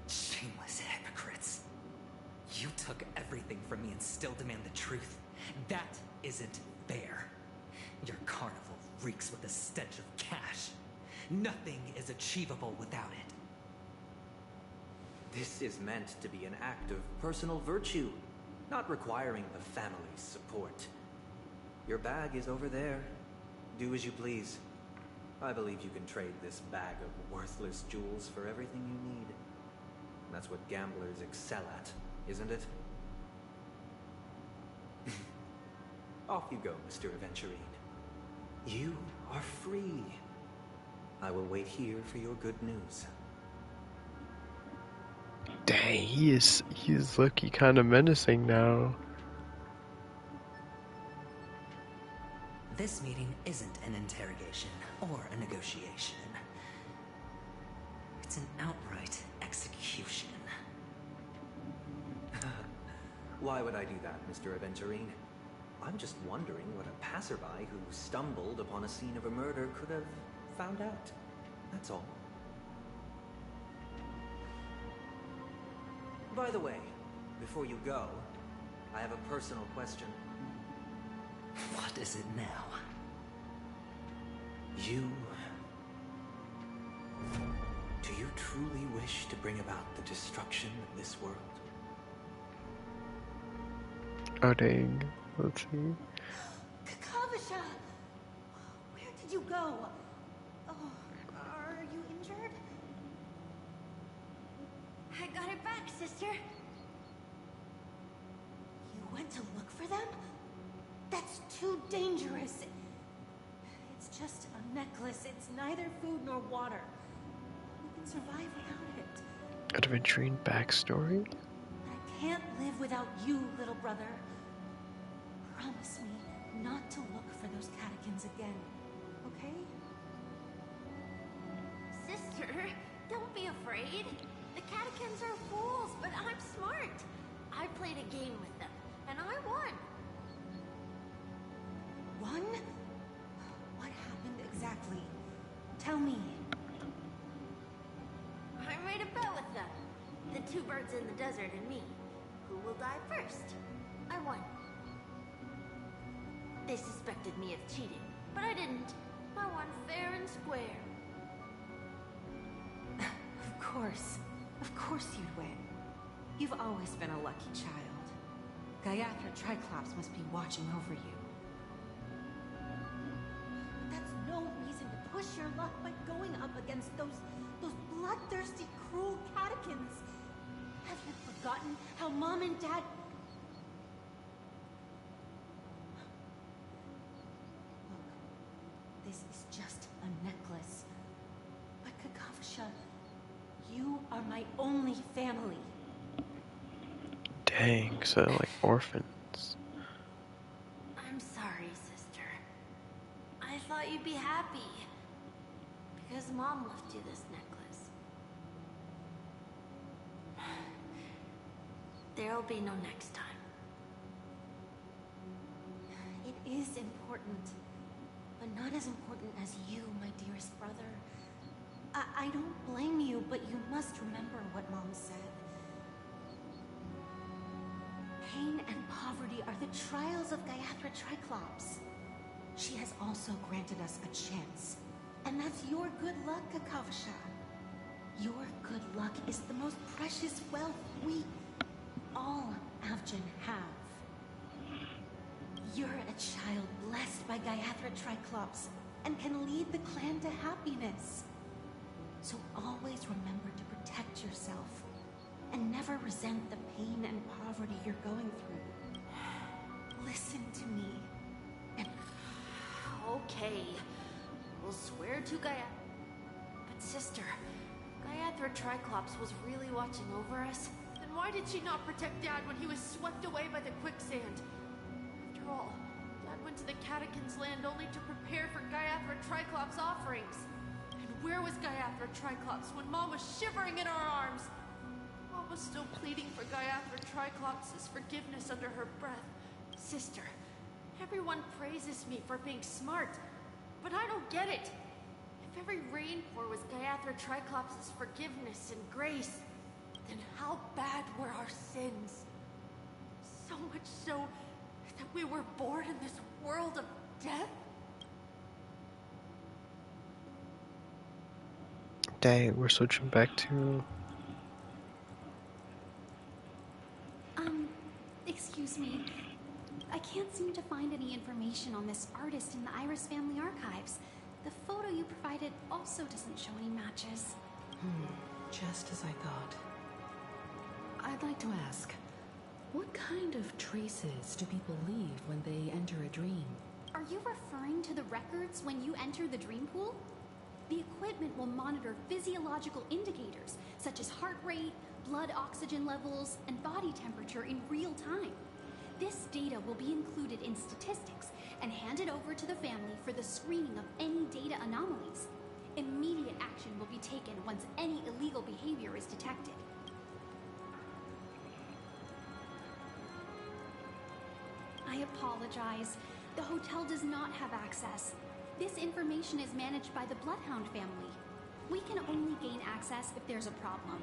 Shameless hypocrites. You took everything from me and still demand the truth. That isn't fair. Your carnival reeks with the stench of cash. Nothing is achievable without it. This is meant to be an act of personal virtue, not requiring the family's support. Your bag is over there. Do as you please. I believe you can trade this bag of worthless jewels for everything you need. That's what gamblers excel at, isn't it? Off you go, Mr. Aventurine. You are free. I will wait here for your good news. Dang, he's looking kind of menacing now. This meeting isn't an interrogation or a negotiation. It's an outright execution. Why would I do that, Mr. Aventurine? I'm just wondering what a passerby who stumbled upon a scene of a murder could have found out. That's all. By the way, before you go, I have a personal question. What is it now? Do you truly wish to bring about the destruction of this world? Oh dang, let's see. Kakavasha! Where did you go? Oh, are you injured? I got it back, sister. You went to look for them? That's too dangerous. It's just a necklace. It's neither food nor water. You can survive without it. Aventurine backstory? I can't live without you, little brother. Promise me not to look for those catechins again, okay? Sister, don't be afraid. The catechins are fools, but I'm smart. I played a game with them, and I won. Won? What happened exactly? Tell me. I made a bet with them. The 2 birds in the desert and me. Who will die first? I won. They suspected me of cheating, but I didn't. I won fair and square. Of course you'd win. You've always been a lucky child. Gaiathra Triclops must be watching over you. That's no reason to push your luck by going up against those bloodthirsty, cruel catechins. Have you forgotten how Mom and Dad... Look, this is just a necklace. But Kakavasha, you are are my only family. Dang, so they're like orphans. I'm sorry, sister. I thought you'd be happy. Because Mom left you this necklace. There'll be no next time. It is important, but not as important as you, my dearest brother. I don't blame you, but you must remember what Mom said. Pain and poverty are the trials of Gayatri Triclops. She has also granted us a chance. And that's your good luck, Kakavasha. Your good luck is the most precious wealth we, all Avgin, have. You're a child blessed by Gayatri Triclops and can lead the clan to happiness. So always remember to protect yourself and never resent the pain and poverty you're going through. Listen to me. And okay, we'll swear to Gayatri. But sister, Gayatri Triclops was really watching over us. Then why did she not protect Dad when he was swept away by the quicksand? After all, Dad went to the Catechins' land only to prepare for Gayatri Triclops' offerings. And where was Gayatri Triclops when Mom was shivering in our arms? Mom was still pleading for Gayatri Triclops' forgiveness under her breath. Sister, everyone praises me for being smart, but I don't get it. If every rainpour was Gayatri Triclops' forgiveness and grace, then how bad were our sins? So much so that we were born in this world of death? Dang, we're switching back to... Excuse me. I can't seem to find any information on this artist in the Iris family archives. The photo you provided also doesn't show any matches. Just as I thought. I'd like to ask, what kind of traces do people leave when they enter a dream? Are you referring to the records when you enter the dream pool? The equipment will monitor physiological indicators, such as heart rate, blood oxygen levels, and body temperature in real time. This data will be included in statistics and handed over to the family for the screening of any data anomalies. Immediate action will be taken once any illegal behavior is detected. I apologize. The hotel does not have access. This information is managed by the Bloodhound family. We can only gain access if there's a problem.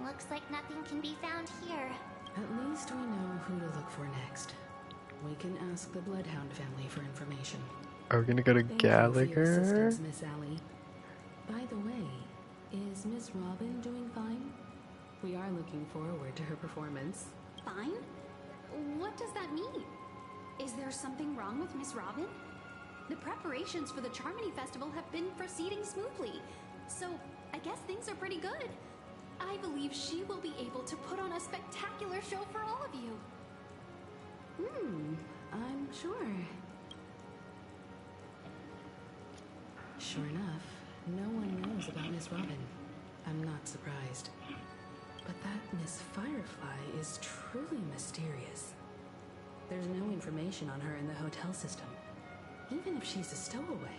Looks like nothing can be found here. At least we know who to look for next. We can ask the Bloodhound family for information. Are we gonna go to Thank you for your Gallagher? assistance, Miss Allie. By the way, is Miss Robin doing fine? We are looking forward to her performance. Fine? What does that mean? Is there something wrong with Miss Robin? The preparations for the Charmony Festival have been proceeding smoothly, so I guess things are pretty good. I believe she will be able to put on a spectacular show for all of you. I'm sure. Sure enough, no one knows about Miss Robin. I'm not surprised. But that Miss Firefly is truly mysterious. There's no information on her in the hotel system. Even if she's a stowaway,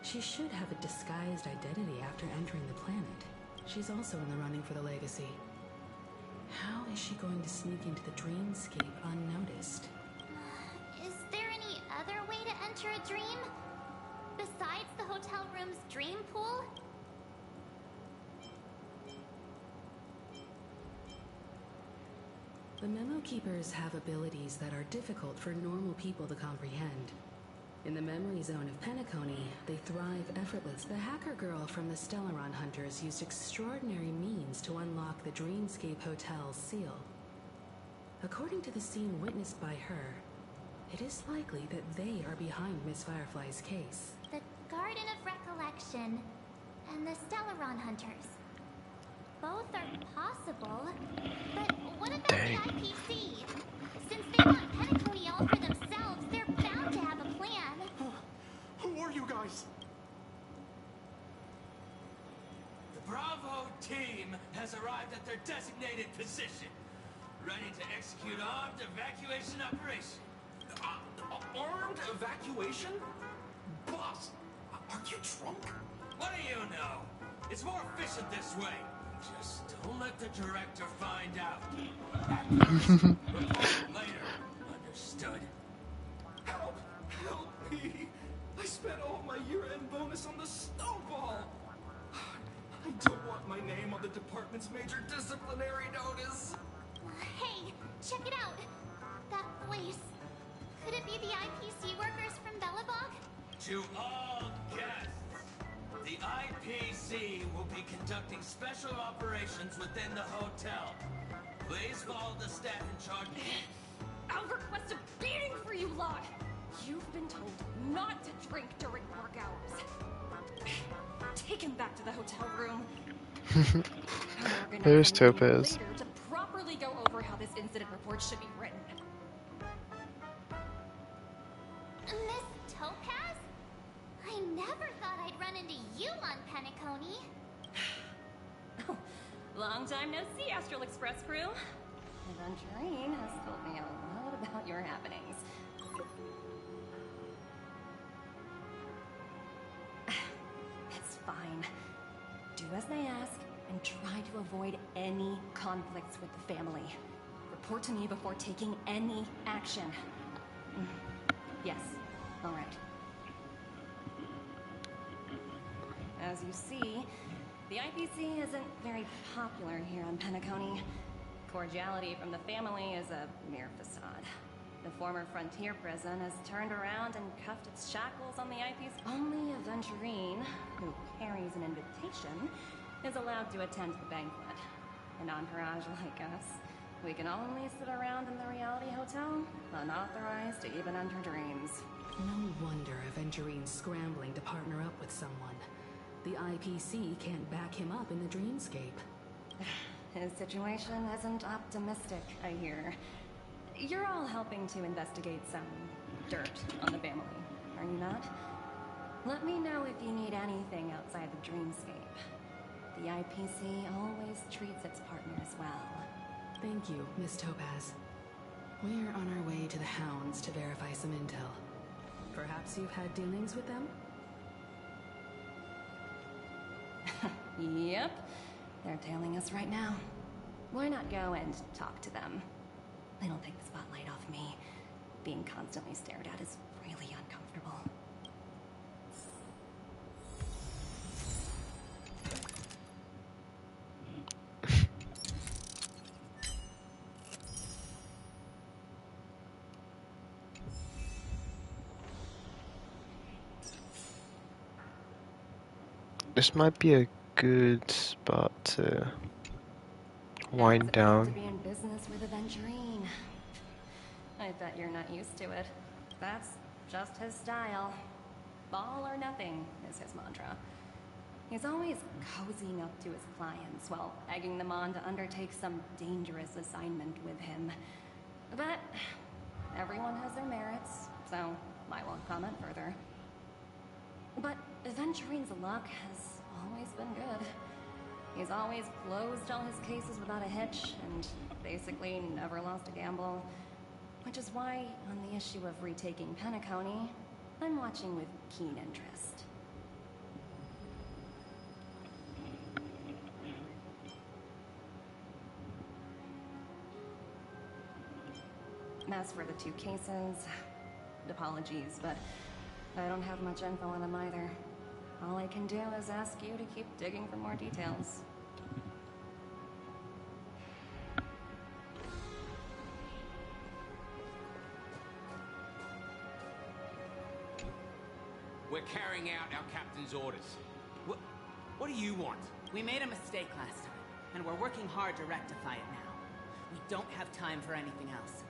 she should have a disguised identity after entering the planet. She's also in the running for the legacy. How is she going to sneak into the dreamscape unnoticed? Is there any other way to enter a dream? Besides the hotel room's dream pool? The Memo Keepers have abilities that are difficult for normal people to comprehend. In the memory zone of Penacony, they thrive effortless. The hacker girl from the Stellaron Hunters used extraordinary means to unlock the Dreamscape Hotel's seal. According to the scene witnessed by her, it is likely that they are behind Miss Firefly's case. The Garden of Recollection and the Stellaron Hunters. Both are possible, but what about the IPC? Since they want Penacony all for themselves, they're bound to have a plan. Who are you guys? The Bravo team has execute armed evacuation operation. Armed evacuation? Boss, are you drunk? What do you know? It's more efficient this way. Just don't let the director find out. At first, report later. Understood? Help! Help me! I spent all my year-end bonus on the snowball! I don't want my name on the department's major disciplinary notice! Hey, check it out! That voice. Could it be the IPC workers from Belobog? To all guests, the IPC will be conducting special operations within the hotel. Please follow the staff in charge. I'll request a beating for you lot! You've been told not to drink during work hours. Take him back to the hotel room. There's Topaz. Later to properly go over how this incident report should be written. Miss Topaz? I never thought I'd run into you on Penacony. Long time no see, Astral Express crew. Evangeline has told me a lot about your happenings. It's fine. Do as they ask and try to avoid any conflicts with the family. Report to me before taking any action. Yes, all right. As you see, the IPC isn't very popular here on Penacony. Cordiality from the family is a mere facade. The former frontier prison has turned around and cuffed its shackles on the IPC. Only Aventurine, who carries an invitation, is allowed to attend the banquet. An entourage like us, we can only sit around in the reality hotel, unauthorized to even enter dreams. No wonder Aventurine's scrambling to partner up with someone. The IPC can't back him up in the dreamscape. His situation isn't optimistic, I hear. You're all helping to investigate some dirt on the family, are you not? Let me know if you need anything outside the dreamscape. The IPC always treats its partners well. Thank you, Miss Topaz. We're on our way to the Hounds to verify some intel. Perhaps you've had dealings with them? Yep. They're tailing us right now. Why not go and talk to them? It'll take the spotlight off me. Being constantly stared at is really uncomfortable. This might be a good spot to wind down. To be in business with Aventurine. I bet you're not used to it. That's just his style. All or nothing is his mantra. He's always cozying up to his clients while egging them on to undertake some dangerous assignment with him. But everyone has their merits, so I won't comment further. But Aventurine's luck has always been good. He's always closed all his cases without a hitch, and basically never lost a gamble. Which is why, on the issue of retaking Penacony, I'm watching with keen interest. As for the two cases, apologies, but I don't have much info on them either. All I can do is ask you to keep digging for more details. We're carrying out our captain's orders. What do you want? We made a mistake last time, and we're working hard to rectify it now. We don't have time for anything else.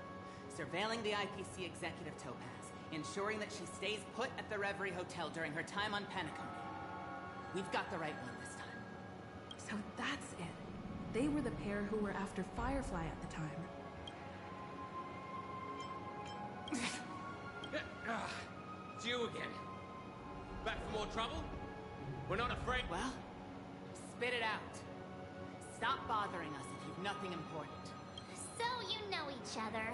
Surveilling the IPC executive Topaz, ensuring that she stays put at the Reverie Hotel during her time on Penacony. We've got the right one this time. So that's it. They were the pair who were after Firefly at the time. It's you again. Back for more trouble? We're not afraid. Well, spit it out. Stop bothering us if you've nothing important. So you know each other.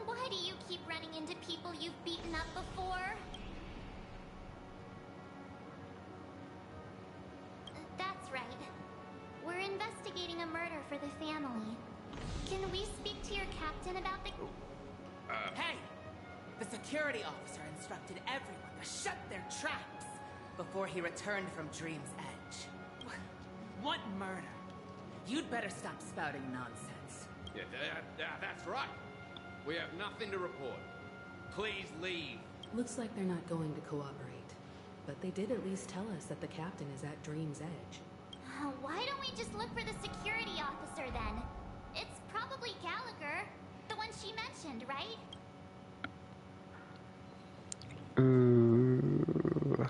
Why do you keep running into people you've beaten up before? That's right. We're investigating a murder for the family. Can we speak to your captain about the... Hey! The security officer instructed everyone to shut their traps before he returned from Dream's Edge. What murder? You'd better stop spouting nonsense. Yeah, that's right. We have nothing to report. Please leave. Looks like they're not going to cooperate. But they did at least tell us that the captain is at Dream's Edge. Why don't we just look for the security officer then? It's probably Gallagher, the one she mentioned, right? Ooh.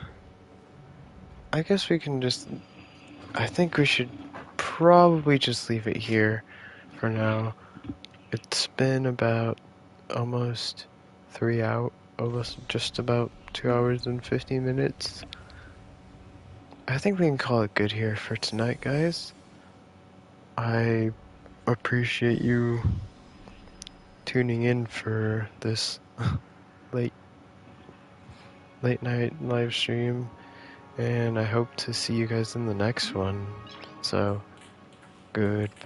I guess we can just... I think we should probably just leave it here for now. It's been about almost 3 hours, almost just about 2 hours and 15 minutes. I think we can call it good here for tonight, guys. I appreciate you tuning in for this late night live stream, and I hope to see you guys in the next one. So, goodbyes.